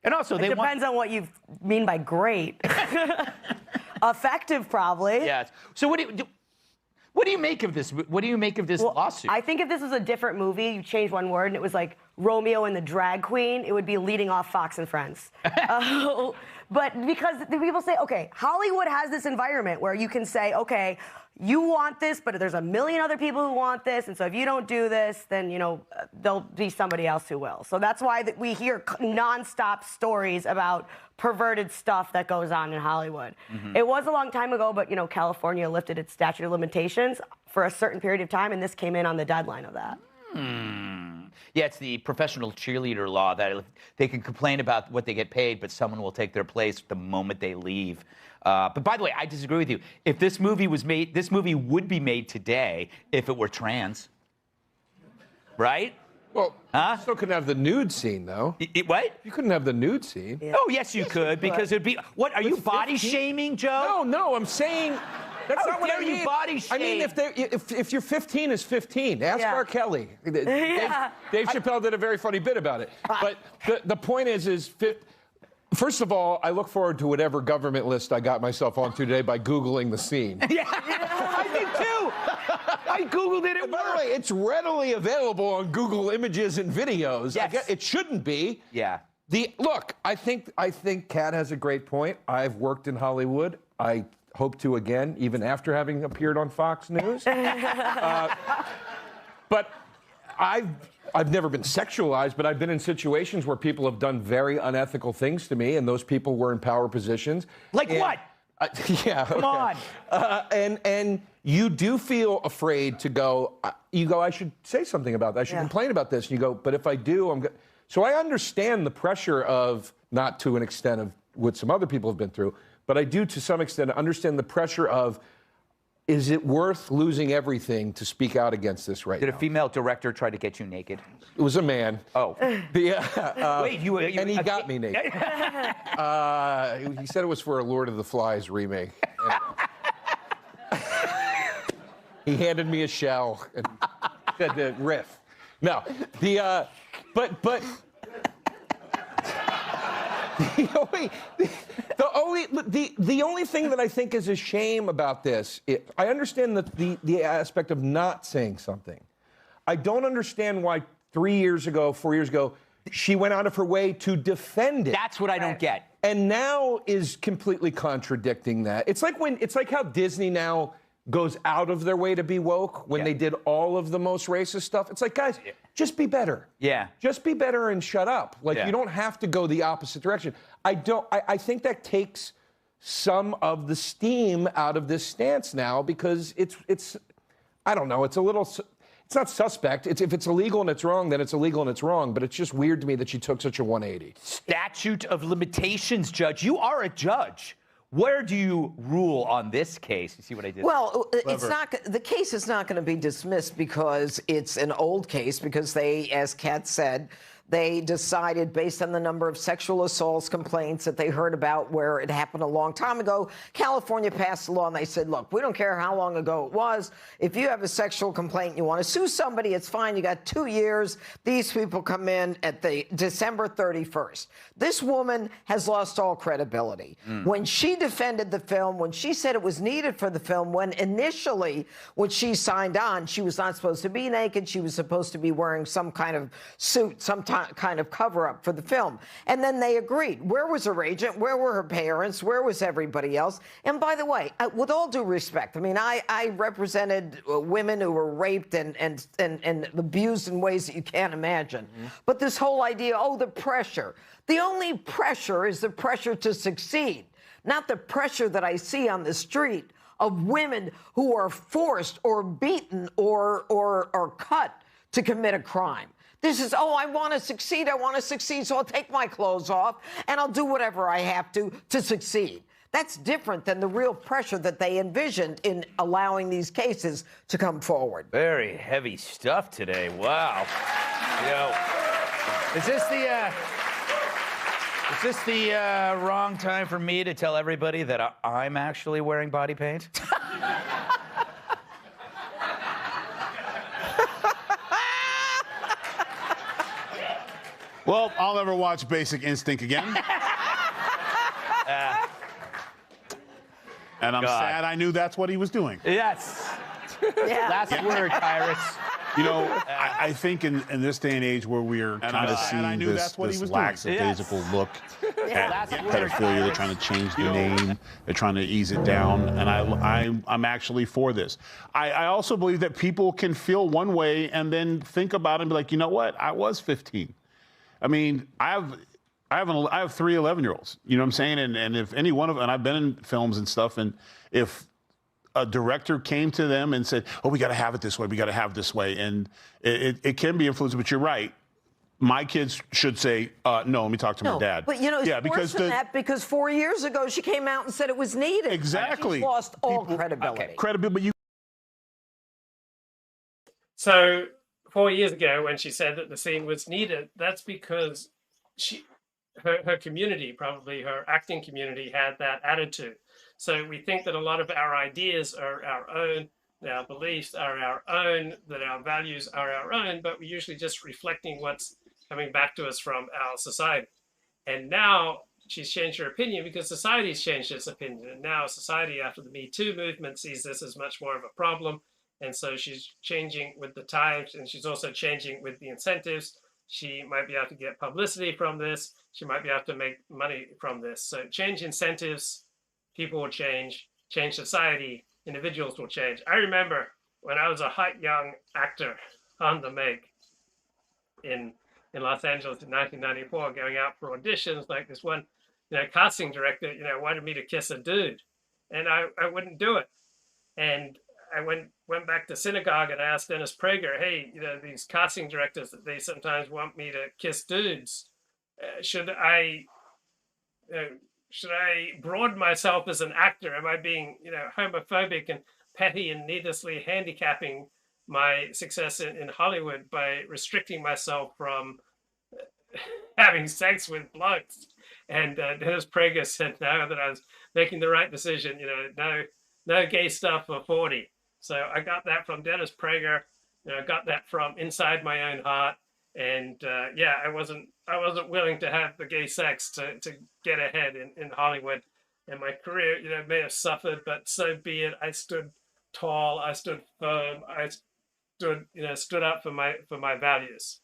And also, it depends on what you mean by great. Effective, probably. Yes. So what do you make of this? What do you make of this lawsuit? I think if this was a different movie, you change one word and it was like Romeo and the Drag Queen, it would be leading off Fox and Friends. But because the people say, okay, Hollywood has this environment where you can say, okay, you want this, but there's a million other people who want this, and so if you don't do this, then, you know, there'll be somebody else who will. So that's why we hear nonstop stories about perverted stuff that goes on in Hollywood. Mm-hmm. It was a long time ago, but, you know, California lifted its statute of limitations for a certain period of time, and this came in on the deadline of that. Yeah, it's the professional cheerleader law that they can complain about what they get paid, but someone will take their place the moment they leave. But by the way, I disagree with you. If this movie was made, this movie would be made today if it were trans. Right? Well, you still couldn't have the nude scene, though. What? You couldn't have the nude scene. Yeah. Oh, yes, you could, because it'd be... What, are you body shaming, Joe? No, I'm saying... That's not what I mean. You body shame? I mean, if you're 15 is 15. Ask R. Kelly. Dave Chappelle did a very funny bit about it. But the point is first of all, I look forward to whatever government list I got myself onto today by Googling the scene. Yeah, I did too. I Googled it. By the way, it's readily available on Google Images and videos. Yes. It shouldn't be. Yeah. Look, I think Kat has a great point. I've worked in Hollywood. I hope to again, even after having appeared on Fox News. But I've never been sexualized, but I've been in situations where people have done very unethical things to me, and those people were in power positions. Like what? Yeah. Come on. And you do feel afraid to go, you go, I should say something about that. I should complain about this. And you go, but if I do, So I understand the pressure of, not to an extent of what some other people have been through, but I do to some extent understand the pressure of, is it worth losing everything to speak out against this right now? Did a female director try to get you naked? It was a man. Oh. Wait, and he got me naked. He said it was for a Lord of the Flies remake. He handed me a shell and said the riff. No, but the only thing that I think is a shame about this, I understand the aspect of not saying something. I don't understand why 3 years ago, 4 years ago, she went out of her way to defend it. That's what I don't get. And now is completely contradicting that. It's like how Disney now goes out of their way to be woke when they did all of the most racist stuff. It's like, guys, just be better. Yeah. Just be better and shut up. Like, you don't have to go the opposite direction. I think that takes some of the steam out of this stance now, because it's I don't know, it's not suspect. If it's illegal and it's wrong, then it's illegal and it's wrong. But it's just weird to me that she took such a 180. Statute of limitations, Judge. You are a judge. Where do you rule on this case? You see what I did? Well, the case is not going to be dismissed because it's an old case, because they, as Kat said, they decided based on the number of sexual assaults complaints that they heard about where it happened a long time ago. California passed a law and they said, look, we don't care how long ago it was. If you have a sexual complaint and you want to sue somebody, it's fine. You got 2 years. These people come in at the December 31st. This woman has lost all credibility. When she defended the film, when she said it was needed for the film, when she signed on, she was not supposed to be naked. She was supposed to be wearing some kind of suit, some kind of cover-up for the film. And then they agreed. Where was her agent? Where were her parents? Where was everybody else? And by the way, with all due respect, I mean, I represented women who were raped and abused in ways that you can't imagine. But this whole idea, the pressure. The only pressure is the pressure to succeed, not the pressure that I see on the street of women who are forced or beaten or cut to commit a crime. This is, I want to succeed, so I'll take my clothes off and I'll do whatever I have to succeed. That's different than the real pressure that they envisioned in allowing these cases to come forward. Very heavy stuff today. Wow. Is this the wrong time for me to tell everybody that I'm actually wearing body paint? Well, I'll never watch Basic Instinct again. And I'm sad I knew that's what he was doing. Yes. Last word, Tyrus. You know, I think in this day and age where we're kind of seeing this lackadaisical look at pedophilia, they're trying to change the name, they're trying to ease it down, and I'm actually for this. I also believe that people can feel one way and then think about it and be like, you know what, I was 15. I mean, I have 3 11-year-olds. You know what I'm saying? And if any one of them, and I've been in films and stuff, and if a director came to them and said, we got to have it this way, we got to have it this way, and it can be influenced, but you're right. My kids should say, no, let me talk to my dad. But, it's because 4 years ago, she came out and said it was needed. Exactly. She's lost all credibility. Okay. Credibility, but So 4 years ago, when she said that the scene was needed, that's because her community, probably her acting community, had that attitude. So we think that a lot of our ideas are our own, that our beliefs are our own, that our values are our own, but we're usually just reflecting what's coming back to us from our society. And now she's changed her opinion because society's changed its opinion. And now society, after the Me Too movement, sees this as much more of a problem. And so she's changing with the times, and she's also changing with the incentives. She might be able to get publicity from this. She might be able to make money from this. So change incentives, people will change society, individuals will change. I remember when I was a hot young actor on the make in Los Angeles in 1994, going out for auditions, like this one, casting director, wanted me to kiss a dude, and I wouldn't do it. And I went back to synagogue and asked Dennis Prager, hey, these casting directors, they sometimes want me to kiss dudes. Should I broaden myself as an actor? Am I being, homophobic and petty and needlessly handicapping my success in Hollywood by restricting myself from having sex with blokes? And Dennis Prager said no, that I was making the right decision. No gay stuff for 40. So I got that from Dennis Prager. I got that from inside my own heart. And I wasn't willing to have the gay sex to get ahead in Hollywood. And my career, may have suffered, but so be it. I stood tall. I stood firm. I stood up for my values.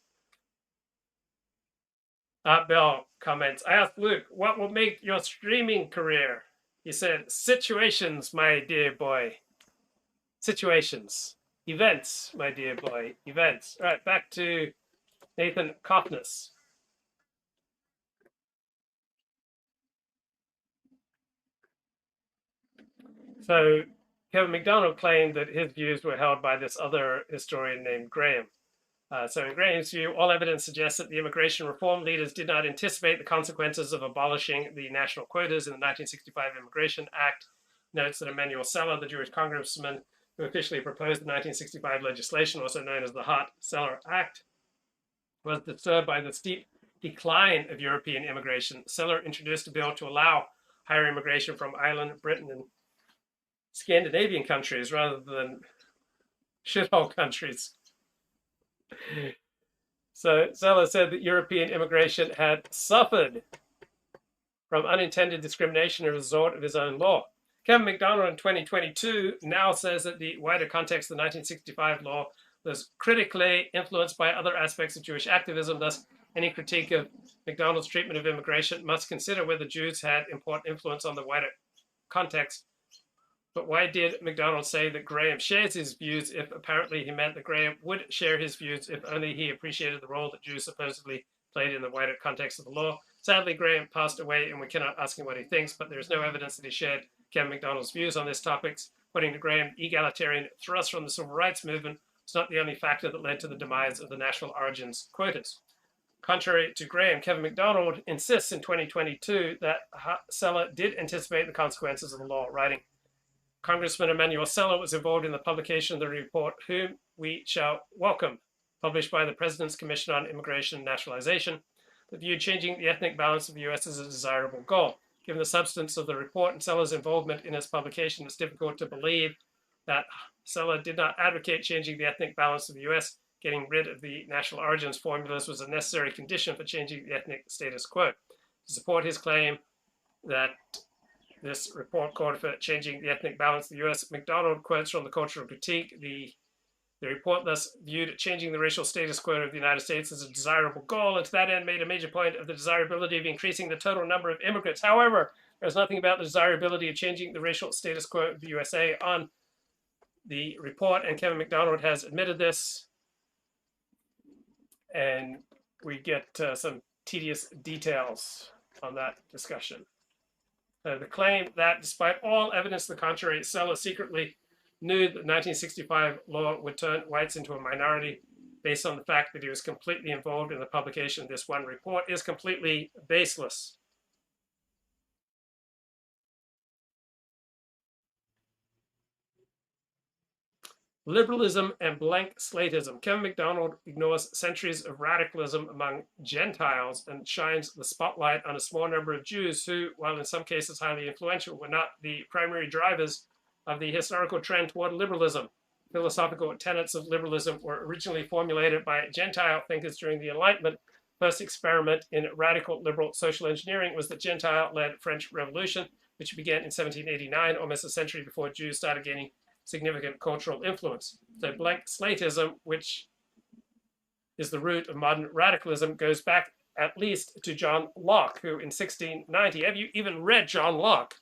Bill comments, I asked Luke, what will make your streaming career? He said, situations, my dear boy. Situations. Events, my dear boy. Events. All right, back to Nathan Cofnas. So Kevin McDonald claimed that his views were held by this other historian named Graham. So in Graham's view, all evidence suggests that the immigration reform leaders did not anticipate the consequences of abolishing the national quotas in the 1965 Immigration Act. Notes that Emanuel Seller, the Jewish congressman who officially proposed the 1965 legislation, also known as the Hart-Seller Act, was disturbed by the steep decline of European immigration. Seller introduced a bill to allow higher immigration from Ireland, Britain, and Scandinavian countries rather than shithole countries. So Seller said that European immigration had suffered from unintended discrimination as a result of his own law. Kevin McDonald in 2022 now says that the wider context of the 1965 law was critically influenced by other aspects of Jewish activism. Thus, any critique of McDonald's treatment of immigration must consider whether Jews had important influence on the wider context. But why did McDonald say that Graham shares his views if apparently he meant that Graham would share his views if only he appreciated the role that Jews supposedly played in the wider context of the law? Sadly, Graham passed away and we cannot ask him what he thinks, but there is no evidence that he shared Kevin McDonald's views on this topic. According to Graham, egalitarian thrust from the civil rights movement was not the only factor that led to the demise of the national origins quotas. Contrary to Graham, Kevin McDonald insists in 2022 that Seller did anticipate the consequences of the law, writing, Congressman Emanuel Seller was involved in the publication of the report Whom We Shall Welcome, published by the President's Commission on Immigration and Nationalization, that viewed changing the ethnic balance of the U.S. as a desirable goal. Given the substance of the report and Seller's involvement in its publication, it's difficult to believe that Seller did not advocate changing the ethnic balance of the U.S. Getting rid of the national origins formulas was a necessary condition for changing the ethnic status quo. To support his claim that this report called for changing the ethnic balance of the U.S., McDonald quotes from the Cultural Critique. The report thus viewed changing the racial status quo of the United States as a desirable goal, and to that end made a major point of the desirability of increasing the total number of immigrants. However, there's nothing about the desirability of changing the racial status quo of the USA on the report, and Kevin McDonald has admitted this. And we get some tedious details on that discussion. The claim that despite all evidence to the contrary, Seller secretly knew that the 1965 law would turn whites into a minority based on the fact that he was completely involved in the publication of this one report is completely baseless. Liberalism and blank slatism. Kevin McDonald ignores centuries of radicalism among Gentiles and shines the spotlight on a small number of Jews who, while in some cases highly influential, were not the primary drivers of the historical trend toward liberalism. Philosophical tenets of liberalism were originally formulated by Gentile thinkers during the Enlightenment. First experiment in radical liberal social engineering was the Gentile-led French Revolution, which began in 1789, almost a century before Jews started gaining significant cultural influence. So blank slatism, which is the root of modern radicalism, goes back at least to John Locke, who in 1690, have you even read John Locke?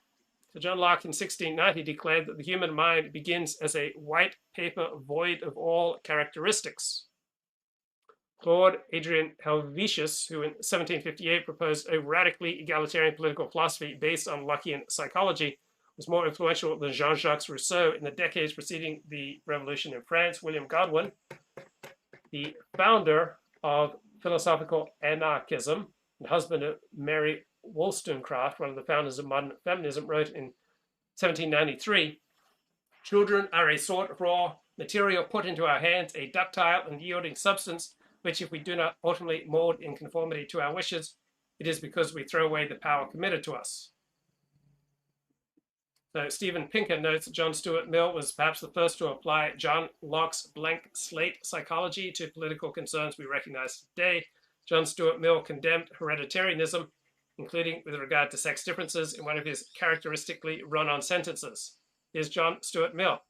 So John Locke in 1690 declared that the human mind begins as a white paper void of all characteristics. Claude Adrien Helvetius, who in 1758 proposed a radically egalitarian political philosophy based on Lockean psychology, was more influential than Jean-Jacques Rousseau in the decades preceding the revolution in France. William Godwin, the founder of philosophical anarchism and husband of Mary Wollstonecraft, one of the founders of modern feminism, wrote in 1793, "Children are a sort of raw material put into our hands, a ductile and yielding substance, which if we do not ultimately mold in conformity to our wishes, it is because we throw away the power committed to us." So Stephen Pinker notes that John Stuart Mill was perhaps the first to apply John Locke's blank slate psychology to political concerns we recognize today. John Stuart Mill condemned hereditarianism, including with regard to sex differences, in one of his characteristically run-on sentences. Here's John Stuart Mill.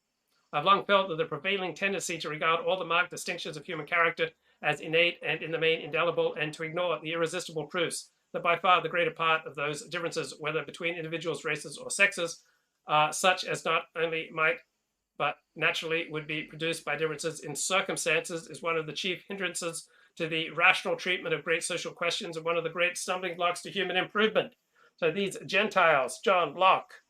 "I've long felt that the prevailing tendency to regard all the marked distinctions of human character as innate and in the main indelible, and to ignore the irresistible proofs that by far the greater part of those differences, whether between individuals, races, or sexes, are such as not only might but naturally would be produced by differences in circumstances, is one of the chief hindrances to the rational treatment of great social questions and one of the great stumbling blocks to human improvement." So these Gentiles, John Locke,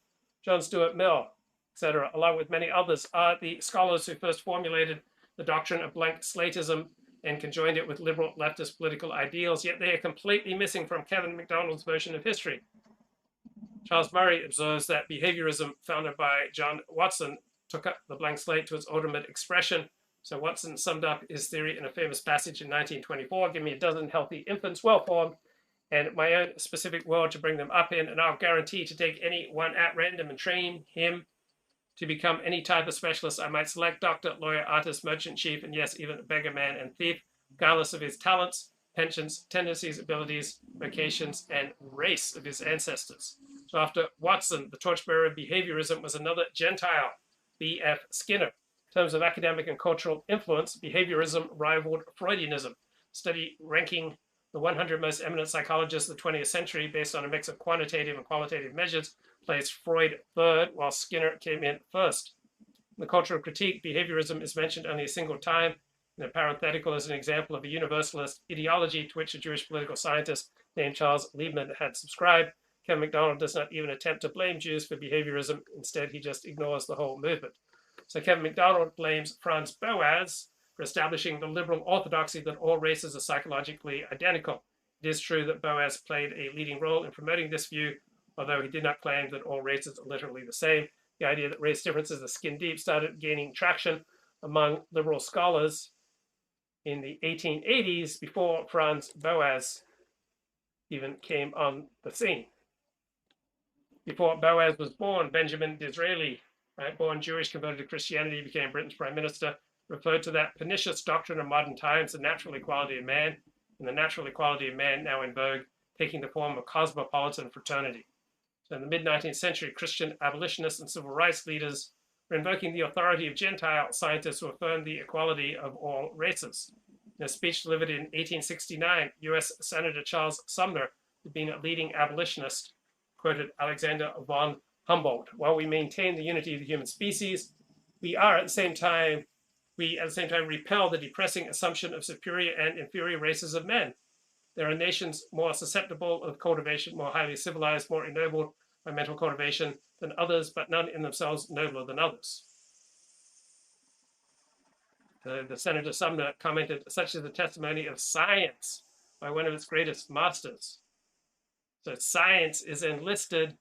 John Stuart Mill, etc., along with many others, are the scholars who first formulated the doctrine of blank slatism and conjoined it with liberal leftist political ideals, yet they are completely missing from Kevin MacDonald's version of history. Charles Murray observes that behaviorism founded by John Watson took up the blank slate to its ultimate expression. So Watson summed up his theory in a famous passage in 1924, "Give me a dozen healthy infants, well-formed, and my own specific world to bring them up in, and I'll guarantee to take any one at random and train him to become any type of specialist I might select: doctor, lawyer, artist, merchant, chief, and yes, even beggar, man, and thief, regardless of his talents, penchants, tendencies, abilities, vocations, and race of his ancestors." So after Watson, the torchbearer of behaviorism was another Gentile, B.F. Skinner. In terms of academic and cultural influence, behaviorism rivaled Freudianism, study ranking the 100 most eminent psychologists of the 20th century based on a mix of quantitative and qualitative measures, placed Freud third, while Skinner came in first. In the cultural critique, behaviorism is mentioned only a single time, in a parenthetical as an example of a universalist ideology to which a Jewish political scientist named Charles Liebman had subscribed. Kevin MacDonald does not even attempt to blame Jews for behaviorism. Instead, he just ignores the whole movement. So Kevin MacDonald blames Franz Boas for establishing the liberal orthodoxy that all races are psychologically identical. It is true that Boas played a leading role in promoting this view, although he did not claim that all races are literally the same. The idea that race differences are skin deep started gaining traction among liberal scholars in the 1880s, before Franz Boas even came on the scene. Before Boas was born, Benjamin Disraeli, born Jewish, converted to Christianity, became Britain's prime minister, referred to that pernicious doctrine of modern times, the natural equality of man, and the natural equality of man now in vogue, taking the form of cosmopolitan fraternity. So in the mid-19th century, Christian abolitionists and civil rights leaders were invoking the authority of Gentile scientists who affirmed the equality of all races. In a speech delivered in 1869, U.S. Senator Charles Sumner, who had been a leading abolitionist, quoted Alexander von Humboldt: "While we maintain the unity of the human species, we at the same time repel the depressing assumption of superior and inferior races of men. There are nations more susceptible of cultivation, more highly civilized, more ennobled by mental cultivation than others, but none in themselves nobler than others." The Senator Sumner commented, "Such is the testimony of science by one of its greatest masters." So science is enlisted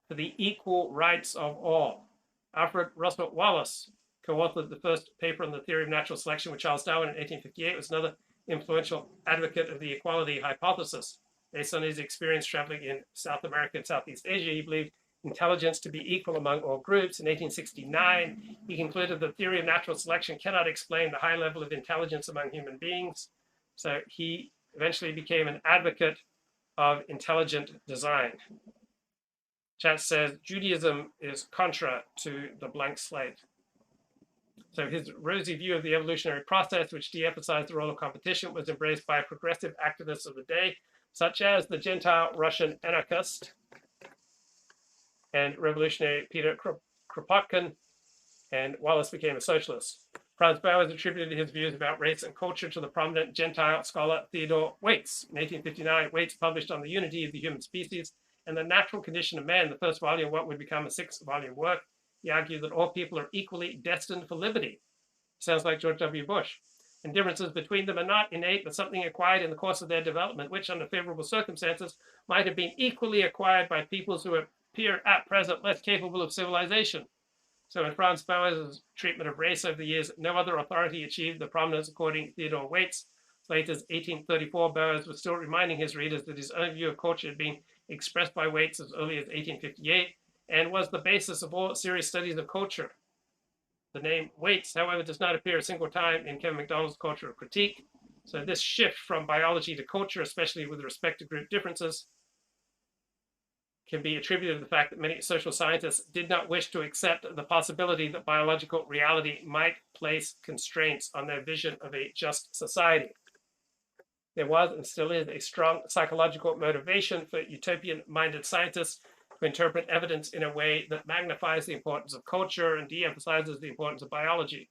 for the equal rights of all. Alfred Russel Wallace, co-authored the first paper on the theory of natural selection with Charles Darwin in 1858, was another influential advocate of the equality hypothesis. Based on his experience traveling in South America and Southeast Asia, he believed intelligence to be equal among all groups. In 1869, he concluded the theory of natural selection cannot explain the high level of intelligence among human beings. So he eventually became an advocate of intelligent design. Chat says Judaism is contra to the blank slate. So his rosy view of the evolutionary process, which de-emphasized the role of competition, was embraced by progressive activists of the day, such as the Gentile Russian anarchist and revolutionary Peter Kropotkin, and Wallace became a socialist. Franz Boas attributed his views about race and culture to the prominent Gentile scholar Theodore Waits. In 1859, Waits published on the unity of the human species and the Natural Condition of Man, the first volume, what would become a 6-volume work, he argued that all people are equally destined for liberty. Sounds like George W. Bush. And differences between them are not innate, but something acquired in the course of their development, which, under favorable circumstances, might have been equally acquired by peoples who appear at present less capable of civilization. So in Franz Boas's treatment of race over the years, no other authority achieved the prominence according to Theodore Waite's. Slater's 1834, Boas was still reminding his readers that his own view of culture had been expressed by Waite as early as 1858 and was the basis of all serious studies of culture. The name Waite, however, does not appear a single time in Kevin MacDonald's Culture of Critique. So this shift from biology to culture, especially with respect to group differences, can be attributed to the fact that many social scientists did not wish to accept the possibility that biological reality might place constraints on their vision of a just society. There was and still is a strong psychological motivation for utopian-minded scientists to interpret evidence in a way that magnifies the importance of culture and de-emphasizes the importance of biology.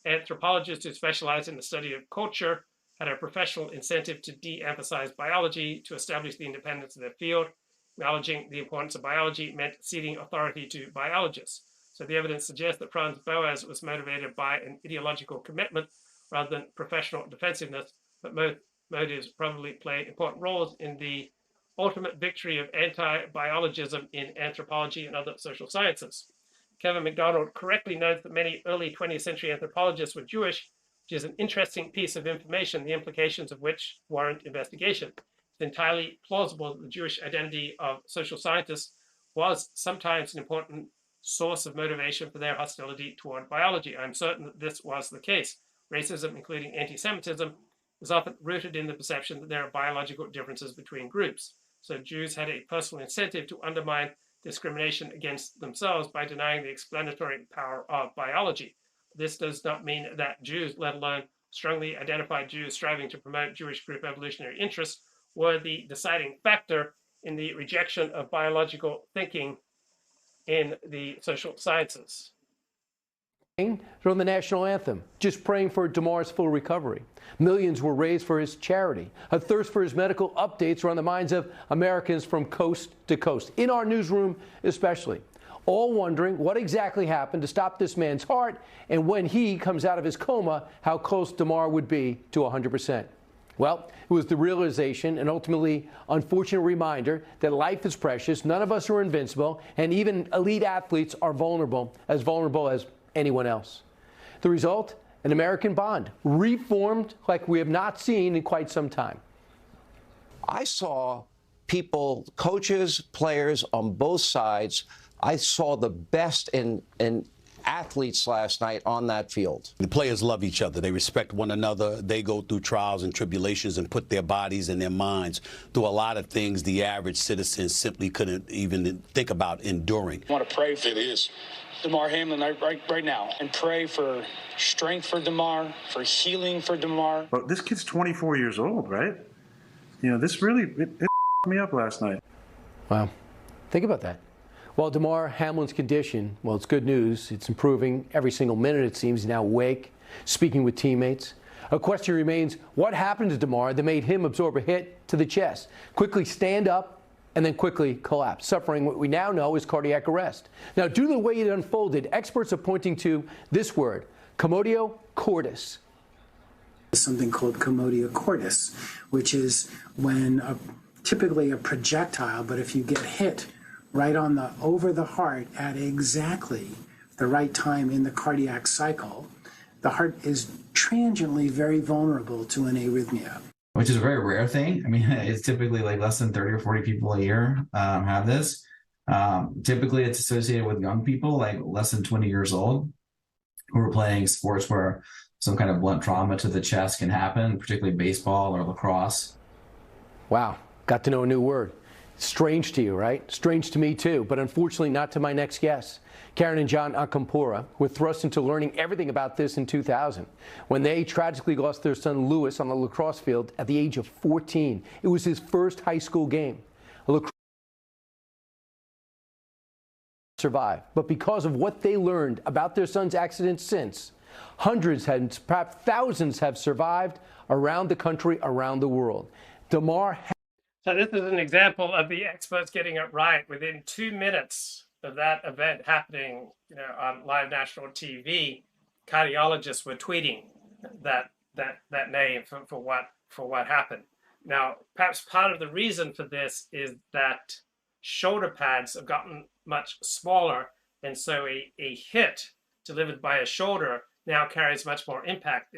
Anthropologists who specialize in the study of culture had a professional incentive to de-emphasize biology to establish the independence of their field. Acknowledging the importance of biology meant ceding authority to biologists. So the evidence suggests that Franz Boas was motivated by an ideological commitment rather than professional defensiveness, but both motives probably played important roles in the ultimate victory of anti-biologism in anthropology and other social sciences. Kevin MacDonald correctly notes that many early 20th century anthropologists were Jewish, which is an interesting piece of information, the implications of which warrant investigation. It's entirely plausible that the Jewish identity of social scientists was sometimes an important source of motivation for their hostility toward biology. I'm certain that this was the case. Racism, including anti-Semitism, is often rooted in the perception that there are biological differences between groups. So Jews had a personal incentive to undermine discrimination against themselves by denying the explanatory power of biology. This does not mean that Jews, let alone strongly identified Jews striving to promote Jewish group evolutionary interests, were the deciding factor in the rejection of biological thinking in the social sciences. From the national anthem, just praying for Damar's full recovery. Millions were raised for his charity. A thirst for his medical updates are on the minds of Americans from coast to coast, in our newsroom especially, all wondering what exactly happened to stop this man's heart, and when he comes out of his coma, how close Damar would be to 100%. Well, it was the realization and ultimately unfortunate reminder that life is precious, none of us are invincible, and even elite athletes are vulnerable as anyone else. The result? An American bond, reformed like we have not seen in quite some time. I saw people, coaches, players on both sides. I saw the best in athletes last night on that field. The players love each other. They respect one another. They go through trials and tribulations and put their bodies and their minds through a lot of things the average citizen simply couldn't even think about enduring. I want to pray for Damar Hamlin right now and pray for strength for Damar, for healing for Damar. Well, this kid's 24 years old, right? You know, this really it me up last night. Wow. Think about that. While Damar Hamlin's condition, well, it's good news. It's improving every single minute, it seems. He's now awake, speaking with teammates. A question remains, what happened to Damar that made him absorb a hit to the chest, quickly stand up, and then quickly collapse, suffering what we now know is cardiac arrest? Now, due to the way it unfolded, experts are pointing to this word, commotio cordis. Something called commotio cordis, which is when typically a projectile, but if you get hit right over the heart at exactly the right time in the cardiac cycle, the heart is transiently very vulnerable to an arrhythmia. Which is a very rare thing. I mean, it's typically like less than 30 or 40 people a year have this. Typically, it's associated with young people, like less than 20 years old, who are playing sports where some kind of blunt trauma to the chest can happen, particularly baseball or lacrosse. Wow, got to know a new word. Strange to you, right? Strange to me too, but unfortunately not to my next guest. Karen and John Akampora were thrust into learning everything about this in 2000 when they tragically lost their son Lewis on the lacrosse field at the age of 14. It was his first high school game. Survived, but because of what they learned about their son's accident since, hundreds and perhaps thousands have survived around the country, around the world. Damar So this is an example of the experts getting it right. Within 2 minutes of that event happening, on live national TV, cardiologists were tweeting that name for what happened. Now, perhaps part of the reason for this is that shoulder pads have gotten much smaller, and so a hit delivered by a shoulder now carries much more impact.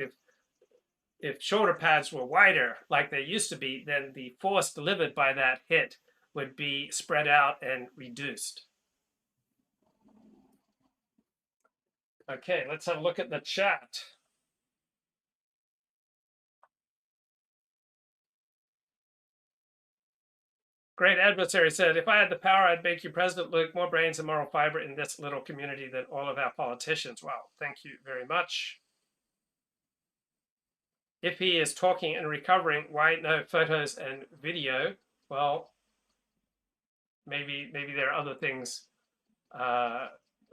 If shoulder pads were wider like they used to be, then the force delivered by that hit would be spread out and reduced. Okay, let's have a look at the chat. Great Adversary said, if I had the power, I'd make you president. Look, more brains and moral fiber in this little community than all of our politicians. Wow, thank you very much. If he is talking and recovering, why no photos and video? Well, maybe there are other things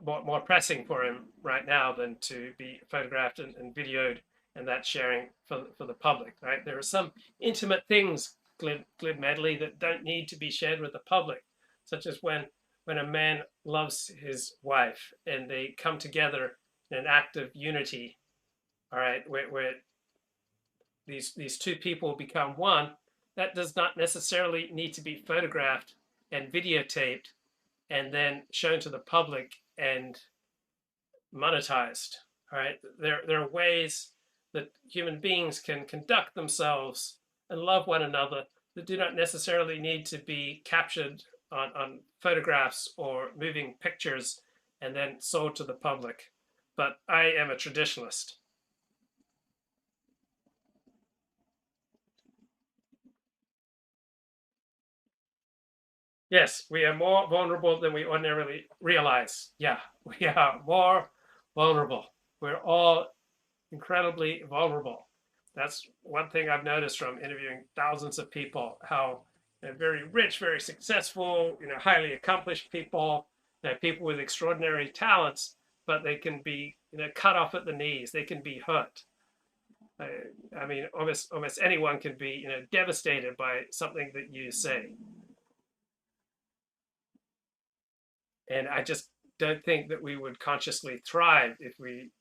more pressing for him right now than to be photographed and videoed and that sharing for the public, right? There are some intimate things, Glib Medley, that don't need to be shared with the public, such as when a man loves his wife and they come together in an act of unity, all right, where these two people become one. That does not necessarily need to be photographed and videotaped and then shown to the public and monetized. All right, there are ways that human beings can conduct themselves and love one another that do not necessarily need to be captured on photographs or moving pictures and then sold to the public. But I am a traditionalist. Yes, we are more vulnerable than we ordinarily realize. Yeah, we are more vulnerable. We're all incredibly vulnerable. That's one thing I've noticed from interviewing thousands of people, how very rich, very successful, highly accomplished people, people with extraordinary talents, but they can be, cut off at the knees. They can be hurt. I mean, almost anyone can be, devastated by something that you say. And I just don't think that we would consciously thrive if we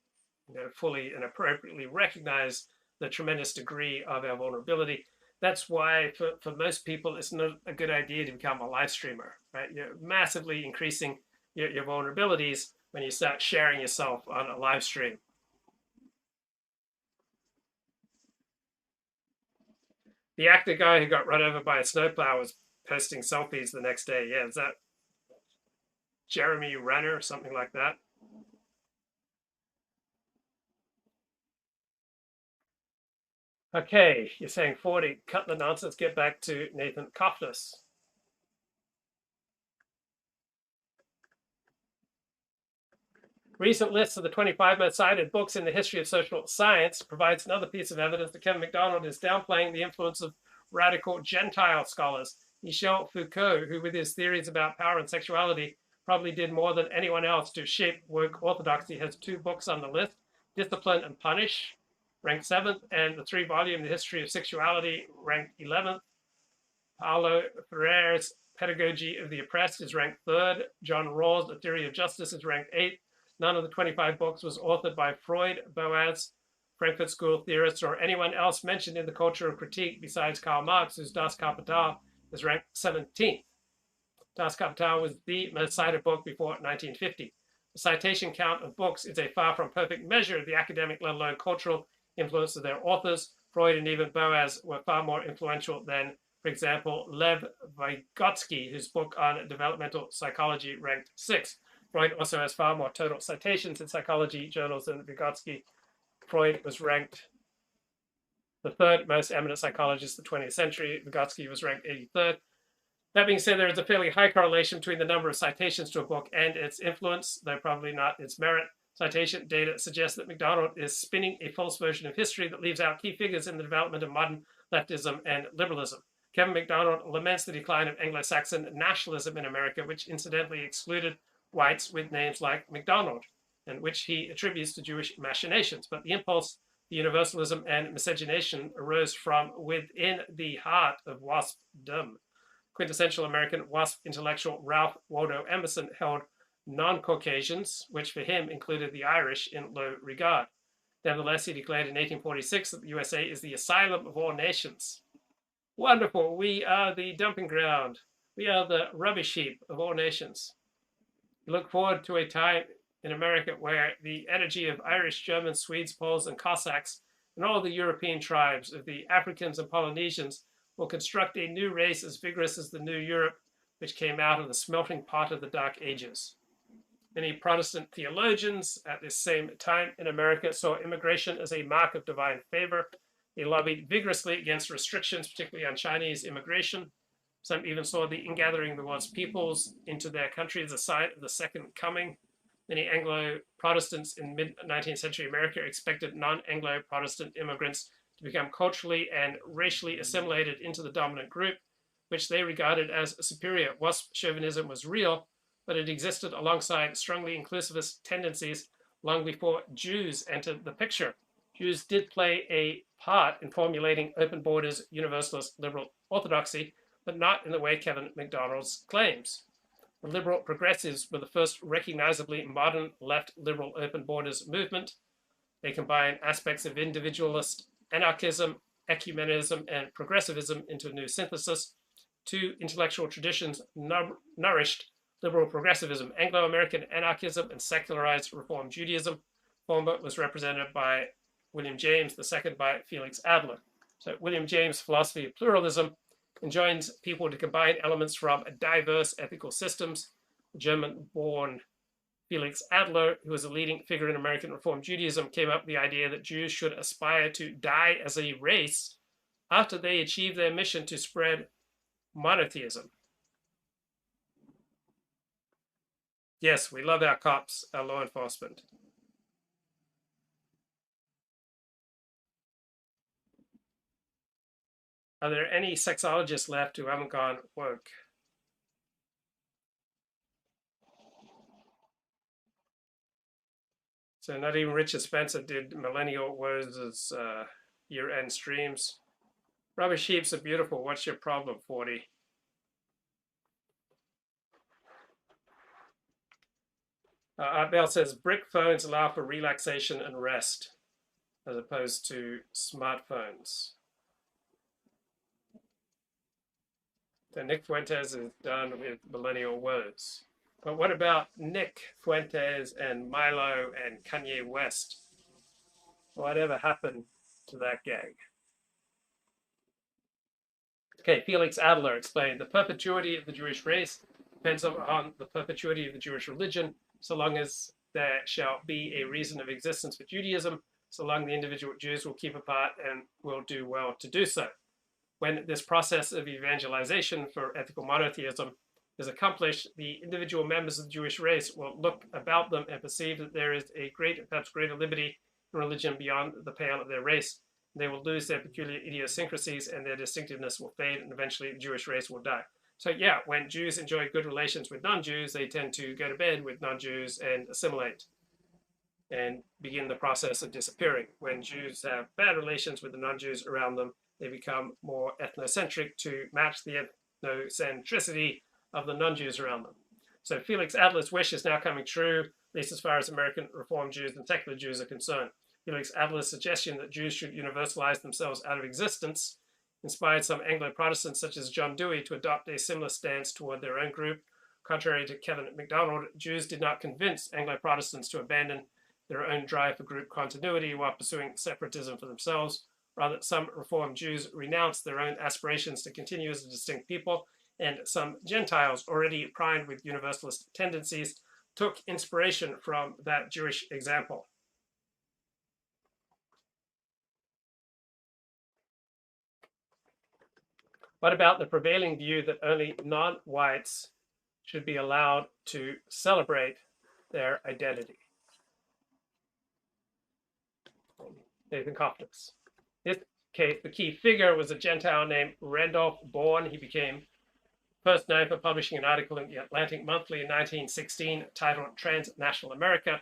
fully and appropriately recognize the tremendous degree of our vulnerability. That's why for most people, it's not a good idea to become a live streamer, right? You're massively increasing your vulnerabilities when you start sharing yourself on a live stream. The actor guy who got run over by a snowplow was posting selfies the next day. Yeah, is that Jeremy Renner or something like that? Okay, you're saying 40. Cut the nonsense. Get back to Nathan Cofnas. Recent lists of the 25 most cited books in the history of social science provides another piece of evidence that Kevin MacDonald is downplaying the influence of radical Gentile scholars. Michel Foucault, who with his theories about power and sexuality probably did more than anyone else to shape woke orthodoxy, has 2 books on the list, Discipline and Punish, ranked 7th, and the 3-volume The History of Sexuality, ranked 11th. Paulo Freire's Pedagogy of the Oppressed is ranked 3rd. John Rawls' The Theory of Justice is ranked 8th. None of the 25 books was authored by Freud, Boas, Frankfurt School theorists, or anyone else mentioned in the Culture of Critique besides Karl Marx, whose Das Kapital is ranked 17th. Das Kapital was the most cited book before 1950. The citation count of books is a far from perfect measure of the academic, let alone cultural, influence of their authors. Freud and even Boas were far more influential than, for example, Lev Vygotsky, whose book on developmental psychology ranked 6th. Freud also has far more total citations in psychology journals than Vygotsky. Freud was ranked the 3rd most eminent psychologist of the 20th century. Vygotsky was ranked 83rd. That being said, there is a fairly high correlation between the number of citations to a book and its influence, though probably not its merit. Citation data suggests that MacDonald is spinning a false version of history that leaves out key figures in the development of modern leftism and liberalism. Kevin MacDonald laments the decline of Anglo-Saxon nationalism in America, which incidentally excluded whites with names like MacDonald, and which he attributes to Jewish machinations. But the impulse The universalism and miscegenation arose from within the heart of WASPdom. Quintessential American WASP intellectual Ralph Waldo Emerson held non-Caucasians, which for him included the Irish, in low regard. Nevertheless, he declared in 1846 that the USA is the asylum of all nations. Wonderful. We are the dumping ground. We are the rubbish heap of all nations. We look forward to a time in America where the energy of Irish, Germans, Swedes, Poles, and Cossacks, and all the European tribes of the Africans and Polynesians will construct a new race as vigorous as the new Europe, which came out of the smelting pot of the Dark Ages. Many Protestant theologians at this same time in America saw immigration as a mark of divine favor. They lobbied vigorously against restrictions, particularly on Chinese immigration. Some even saw the ingathering of the world's peoples into their country as a sign of the second coming. Many Anglo-Protestants in mid-19th century America expected non-Anglo-Protestant immigrants to become culturally and racially assimilated into the dominant group, which they regarded as superior. WASP chauvinism was real, but it existed alongside strongly inclusivist tendencies long before Jews entered the picture. Jews did play a part in formulating open borders, universalist liberal orthodoxy, but not in the way Kevin McDonald's claims. The liberal progressives were the first recognizably modern left liberal open borders movement. They combine aspects of individualist anarchism, ecumenism, and progressivism into a new synthesis. Two intellectual traditions nourished liberal progressivism: Anglo-American anarchism and secularized Reform Judaism. Former was represented by William James, the second by Felix Adler. So William James' philosophy of pluralism enjoins people to combine elements from diverse ethical systems. German-born Felix Adler, who was a leading figure in American Reform Judaism, came up with the idea that Jews should aspire to die as a race after they achieve their mission to spread monotheism. Yes, we love our cops, our law enforcement. Are there any sexologists left who haven't gone woke? So not even Richard Spencer did Millennial Woes' year-end streams. Rubbish heaps are beautiful. What's your problem, 40? Art Bell says, brick phones allow for relaxation and rest, as opposed to smartphones. So Nick Fuentes is done with Millennial Woes. But what about Nick Fuentes and Milo and Kanye West? Whatever happened to that gang? Okay, Felix Adler explained, the perpetuity of the Jewish race depends on the perpetuity of the Jewish religion. So long as there shall be a reason of existence for Judaism, so long the individual Jews will keep apart and will do well to do so. When this process of evangelization for ethical monotheism is accomplished, the individual members of the Jewish race will look about them and perceive that there is a perhaps greater liberty in religion beyond the pale of their race. They will lose their peculiar idiosyncrasies and their distinctiveness will fade, and eventually the Jewish race will die. So yeah, when Jews enjoy good relations with non-Jews, they tend to go to bed with non-Jews and assimilate and begin the process of disappearing. When Jews have bad relations with the non-Jews around them, they become more ethnocentric to match the ethnocentricity of the non-Jews around them. So Felix Adler's wish is now coming true, at least as far as American Reform Jews and secular Jews are concerned. Felix Adler's suggestion that Jews should universalize themselves out of existence inspired some Anglo-Protestants such as John Dewey to adopt a similar stance toward their own group. Contrary to Kevin McDonald, Jews did not convince Anglo-Protestants to abandon their own drive for group continuity while pursuing separatism for themselves. Rather, some Reformed Jews renounced their own aspirations to continue as a distinct people, and some Gentiles, already primed with universalist tendencies, took inspiration from that Jewish example. What about the prevailing view that only non-whites should be allowed to celebrate their identity? Nathan Cofnas. In this case, the key figure was a Gentile named Randolph Bourne. He became first known for publishing an article in the Atlantic Monthly in 1916 titled Transnational America.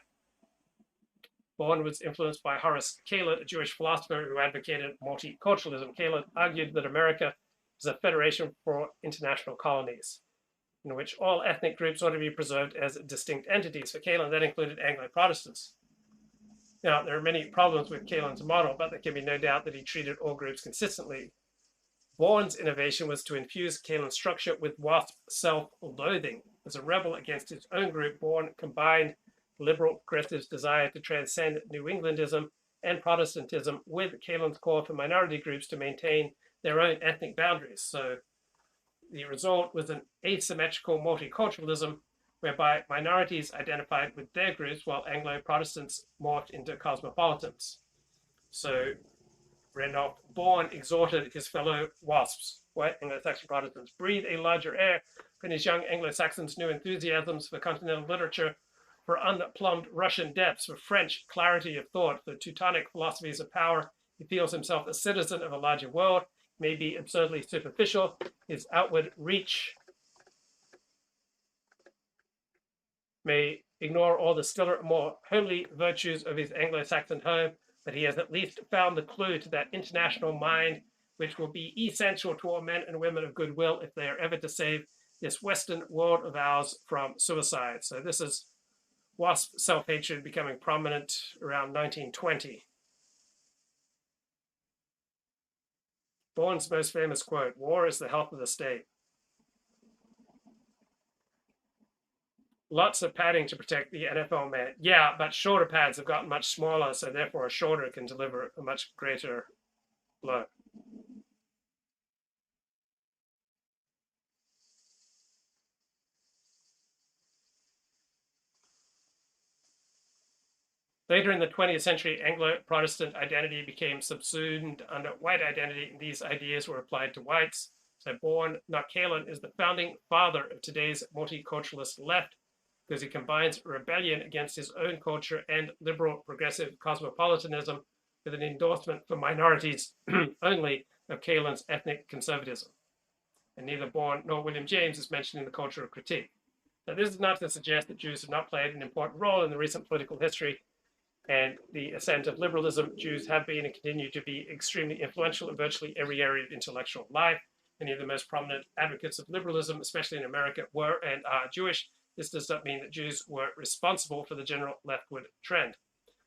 Born was influenced by Horace Kaled, a Jewish philosopher who advocated multiculturalism. Kaled argued that America is a federation for international colonies, in which all ethnic groups ought to be preserved as distinct entities. For Kaled, that included Anglo-Protestants. Now, there are many problems with Kalen's model, but there can be no doubt that he treated all groups consistently. Bourne's innovation was to infuse Kalen's structure with WASP self-loathing. As a rebel against his own group, Bourne combined liberal progressives' desire to transcend New Englandism and Protestantism with Kalen's call for minority groups to maintain their own ethnic boundaries. So the result was an asymmetrical multiculturalism whereby minorities identified with their groups while Anglo-Protestants morphed into cosmopolitans. So Randolph Bourne exhorted his fellow WASPs, white Anglo-Saxon Protestants, breathe a larger air when his young Anglo-Saxons' new enthusiasms for continental literature, for unplumbed Russian depths, for French clarity of thought, for Teutonic philosophies of power. He feels himself a citizen of a larger world, may be absurdly superficial. His outward reach may ignore all the stiller, more homely virtues of his Anglo-Saxon home, but he has at least found the clue to that international mind which will be essential to all men and women of goodwill if they are ever to save this Western world of ours from suicide. So this is WASP self-hatred becoming prominent around 1920. Bourne's most famous quote, "War is the health of the state." Lots of padding to protect the NFL man. Yeah, but shoulder pads have gotten much smaller, so therefore a shoulder can deliver a much greater blow. Later in the 20th century, Anglo-Protestant identity became subsumed under white identity, and these ideas were applied to whites. So Bourne, not Kalen, is the founding father of today's multiculturalist left, because he combines rebellion against his own culture and liberal progressive cosmopolitanism with an endorsement for minorities only of Kalen's ethnic conservatism. And neither Bourne nor William James is mentioned in the Culture of Critique. Now, this is not to suggest that Jews have not played an important role in the recent political history and the ascent of liberalism. Jews have been and continue to be extremely influential in virtually every area of intellectual life. Many of the most prominent advocates of liberalism, especially in America, were and are Jewish. This does not mean that Jews were responsible for the general leftward trend.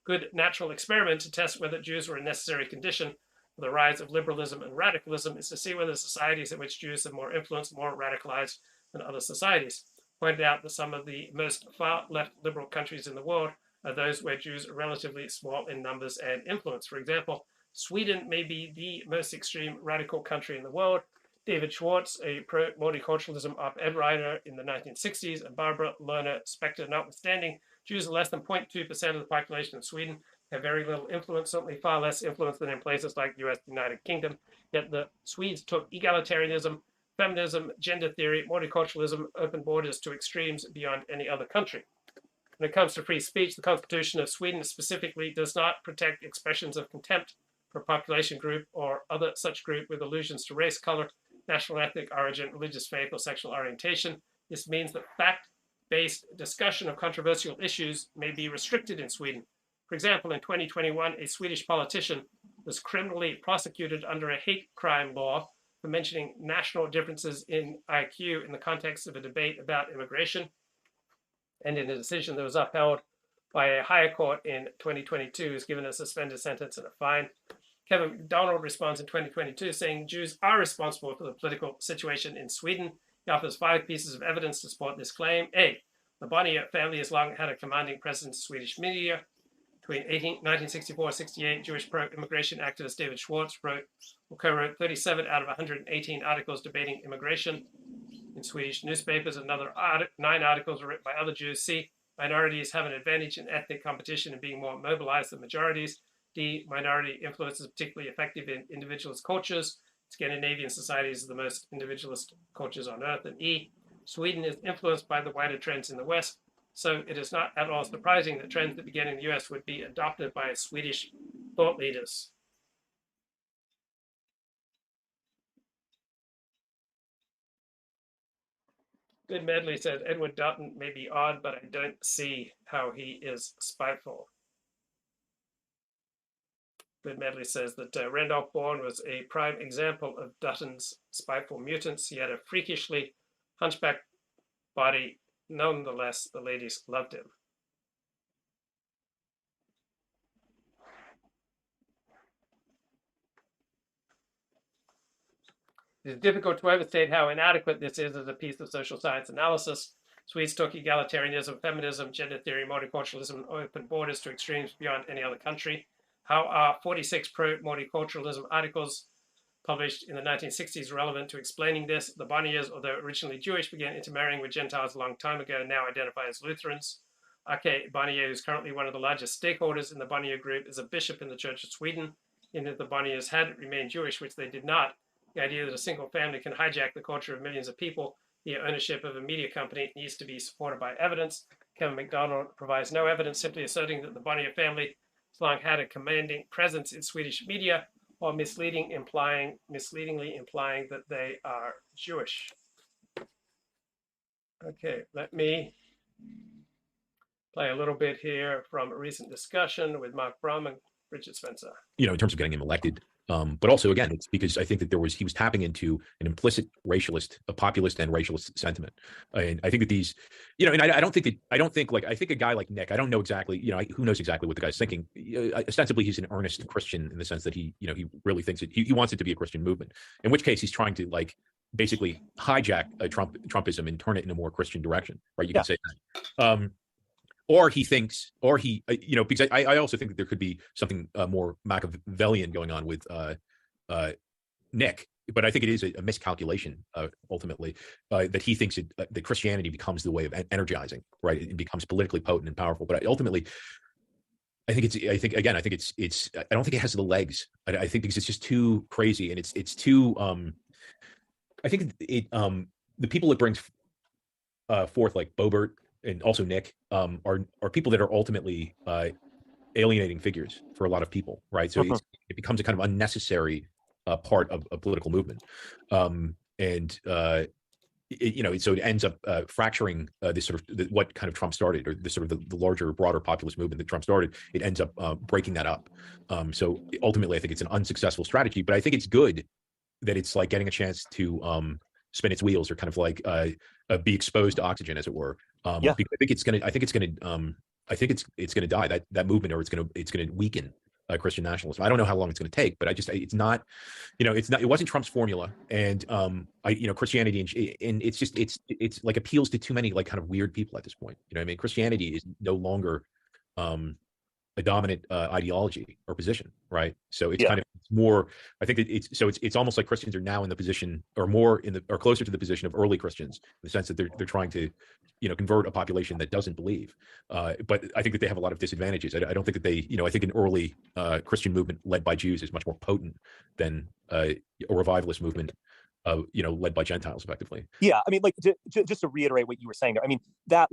Good natural experiment to test whether Jews were a necessary condition for the rise of liberalism and radicalism is to see whether societies in which Jews have more influence, more radicalized than other societies. Pointed out that some of the most far left liberal countries in the world are those where Jews are relatively small in numbers and influence. For example, Sweden may be the most extreme radical country in the world. David Schwartz, a pro-multiculturalism op-ed writer in the 1960s, and Barbara Lerner Specter notwithstanding, Jews are less than 0.2% of the population of Sweden, have very little influence, certainly far less influence than in places like the US, United Kingdom. Yet the Swedes took egalitarianism, feminism, gender theory, multiculturalism, open borders to extremes beyond any other country. When it comes to free speech, the Constitution of Sweden specifically does not protect expressions of contempt for a population group or other such group with allusions to race, color, national ethnic origin, religious faith, or sexual orientation. This means that fact-based discussion of controversial issues may be restricted in Sweden. For example, in 2021, a Swedish politician was criminally prosecuted under a hate crime law for mentioning national differences in IQ in the context of a debate about immigration. And in a decision that was upheld by a higher court in 2022, is given a suspended sentence and a fine. Kevin McDonald responds in 2022 saying Jews are responsible for the political situation in Sweden. He offers 5 pieces of evidence to support this claim. A, the Bonnier family has long had a commanding presence in Swedish media. Between 1964-68, Jewish pro-immigration activist David Schwartz wrote or co-wrote 37 out of 118 articles debating immigration in Swedish newspapers. Another 9 articles were written by other Jews. C, minorities have an advantage in ethnic competition and being more mobilized than majorities. D, minority influence is particularly effective in individualist cultures. Scandinavian societies are the most individualist cultures on earth. And E, Sweden is influenced by the wider trends in the West, so it is not at all surprising that trends that began in the US would be adopted by Swedish thought leaders. Good Medley says, Edward Dutton may be odd, but I don't see how he is spiteful. Medley says that Randolph Bourne was a prime example of Dutton's spiteful mutants. He had a freakishly hunchback body. Nonetheless, the ladies loved him. It is difficult to overstate how inadequate this is as a piece of social science analysis. Swedes took egalitarianism, feminism, gender theory, multiculturalism, and open borders to extremes beyond any other country. How are 46 pro-multiculturalism articles published in the 1960s relevant to explaining this? The Bonniers, although originally Jewish, began intermarrying with Gentiles a long time ago, now identify as Lutherans. Ake Bonnier, who is currently one of the largest stakeholders in the Bonnier group, is a bishop in the Church of Sweden. In that the Bonniers had remained Jewish, which they did not. The idea that a single family can hijack the culture of millions of people via ownership of a media company needs to be supported by evidence. Kevin McDonald provides no evidence, simply asserting that the Bonnier family has long had a commanding presence in Swedish media, while misleadingly implying that they are Jewish. Okay, let me play a little bit here from a recent discussion with Mark Brum and Richard Spencer. In terms of getting him elected. But also, again, it's because I think that he was tapping into an implicit a populist and racialist sentiment. And I think that these, and I think a guy like Nick, I don't know exactly, who knows exactly what the guy's thinking. Ostensibly, he's an earnest Christian in the sense that he really thinks that he wants it to be a Christian movement, in which case he's trying to basically hijack Trumpism and turn it in a more Christian direction, right? You can say that. Or he thinks, because I also think that there could be something more Machiavellian going on with Nick, but I think it is a miscalculation ultimately that he thinks that Christianity becomes the way of energizing, right? It becomes politically potent and powerful. But ultimately, I don't think it has the legs. I think because it's just too crazy and it's too. I think the people it brings forth, like Boebert and also Nick, are people that are ultimately alienating figures for a lot of people, right? So it becomes a kind of unnecessary part of a political movement, so it ends up fracturing this sort of what kind of Trump started, or this sort of the larger, broader populist movement that Trump started. It ends up breaking that up. So ultimately, I think it's an unsuccessful strategy, but I think it's good that it's like getting a chance to spin its wheels, or kind of be exposed to oxygen, as it were. Because I think it's going to die, that movement, or it's going to weaken Christian nationalism. I don't know how long it's going to take, but it wasn't Trump's formula, and Christianity, and it's like appeals to too many kind of weird people at this point. Christianity is no longer a dominant ideology or position, right? So it's kind of more. I think it's almost like Christians are now in the position, or more or closer to the position of early Christians, in the sense that they're trying to, convert a population that doesn't believe. But I think that they have a lot of disadvantages. I don't think that they, I think an early Christian movement led by Jews is much more potent than a revivalist movement, led by Gentiles, effectively. Yeah, just to reiterate what you were saying there. That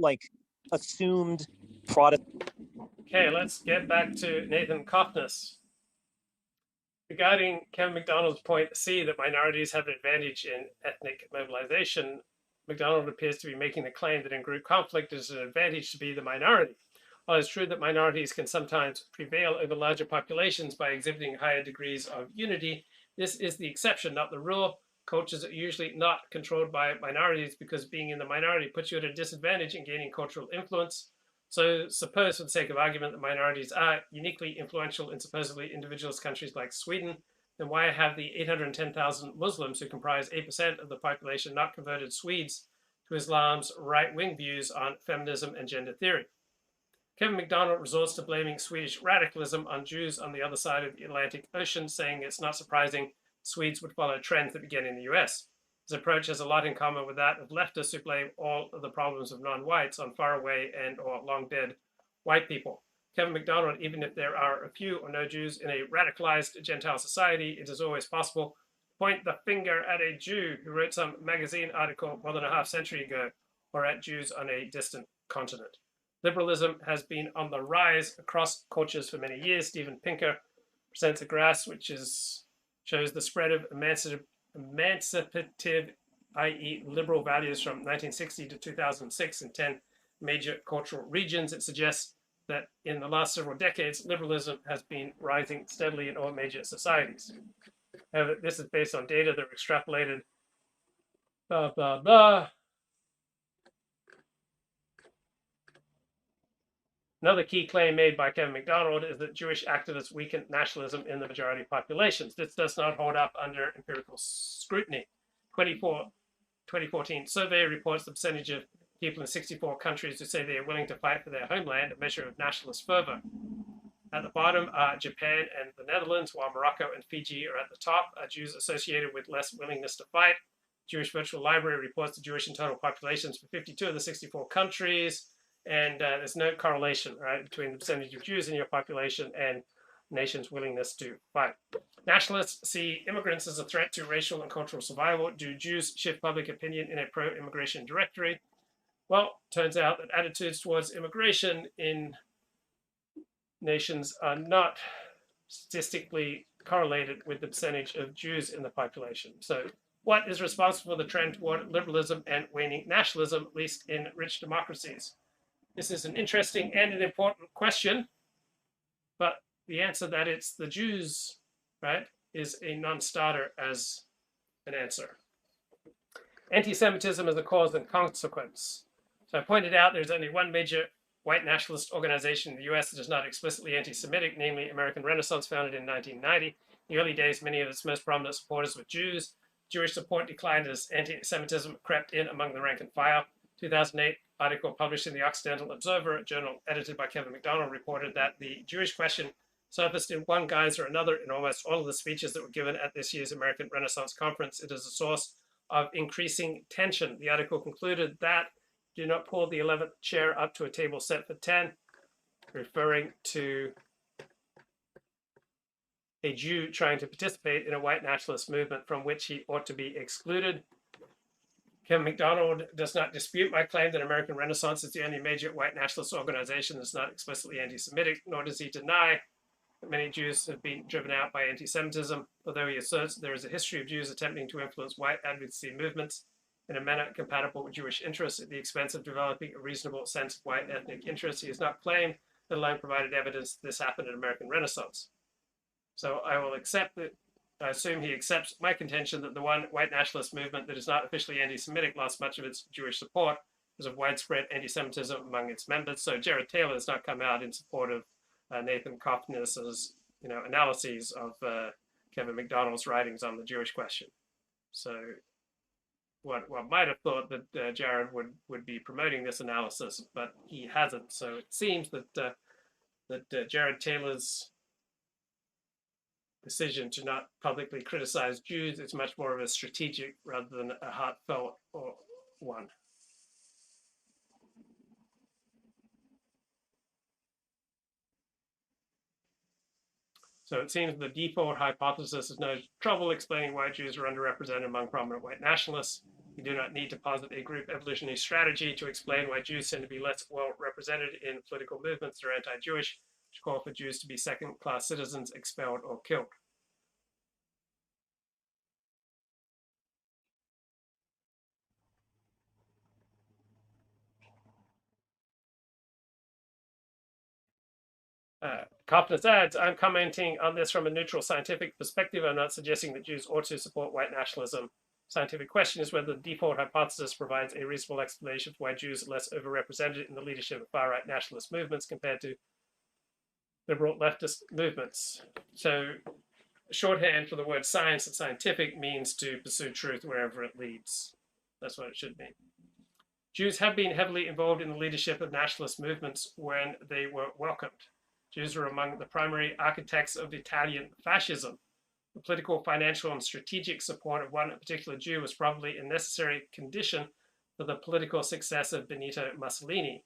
assumed Protestant. Okay, let's get back to Nathan Cofnas. Regarding Kevin McDonald's point C, that minorities have an advantage in ethnic mobilization, McDonald appears to be making the claim that in group conflict it is an advantage to be the minority. While it's true that minorities can sometimes prevail over larger populations by exhibiting higher degrees of unity, this is the exception, not the rule. Cultures are usually not controlled by minorities because being in the minority puts you at a disadvantage in gaining cultural influence. So suppose, for the sake of argument, that minorities are uniquely influential in supposedly individualist countries like Sweden, then why have the 810,000 Muslims, who comprise 8% of the population, not converted Swedes to Islam's right-wing views on feminism and gender theory? Kevin McDonald resorts to blaming Swedish radicalism on Jews on the other side of the Atlantic Ocean, saying it's not surprising Swedes would follow trends that began in the US. His approach has a lot in common with that of leftists who blame all of the problems of non-whites on faraway and or long-dead white people. Kevin McDonald, even if there are a few or no Jews in a radicalized Gentile society, it is always possible to point the finger at a Jew who wrote some magazine article more than a half-century ago, or at Jews on a distant continent. Liberalism has been on the rise across cultures for many years. Steven Pinker presents a graph which shows the spread of emancipative, i.e. liberal values from 1960 to 2006 in 10 major cultural regions. It suggests that in the last several decades, liberalism has been rising steadily in all major societies. However, this is based on data that were extrapolated, blah, blah, blah. Another key claim made by Kevin McDonald is that Jewish activists weaken nationalism in the majority populations. This does not hold up under empirical scrutiny. 2014 survey reports the percentage of people in 64 countries who say they are willing to fight for their homeland, a measure of nationalist fervor. At the bottom are Japan and the Netherlands, while Morocco and Fiji are at the top. Are Jews associated with less willingness to fight? Jewish Virtual Library reports the Jewish in total populations for 52 of the 64 countries. And there's no correlation, right, between the percentage of Jews in your population and nations' willingness to fight. Nationalists see immigrants as a threat to racial and cultural survival. Do Jews shift public opinion in a pro-immigration directory? Well, turns out that attitudes towards immigration in nations are not statistically correlated with the percentage of Jews in the population. So what is responsible for the trend toward liberalism and waning nationalism, at least in rich democracies? This is an interesting and an important question, but the answer that it's the Jews, right, is a non-starter as an answer. Anti-Semitism is a cause and consequence. So I pointed out there's only one major white nationalist organization in the US that is not explicitly anti-Semitic, namely American Renaissance, founded in 1990. In the early days, many of its most prominent supporters were Jews. Jewish support declined as anti-Semitism crept in among the rank and file. 2008 article published in the Occidental Observer, a journal edited by Kevin McDonald, reported that the Jewish question surfaced in one guise or another in almost all of the speeches that were given at this year's American Renaissance Conference. It is a source of increasing tension. The article concluded that do not pull the 11th chair up to a table set for 10, referring to a Jew trying to participate in a white nationalist movement from which he ought to be excluded. Kevin McDonald does not dispute my claim that American Renaissance is the only major white nationalist organization that's not explicitly anti-Semitic, nor does he deny that many Jews have been driven out by anti-Semitism, although he asserts there is a history of Jews attempting to influence white advocacy movements in a manner compatible with Jewish interests at the expense of developing a reasonable sense of white ethnic interests. He has not claimed that alone provided evidence that this happened in American Renaissance. So I will accept that. I assume he accepts my contention that the one white nationalist movement that is not officially anti-Semitic lost much of its Jewish support because of widespread anti-Semitism among its members. So Jared Taylor has not come out in support of Nathan Cofnas' analyses of Kevin McDonald's writings on the Jewish question. So one might have thought that Jared would be promoting this analysis, but he hasn't. So it seems that Jared Taylor's decision to not publicly criticize Jews is much more of a strategic rather than a heartfelt one. So it seems the default hypothesis is no trouble explaining why Jews are underrepresented among prominent white nationalists. You do not need to posit a group evolutionary strategy to explain why Jews tend to be less well represented in political movements that are anti-Jewish, which call for Jews to be second-class citizens, expelled or killed. Cofnas adds, I'm commenting on this from a neutral scientific perspective. I'm not suggesting that Jews ought to support white nationalism. Scientific question is whether the default hypothesis provides a reasonable explanation for why Jews are less overrepresented in the leadership of far-right nationalist movements compared to liberal leftist movements. So shorthand for the word science and scientific means to pursue truth wherever it leads. That's what it should mean. Jews have been heavily involved in the leadership of nationalist movements when they were welcomed. Jews were among the primary architects of Italian fascism. The political, financial, and strategic support of one particular Jew was probably a necessary condition for the political success of Benito Mussolini.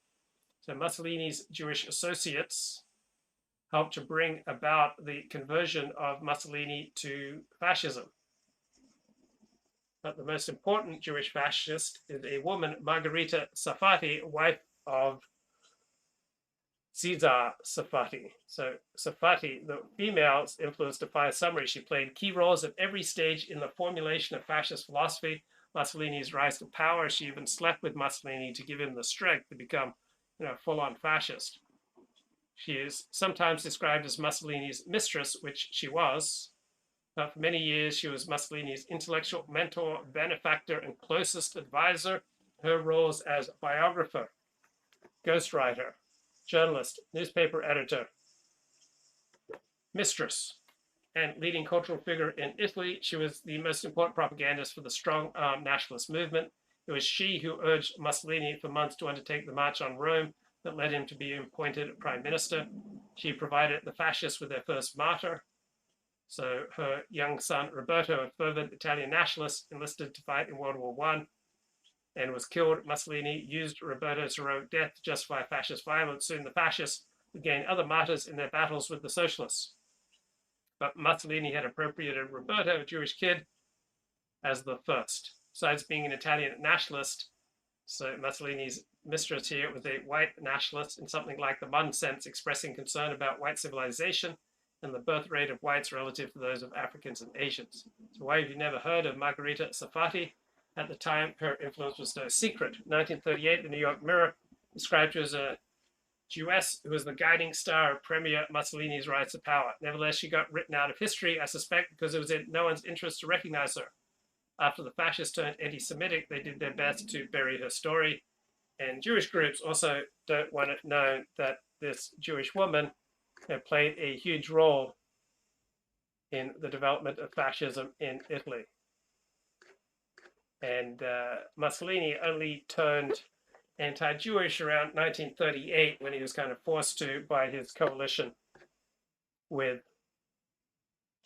So Mussolini's Jewish associates helped to bring about the conversion of Mussolini to fascism. But the most important Jewish fascist is a woman, Margherita Sarfati, wife of Caesar Sarfati. So Sarfati, the female's influence defies summary. She played key roles at every stage in the formulation of fascist philosophy, Mussolini's rise to power. She even slept with Mussolini to give him the strength to become, full-on fascist. She is sometimes described as Mussolini's mistress, which she was. For many years, she was Mussolini's intellectual mentor, benefactor, and closest advisor. Her roles as biographer, ghostwriter, journalist, newspaper editor, mistress, and leading cultural figure in Italy. She was the most important propagandist for the strong nationalist movement. It was she who urged Mussolini for months to undertake the March on Rome that led him to be appointed prime minister. She provided the fascists with their first martyr. So her young son, Roberto, a fervent Italian nationalist, enlisted to fight in World War I and was killed. Mussolini used Roberto's heroic death to justify fascist violence. Soon the fascists would gain other martyrs in their battles with the socialists. But Mussolini had appropriated Roberto, a Jewish kid, as the first. Besides being an Italian nationalist, so Mussolini's mistress here was a white nationalist in something like the modern sense, expressing concern about white civilization and the birth rate of whites relative to those of Africans and Asians. So why have you never heard of Margherita Sarfatti? At the time, her influence was no secret. In 1938, the New York Mirror described her as a Jewess who was the guiding star of Premier Mussolini's rise to power. Nevertheless, she got written out of history, I suspect, because it was in no one's interest to recognize her. After the fascists turned anti-Semitic, they did their best to bury her story. And Jewish groups also don't want it known that this Jewish woman played a huge role in the development of fascism in Italy. And Mussolini only turned anti-Jewish around 1938 when he was kind of forced to by his coalition with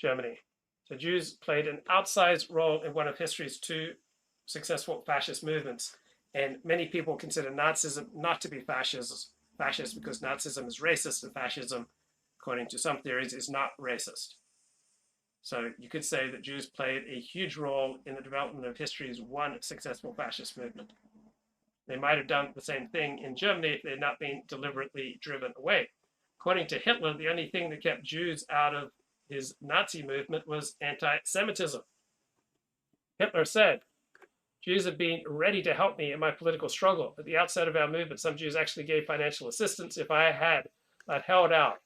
Germany. So Jews played an outsized role in one of history's two successful fascist movements. And many people consider Nazism not to be fascist because Nazism is racist and fascism, according to some theories, is not racist. So you could say that Jews played a huge role in the development of history's one successful fascist movement. They might have done the same thing in Germany if they had not been deliberately driven away. According to Hitler, the only thing that kept Jews out of his Nazi movement was anti-Semitism. Hitler said, Jews have been ready to help me in my political struggle. At the outset of our movement, some Jews actually gave financial assistance. If I had held out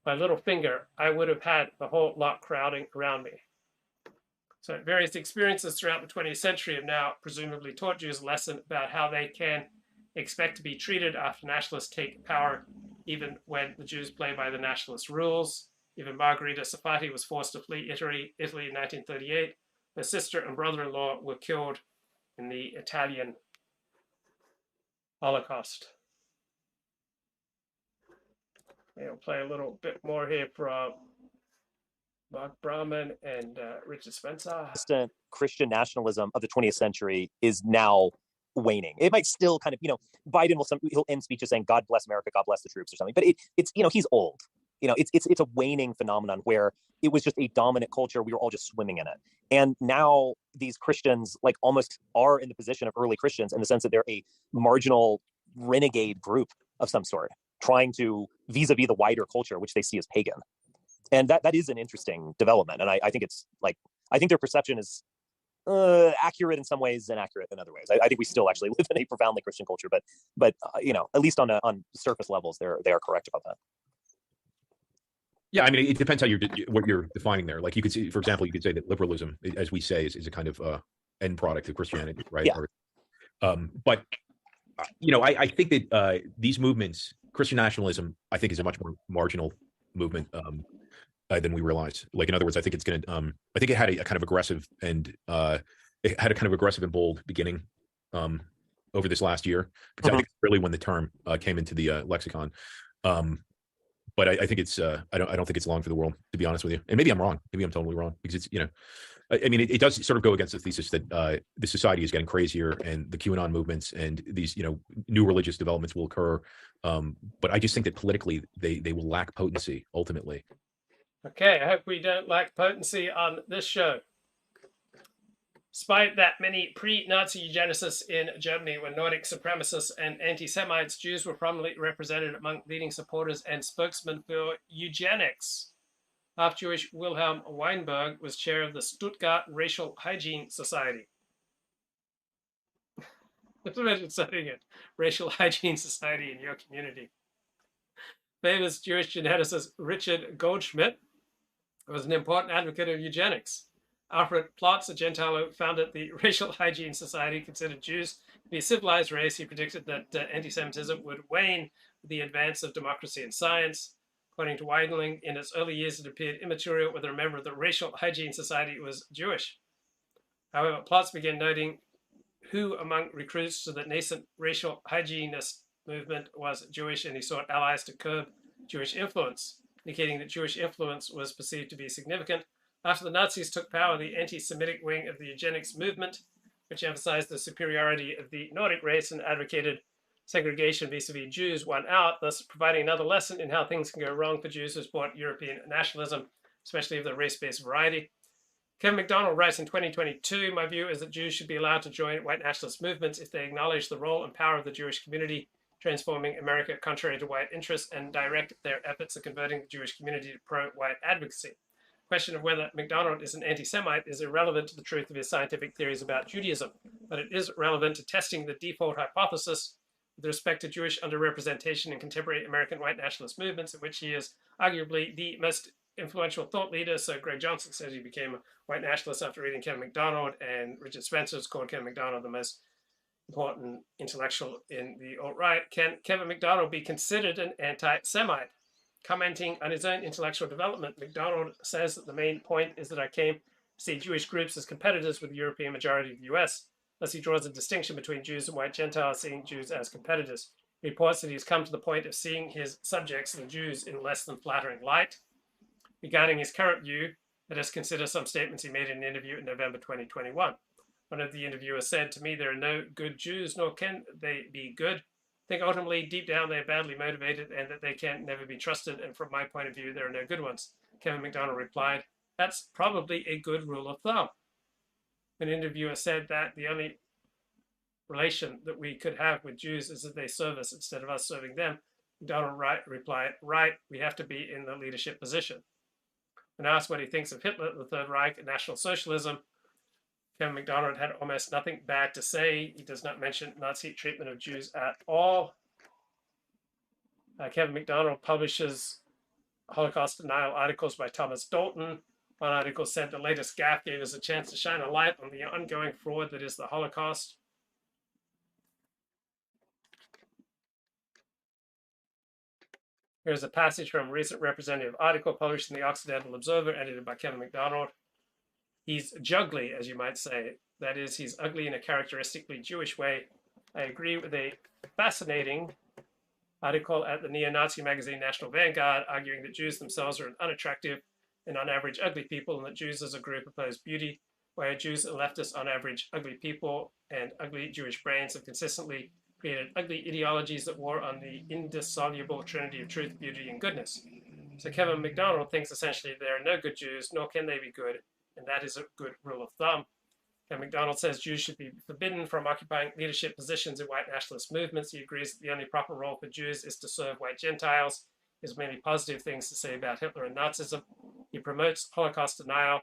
my little finger, I would have had the whole lot crowding around me. So various experiences throughout the 20th century have now presumably taught Jews a lesson about how they can expect to be treated after nationalists take power, even when the Jews play by the nationalist rules. Even Margherita Sarfatti was forced to flee Italy in 1938. Her sister and brother-in-law were killed in the Italian Holocaust. I'll play a little bit more here from Mark Brahman and Richard Spencer. Christian nationalism of the 20th century is now waning. It might still kind of, Biden he'll end speeches saying, God bless America, God bless the troops or something, but it's he's old. It's a waning phenomenon where it was just a dominant culture. We were all just swimming in it. And now these Christians almost are in the position of early Christians in the sense that they're a marginal renegade group of some sort, trying to vis-a-vis the wider culture, which they see as pagan. And that is an interesting development. And I think it's I think their perception is accurate in some ways and inaccurate in other ways. I think we still actually live in a profoundly Christian culture, but at least on surface levels, they are correct about that. Yeah, I mean, it depends how what you're defining there. Like you could see, for example, you could say that liberalism, as we say, is a kind of end product of Christianity, right? Yeah. But I think that these movements, Christian nationalism, I think is a much more marginal movement than we realize. Like, in other words, I think it's going to. I think it had a kind of aggressive and bold beginning over this last year. Because I think it's really when the term came into the lexicon. But I think it's I don't think it's long for the world, to be honest with you. And maybe I'm wrong. Maybe I'm totally wrong, because it's I mean, it does sort of go against the thesis that the society is getting crazier and the QAnon movements and these new religious developments will occur. But I just think that politically they will lack potency ultimately. Okay, I hope we don't lack potency on this show. Despite that many pre-Nazi eugenicists in Germany were Nordic supremacists and anti-Semites, Jews were prominently represented among leading supporters and spokesmen for eugenics. Half-Jewish Wilhelm Weinberg was chair of the Stuttgart Racial Hygiene Society. Imagine starting a racial hygiene society in your community. famous Jewish geneticist Richard Goldschmidt was an important advocate of eugenics. Alfred Plotz, a Gentile who founded the Racial Hygiene Society, considered Jews to be a civilized race. He predicted that anti-Semitism would wane with the advance of democracy and science. According to Weidling, in its early years, it appeared immaterial whether a member of the Racial Hygiene Society was Jewish. However, Plotz began noting who among recruits to the nascent racial hygienist movement was Jewish, and he sought allies to curb Jewish influence, indicating that Jewish influence was perceived to be significant. After the Nazis took power, the anti-Semitic wing of the eugenics movement, which emphasized the superiority of the Nordic race and advocated segregation vis-a-vis Jews, won out, thus providing another lesson in how things can go wrong for Jews who support European nationalism, especially of the race-based variety. Kevin McDonald writes in 2022, my view is that Jews should be allowed to join white nationalist movements if they acknowledge the role and power of the Jewish community, transforming America contrary to white interests, and direct their efforts at converting the Jewish community to pro-white advocacy. The question of whether McDonald is an anti-Semite is irrelevant to the truth of his scientific theories about Judaism, but it is relevant to testing the default hypothesis with respect to Jewish underrepresentation in contemporary American white nationalist movements, in which he is arguably the most influential thought leader. So Greg Johnson says he became a white nationalist after reading Kevin McDonald, and Richard Spencer has called Kevin McDonald the most important intellectual in the alt-right. Can Kevin McDonald be considered an anti-Semite? Commenting on his own intellectual development, McDonald says that the main point is that I came to see Jewish groups as competitors with the European majority of the US. Thus, he draws a distinction between Jews and white Gentiles, seeing Jews as competitors. He reports that he has come to the point of seeing his subjects, the Jews, in less than flattering light. Regarding his current view, let us consider some statements he made in an interview in November 2021. One of the interviewers said, to me, there are no good Jews, nor can they be good. I think ultimately, deep down, they're badly motivated and that they can never be trusted. And from my point of view, there are no good ones. Kevin McDonald replied, that's probably a good rule of thumb. An interviewer said that the only relation that we could have with Jews is that they serve us instead of us serving them. McDonald replied, right, we have to be in the leadership position. When asked what he thinks of Hitler, the Third Reich, and National Socialism, Kevin McDonald had almost nothing bad to say. He does not mention Nazi treatment of Jews at all. Kevin McDonald publishes Holocaust denial articles by Thomas Dalton. One article said the latest gaffe gave us a chance to shine a light on the ongoing fraud that is the Holocaust. Here's a passage from a recent representative article published in the Occidental Observer, edited by Kevin McDonald. He's juggly, as you might say. That is, he's ugly in a characteristically Jewish way. I agree with a fascinating article at the neo-Nazi magazine National Vanguard, arguing that Jews themselves are an unattractive and on average ugly people, and that Jews as a group oppose beauty, where Jews and leftists on average ugly people and ugly Jewish brains have consistently created ugly ideologies that war on the indissoluble trinity of truth, beauty, and goodness. So Kevin McDonald thinks essentially there are no good Jews, nor can they be good, and that is a good rule of thumb. Kevin McDonald says Jews should be forbidden from occupying leadership positions in white nationalist movements. He agrees that the only proper role for Jews is to serve white Gentiles. He has many positive things to say about Hitler and Nazism. He promotes Holocaust denial.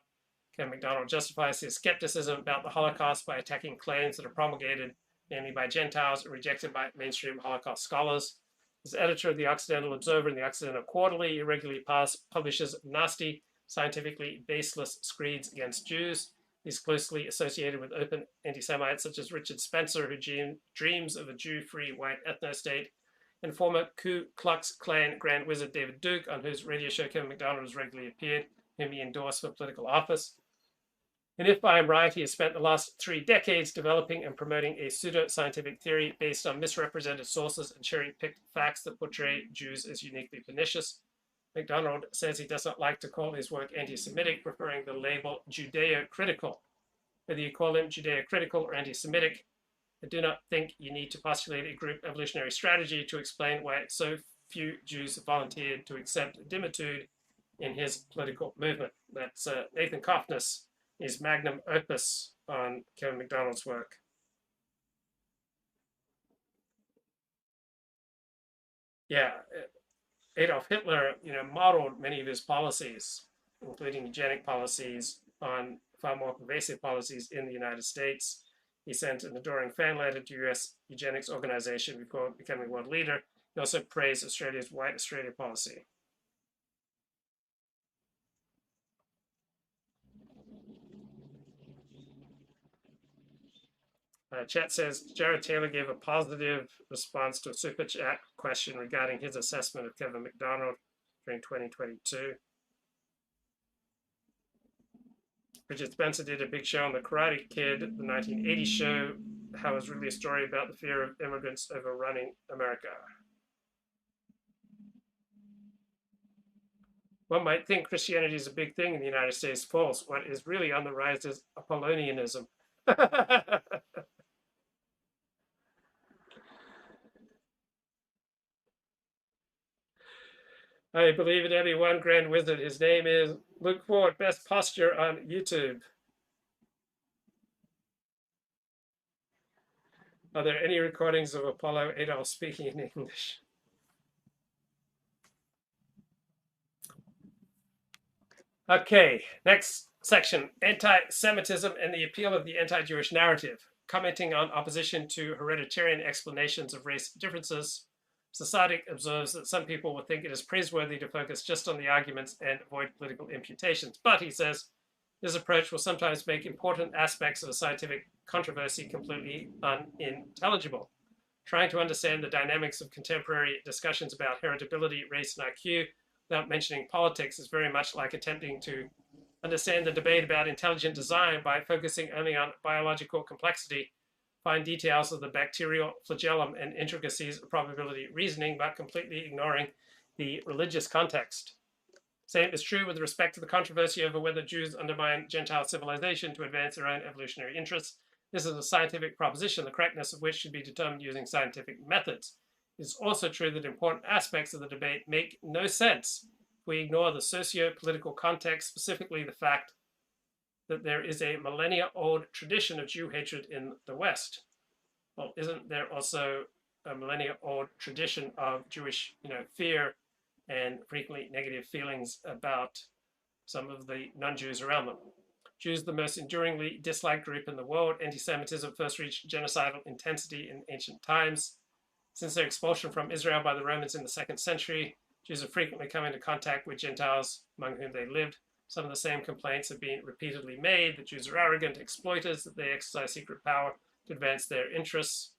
Kevin McDonald justifies his skepticism about the Holocaust by attacking claims that are promulgated mainly by Gentiles and rejected by mainstream Holocaust scholars. As editor of the Occidental Observer and the Occidental Quarterly, he regularly publishes nasty, scientifically baseless screeds against Jews. He's closely associated with open anti-Semites such as Richard Spencer, who dreams of a Jew-free white ethno-state, and former Ku Klux Klan Grand Wizard David Duke, on whose radio show Kevin McDonald has regularly appeared, whom he endorsed for political office. And if I am right, he has spent the last 3 decades developing and promoting a pseudo-scientific theory based on misrepresented sources and cherry-picked facts that portray Jews as uniquely pernicious. McDonald says he does not like to call his work anti-Semitic, preferring the label Judeo-critical. Whether you call him Judeo-critical or anti-Semitic, I do not think you need to postulate a group evolutionary strategy to explain why so few Jews volunteered to accept dimitude in his political movement. That's Nathan Cofnas, his Magnum Opus on Kevin McDonald's work. Yeah, Adolf Hitler, modeled many of his policies, including eugenic policies, on far more pervasive policies in the United States. He sent an adoring fan letter to U.S. eugenics organization before becoming world leader. He also praised Australia's White Australia policy. Chat says, Jared Taylor gave a positive response to a super chat question regarding his assessment of Kevin McDonald during 2022. Richard Spencer did a big show on The Karate Kid, the 1980 show, how it was really a story about the fear of immigrants overrunning America. One might think Christianity is a big thing in the United States. False. What is really on the rise is Apollonianism. I believe in every one grand wizard. His name is Luke Ford, best posture on YouTube. Are there any recordings of Apollo Adolf speaking in English? Okay, next section, anti-Semitism and the appeal of the anti-Jewish narrative. Commenting on opposition to hereditarian explanations of race differences, Sasadik observes that some people will think it is praiseworthy to focus just on the arguments and avoid political imputations. But, he says, this approach will sometimes make important aspects of a scientific controversy completely unintelligible. Trying to understand the dynamics of contemporary discussions about heritability, race, and IQ without mentioning politics is very much like attempting to understand the debate about intelligent design by focusing only on biological complexity, fine details of the bacterial flagellum, and intricacies of probability reasoning, but completely ignoring the religious context. Same is true with respect to the controversy over whether Jews undermine Gentile civilization to advance their own evolutionary interests. This is a scientific proposition, the correctness of which should be determined using scientific methods. It is also true that important aspects of the debate make no sense if we ignore the socio-political context, specifically the fact that there is a millennia-old tradition of Jew hatred in the West. Well, isn't there also a millennia-old tradition of Jewish, fear and frequently negative feelings about some of the non-Jews around them? Jews, the most enduringly disliked group in the world. Anti-Semitism first reached genocidal intensity in ancient times. Since their expulsion from Israel by the Romans in the 2nd century, Jews have frequently come into contact with Gentiles among whom they lived. Some of the same complaints have been repeatedly made that Jews are arrogant exploiters, that they exercise secret power to advance their interests.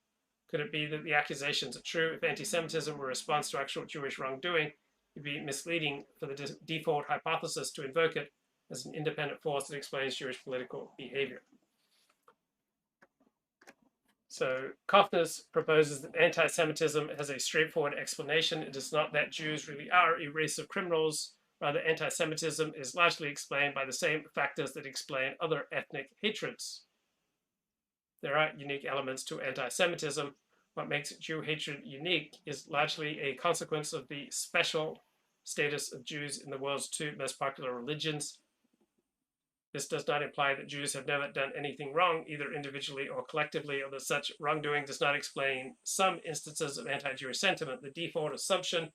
Could it be that the accusations are true? If anti-Semitism were a response to actual Jewish wrongdoing, it would be misleading for the default hypothesis to invoke it as an independent force that explains Jewish political behavior. So Cofnas proposes that anti-Semitism has a straightforward explanation. It is not that Jews really are a race of criminals. Rather, anti-Semitism is largely explained by the same factors that explain other ethnic hatreds. There are unique elements to anti-Semitism. What makes Jew hatred unique is largely a consequence of the special status of Jews in the world's two most popular religions. This does not imply that Jews have never done anything wrong, either individually or collectively, or that such wrongdoing does not explain some instances of anti-Jewish sentiment. The default assumption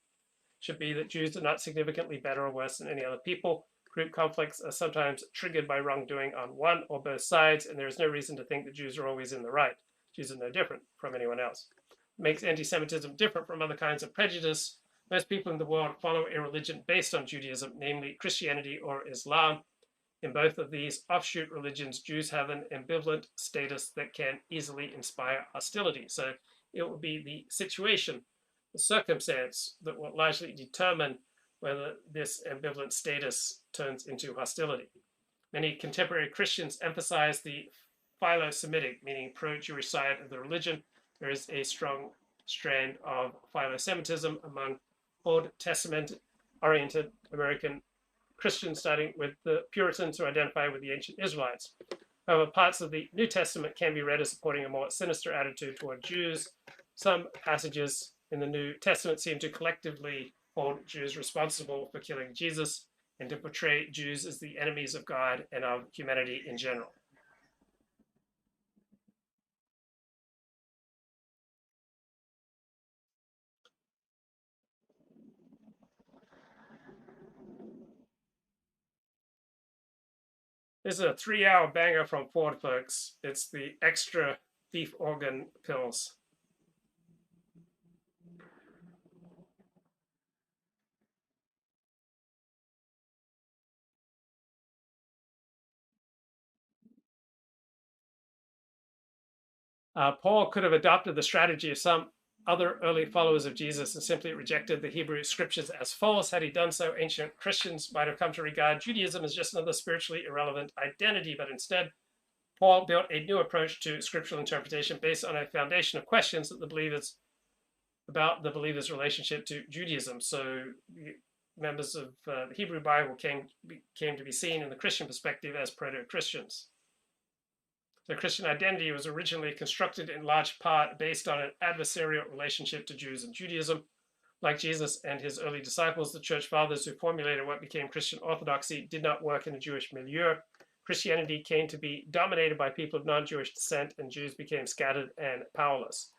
should be that Jews are not significantly better or worse than any other people. Group conflicts are sometimes triggered by wrongdoing on one or both sides, and there is no reason to think that Jews are always in the right. Jews are no different from anyone else. What makes anti-Semitism different from other kinds of prejudice? Most people in the world follow a religion based on Judaism, namely Christianity or Islam. In both of these offshoot religions, Jews have an ambivalent status that can easily inspire hostility. So it will be the situation, the circumstance, that will largely determine whether this ambivalent status turns into hostility. Many contemporary Christians emphasize the philo-Semitic, meaning pro-Jewish side of the religion. There is a strong strand of philo-Semitism among Old Testament-oriented American Christians, starting with the Puritans who identify with the ancient Israelites. However, parts of the New Testament can be read as supporting a more sinister attitude toward Jews. Some passages in the New Testament seem to collectively hold Jews responsible for killing Jesus and to portray Jews as the enemies of God and of humanity in general. This is a 3-hour banger from Ford, folks. It's the extra beef organ pills. Paul could have adopted the strategy of some other early followers of Jesus and simply rejected the Hebrew scriptures as false. Had he done so, ancient Christians might have come to regard Judaism as just another spiritually irrelevant identity, but instead, Paul built a new approach to scriptural interpretation based on a foundation of questions that the believers about the believers' relationship to Judaism. So members of the Hebrew Bible came to be seen in the Christian perspective as proto-Christians. The Christian identity was originally constructed in large part based on an adversarial relationship to Jews and Judaism. Like Jesus and his early disciples, the church fathers who formulated what became Christian orthodoxy did not work in a Jewish milieu. Christianity came to be dominated by people of non-Jewish descent, and Jews became scattered and powerless.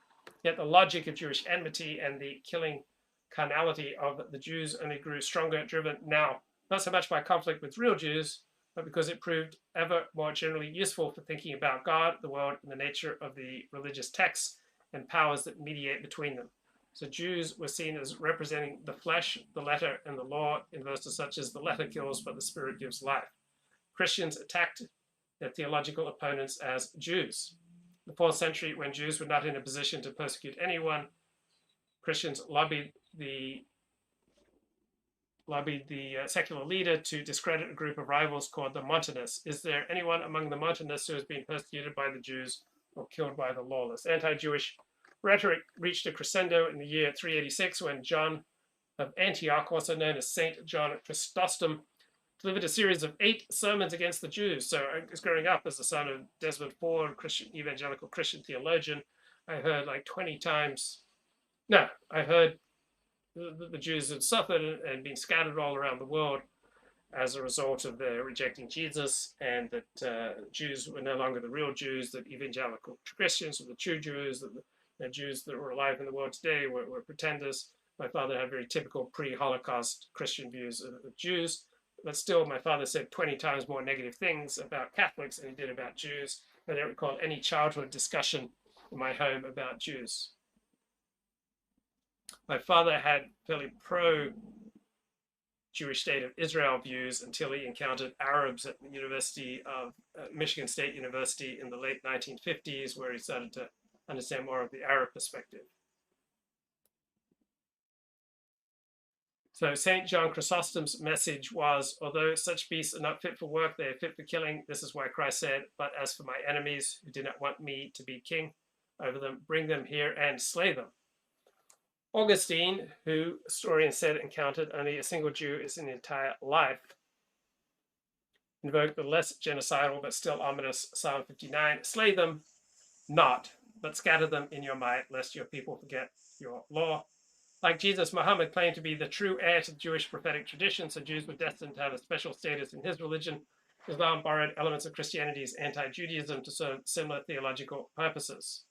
Yet the logic of Jewish enmity and the killing carnality of the Jews only grew stronger, driven now not so much by conflict with real Jews, but because it proved ever more generally useful for thinking about God, the world, and the nature of the religious texts and powers that mediate between them. So Jews were seen as representing the flesh, the letter, and the law in verses such as the letter kills, but the spirit gives life. Christians attacked their theological opponents as Jews. In the 4th century, when Jews were not in a position to persecute anyone, Christians lobbied the secular leader to discredit a group of rivals called the Montanists. Is there anyone among the Montanists who has been persecuted by the Jews or killed by the lawless? Anti-Jewish rhetoric reached a crescendo in the year 386 when John of Antioch, also known as Saint John Chrysostom, delivered a series of 8 sermons against the Jews. So I was growing up as the son of Desmond Ford, evangelical Christian theologian. I heard like 20 times. No, I heard the Jews had suffered and been scattered all around the world as a result of their rejecting Jesus, and that Jews were no longer the real Jews, that evangelical Christians were the true Jews, that the Jews that were alive in the world today were pretenders. My father had very typical pre-Holocaust Christian views of Jews, but still my father said 20 times more negative things about Catholics than he did about Jews. I don't recall any childhood discussion in my home about Jews. My father had fairly pro-Jewish state of Israel views until he encountered Arabs at the University of Michigan State University in the late 1950s, where he started to understand more of the Arab perspective. So St. John Chrysostom's message was, although such beasts are not fit for work, they are fit for killing. This is why Christ said, but as for my enemies who did not want me to be king over them, bring them here and slay them. Augustine, who historians said encountered only a single Jew in his entire life, invoked the less genocidal but still ominous Psalm 59, slay them not, but scatter them in your might, lest your people forget your law. Like Jesus, Muhammad claimed to be the true heir to the Jewish prophetic tradition, so Jews were destined to have a special status in his religion. Islam borrowed elements of Christianity's anti-Judaism to serve similar theological purposes.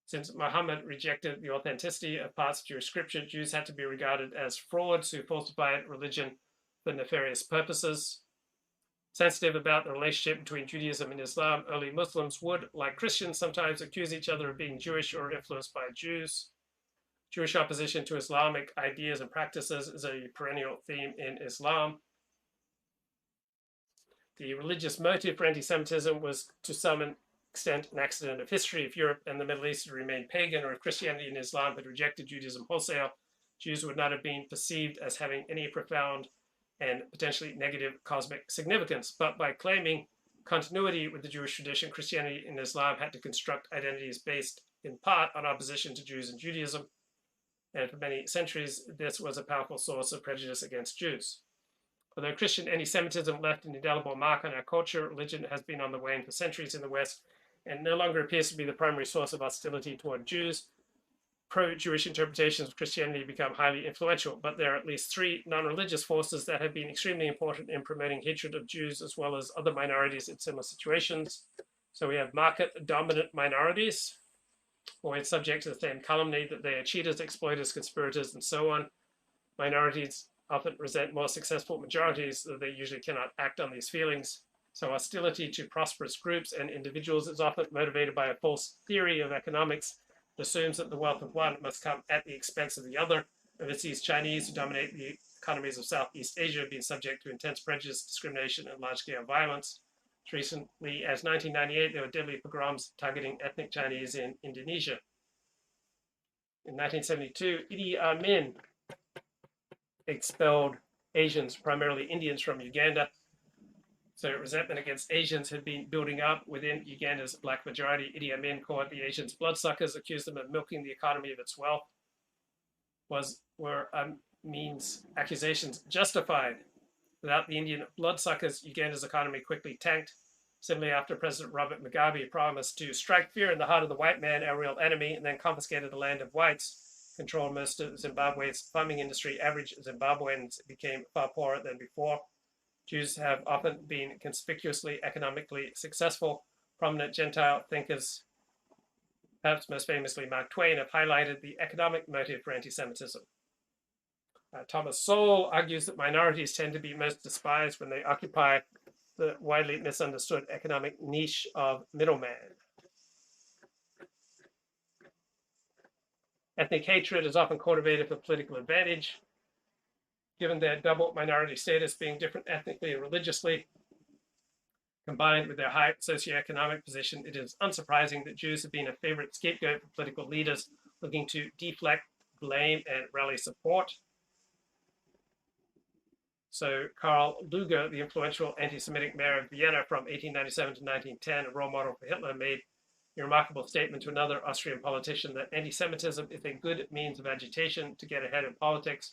Since Muhammad rejected the authenticity of parts of Jewish scripture, Jews had to be regarded as frauds who falsified religion for nefarious purposes. Sensitive about the relationship between Judaism and Islam, early Muslims would, like Christians, sometimes accuse each other of being Jewish or influenced by Jews. Jewish opposition to Islamic ideas and practices is a perennial theme in Islam. The religious motive for anti-Semitism was to some extent an accident of history. If Europe and the Middle East had remained pagan, or if Christianity and Islam had rejected Judaism wholesale, Jews would not have been perceived as having any profound and potentially negative cosmic significance. But by claiming continuity with the Jewish tradition, Christianity and Islam had to construct identities based in part on opposition to Jews and Judaism. And for many centuries, this was a powerful source of prejudice against Jews. Although Christian anti-Semitism left an indelible mark on our culture, religion has been on the wane for centuries in the West and no longer appears to be the primary source of hostility toward Jews. Pro-Jewish interpretations of Christianity become highly influential, but there are at least 3 non-religious forces that have been extremely important in promoting hatred of Jews as well as other minorities in similar situations. So we have market-dominant minorities, always subject to the same calumny that they are cheaters, exploiters, conspirators, and so on. Minorities often resent more successful majorities, though they usually cannot act on these feelings. So hostility to prosperous groups and individuals is often motivated by a false theory of economics that assumes that the wealth of one must come at the expense of the other. Overseas Chinese, who dominate the economies of Southeast Asia, have been subject to intense prejudice, discrimination, and large-scale violence. As recently as 1998, there were deadly pogroms targeting ethnic Chinese in Indonesia. In 1972, Idi Amin expelled Asians, primarily Indians, from Uganda. So resentment against Asians had been building up within Uganda's black majority. Idi Amin called the Asians bloodsuckers, accused them of milking the economy of its wealth. Were Amin's accusations justified? Without the Indian bloodsuckers, Uganda's economy quickly tanked. Similarly, after President Robert Mugabe promised to strike fear in the heart of the white man, our real enemy, and then confiscated the land of whites, controlled most of Zimbabwe's farming industry, average Zimbabweans became far poorer than before. Jews have often been conspicuously economically successful. Prominent Gentile thinkers, perhaps most famously Mark Twain, have highlighted the economic motive for anti-Semitism. Thomas Sowell argues that minorities tend to be most despised when they occupy the widely misunderstood economic niche of middleman. Ethnic hatred is often cultivated for political advantage. Given their double minority status, being different ethnically and religiously, combined with their high socioeconomic position, it is unsurprising that Jews have been a favorite scapegoat for political leaders looking to deflect blame and rally support. So Karl Lueger, the influential anti-Semitic mayor of Vienna from 1897 to 1910, a role model for Hitler, made a remarkable statement to another Austrian politician that anti-Semitism is a good means of agitation to get ahead in politics.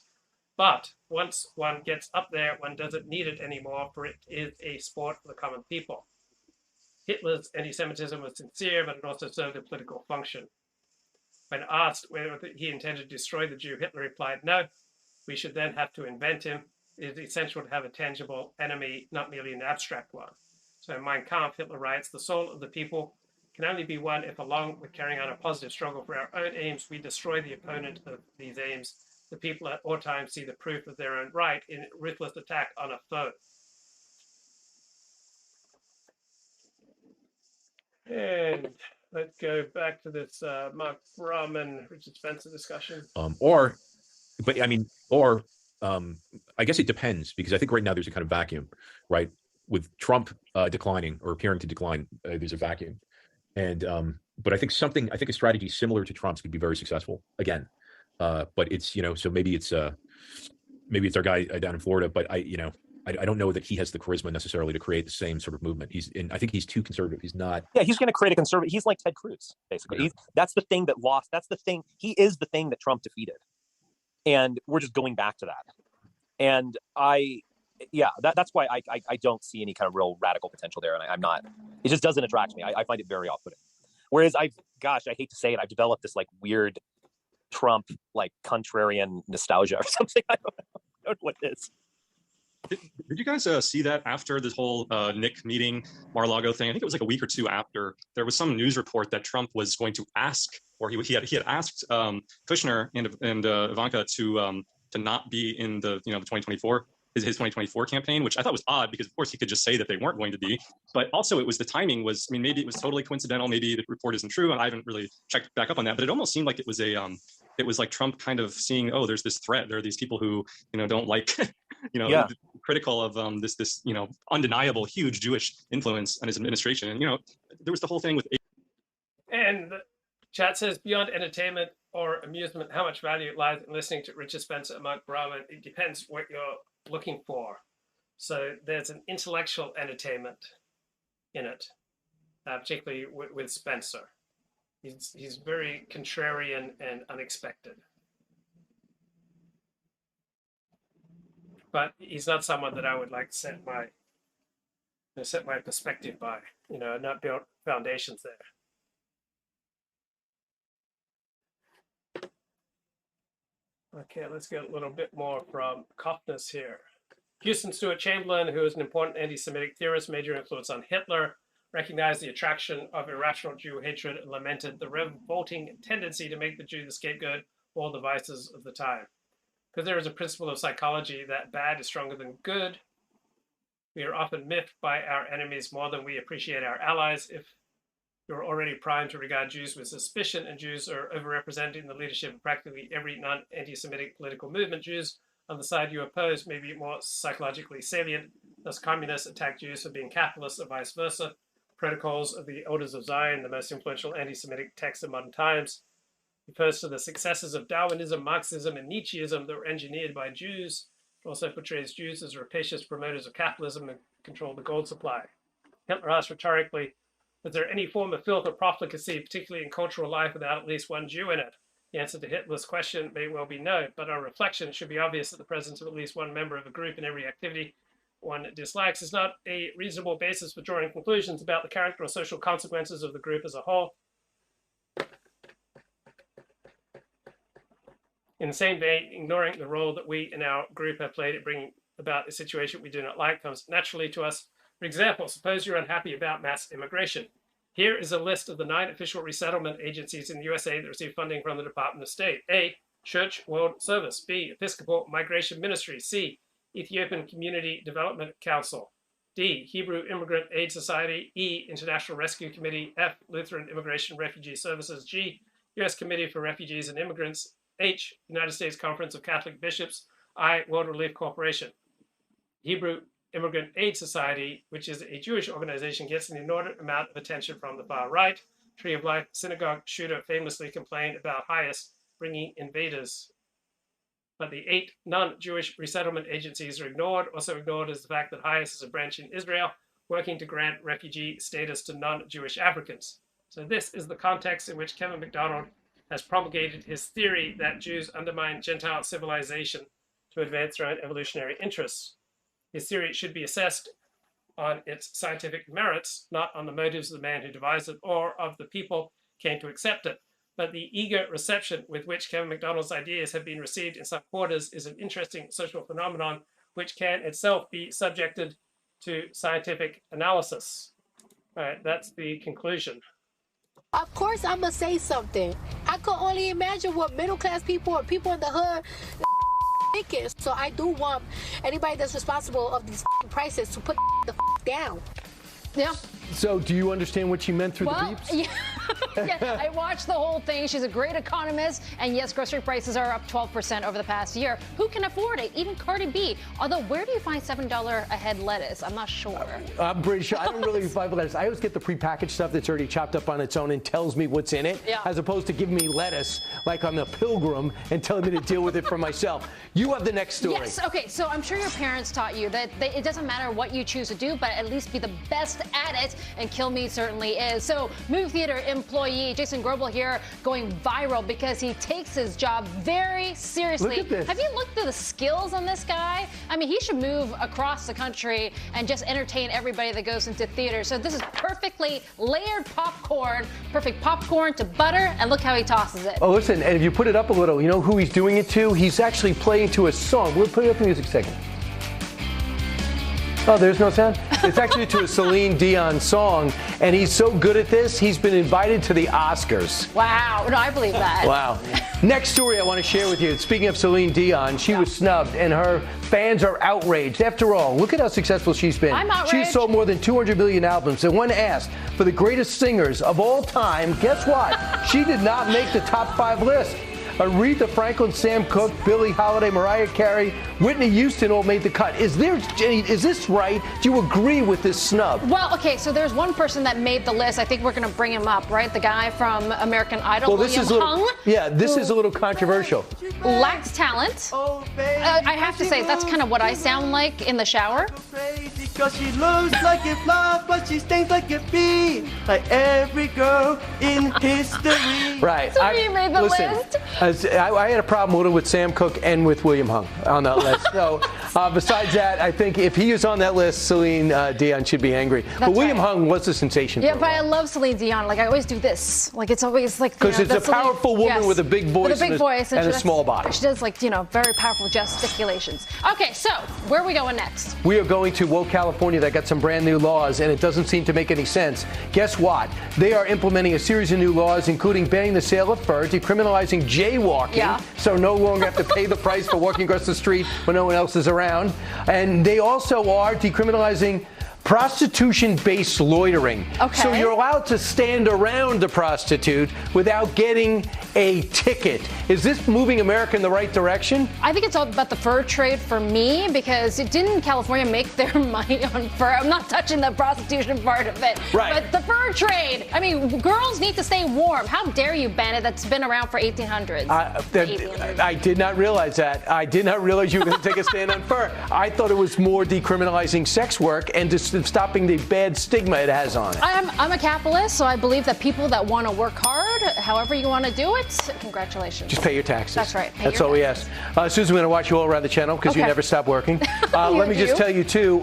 But once one gets up there, one doesn't need it anymore, for it is a sport for the common people. Hitler's anti-Semitism was sincere, but it also served a political function. When asked whether he intended to destroy the Jew, Hitler replied, no, we should then have to invent him. It is essential to have a tangible enemy, not merely an abstract one. So in Mein Kampf, Hitler writes, the soul of the people can only be won if, along with carrying on a positive struggle for our own aims, we destroy the opponent of these aims. The people at all times see the proof of their own right in ruthless attack on a foe. And let's go back to this Mark Brahman, Richard Spencer discussion. I guess it depends, because I think right now there's a kind of vacuum, right? With Trump declining or appearing to decline, there's a vacuum. And but I think a strategy similar to Trump's could be very successful again. But it's, so maybe it's our guy down in Florida, but I don't know that he has the charisma necessarily to create the same sort of movement. I think he's too conservative. He's not. Yeah, he's going to create a conservative. He's like Ted Cruz, basically. Yeah. That's the thing that lost. That's the thing. He is the thing that Trump defeated. And we're just going back to that. And that's why I don't see any kind of real radical potential there. And I'm not, it just doesn't attract me. I find it very off-putting. Whereas I hate to say it, I've developed this like weird Trump, like contrarian nostalgia or something. I don't know what it is. Did you guys see that after this whole Nick meeting, Mar-a-Lago thing? I think it was like a week or two after. There was some news report that Trump was going to ask, or he had asked Kushner and Ivanka to not be in the 2024 his 2024 campaign, which I thought was odd because of course he could just say that they weren't going to be. But also it was the timing was, I mean, maybe it was totally coincidental. Maybe the report isn't true, and I haven't really checked back up on that. But it almost seemed like it was it was like Trump kind of seeing, oh, there's this threat. There are these people who don't like critical of this undeniable huge Jewish influence on his administration. And there was the whole thing with. And the chat says, beyond entertainment or amusement, how much value lies in listening to Richard Spencer and Mark Brahman? It depends what you're looking for. So there's an intellectual entertainment in it, particularly with Spencer. He's very contrarian and unexpected. But he's not someone that I would like to set my perspective by, not build foundations there. Okay, let's get a little bit more from Cofnas here. Houston Stewart Chamberlain, who is an important anti-Semitic theorist, major influence on Hitler, recognized the attraction of irrational Jew hatred and lamented the revolting tendency to make the Jew the scapegoat of all the vices of the time. Because there is a principle of psychology that bad is stronger than good, we are often miffed by our enemies more than we appreciate our allies. If you're already primed to regard Jews with suspicion, and Jews are overrepresented in the leadership of practically every non-anti-Semitic political movement, Jews on the side you oppose may be more psychologically salient. Thus, communists attack Jews for being capitalists or vice versa. Protocols of the Elders of Zion, the most influential anti-Semitic text of modern times, refers to the successes of Darwinism, Marxism, and Nietzscheism that were engineered by Jews. It also portrays Jews as rapacious promoters of capitalism and control the gold supply. Hitler asked rhetorically, was there any form of filth or profligacy, particularly in cultural life, without at least one Jew in it? The answer to Hitler's question may well be no, but on reflection, it should be obvious that the presence of at least one member of a group in every activity one dislikes is not a reasonable basis for drawing conclusions about the character or social consequences of the group as a whole. In the same vein, ignoring the role that we in our group have played at bringing about a situation we do not like comes naturally to us. For example, suppose you're unhappy about mass immigration. Here is a list of the 9 official resettlement agencies in the USA that receive funding from the Department of State. A, Church World Service. B, Episcopal Migration Ministry. C, Ethiopian Community Development Council. D, Hebrew Immigrant Aid Society. E, International Rescue Committee. F, Lutheran Immigration Refugee Services. G, U.S. Committee for Refugees and Immigrants. H, United States Conference of Catholic Bishops. I, World Relief Corporation. Hebrew Immigrant Aid Society, which is a Jewish organization, gets an inordinate amount of attention from the far right. Tree of Life synagogue shooter famously complained about HIAS bringing invaders. But the 8 non-Jewish resettlement agencies are ignored. Also ignored is the fact that HIAS is a branch in Israel working to grant refugee status to non-Jewish Africans. So this is the context in which Kevin MacDonald has promulgated his theory that Jews undermine Gentile civilization to advance their own evolutionary interests. His theory should be assessed on its scientific merits, not on the motives of the man who devised it or of the people who came to accept it. But the eager reception with which Kevin MacDonald's ideas have been received in some quarters is an interesting social phenomenon which can itself be subjected to scientific analysis. All right, that's the conclusion. Of course I'm gonna say something. I can only imagine what middle class people or people in the hood thinking. So I do want anybody that's responsible of these prices to put the down. Yeah. So do you understand what she meant through the beeps? Yeah. Yeah, I watched the whole thing. She's a great economist. And yes, grocery prices are up 12% over the past year. Who can afford it? Even Cardi B. Although, where do you find $7 a head lettuce? I'm not sure. I'm pretty sure. I don't really buy lettuce. I always get the prepackaged stuff that's already chopped up on its own and tells me what's in it, as opposed to giving me lettuce like I'm a pilgrim and telling me to deal with it for myself. You have the next story. Yes. Okay. So I'm sure your parents taught you that it doesn't matter what you choose to do, but at least be the best at it. And Kill Me certainly is. So movie theater employee Jason Grobel here going viral because he takes his job very seriously. Look at this. Have you looked at the skills on this guy? I mean, he should move across the country and just entertain everybody that goes into theater. So this is perfectly layered popcorn, perfect popcorn to butter, and look how he tosses it. Oh, listen, and if you put it up a little, you know who he's doing it to? He's actually playing to a song. We'll put it up in the music segment. Oh, there's no sound? It's actually to a Celine Dion song, and he's so good at this, he's been invited to the Oscars. Wow. No, I believe that. Wow. Next story I want to share with you. Speaking of Celine Dion, she was snubbed, and her fans are outraged. After all, look at how successful she's been. I'm outraged. She's sold more than 200 million albums, and when asked for the greatest singers of all time, guess what? She did not make the top 5 list. Aretha Franklin, Sam Cooke, Billie Holiday, Mariah Carey, Whitney Houston all made the cut. Is this right? Do you agree with this snub? Well, okay, so there's one person that made the list. I think we're going to bring him up, right? The guy from American Idol, William Hung. Yeah, this is a little controversial. Lacks talent. I have to say, that's kind of what I sound like in the shower. Because she looks like a flower, but she stinks like a bee, like every girl in history. Right. So he made the list. I had a problem with Sam Cooke and with William Hung on that list. So besides that, I think if he is on that list, Celine Dion should be angry. But William Hung was a sensation. Yeah, but I love Celine Dion. Like I always do this. Like it's always like because it's a powerful woman with a big voice, and a small body. She does like very powerful gesticulations. Okay, so where are we going next? We are going to Woke California that got some brand new laws, and it doesn't seem to make any sense. Guess what? They are implementing a series of new laws, including banning the sale of fur, decriminalizing jaywalking, so no longer have to pay the price for walking across the street when no one else is around. And they also are decriminalizing prostitution-based loitering. Okay. So you're allowed to stand around a prostitute without getting a ticket. Is this moving America in the right direction? I think it's all about the fur trade for me, because didn't California make their money on fur? I'm not touching the prostitution part of it. Right. But the fur trade. I mean, girls need to stay warm. How dare you ban it? That's been around for 1800s. I did not realize that. I did not realize you were going to take a stand on fur. I thought it was more decriminalizing sex work and just stopping the bad stigma it has on it. I'm a capitalist, so I believe that people that want to work hard, however you want to do it, congratulations. Just pay your taxes. That's right. That's all we ask. Susan, we're going to watch you all around the channel because you never stop working. Let me just tell you, too,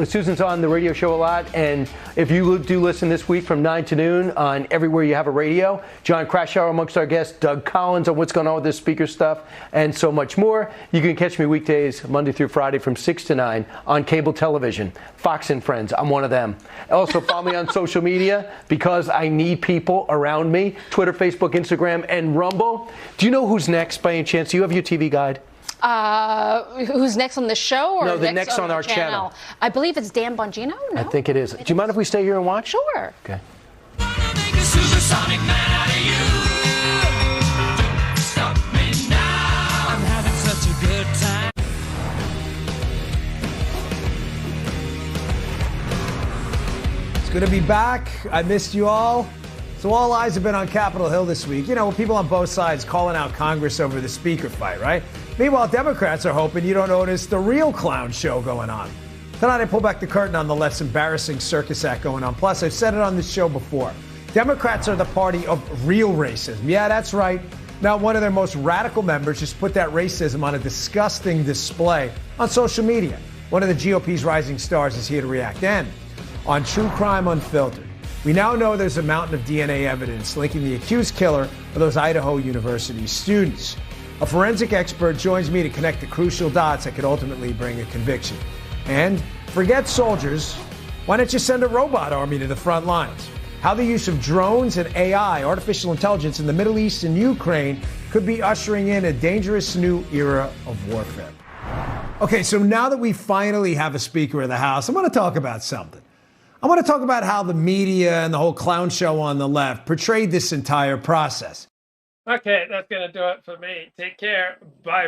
Susan's on the radio show a lot, and if you do listen this week from 9 to noon on everywhere you have a radio, John Krashower amongst our guests, Doug Collins on what's going on with this speaker stuff, and so much more. You can catch me weekdays, Monday through Friday from 6 to 9 on cable television. Fox and Friends, I'm one of them. Also, follow me on social media because I need people around me. Twitter, Facebook, Instagram, and Rumble. Do you know who's next by any chance? Do you have your TV guide? Who's next on the show? Or no, the next on our channel. I believe it's Dan Bongino. No? I think it is. Do you mind if we stay here and watch? Sure. Okay. Good to be back. I missed you all. So all eyes have been on Capitol Hill this week. You know, people on both sides calling out Congress over the speaker fight, right? Meanwhile, Democrats are hoping you don't notice the real clown show going on. Tonight, I pull back the curtain on the less embarrassing circus act going on. Plus, I've said it on this show before. Democrats are the party of real racism. Yeah, that's right. Now, one of their most radical members just put that racism on a disgusting display on social media. One of the GOP's rising stars is here to react. And on True Crime Unfiltered, we now know there's a mountain of DNA evidence linking the accused killer of those Idaho University students. A forensic expert joins me to connect the crucial dots that could ultimately bring a conviction. And forget soldiers, why don't you send a robot army to the front lines? How the use of drones and AI, artificial intelligence, in the Middle East and Ukraine could be ushering in a dangerous new era of warfare. Okay, so now that we finally have a Speaker of the House, I'm going to talk about something. I want to talk about how the media and the whole clown show on the left portrayed this entire process. Okay, that's going to do it for me. Take care. Bye.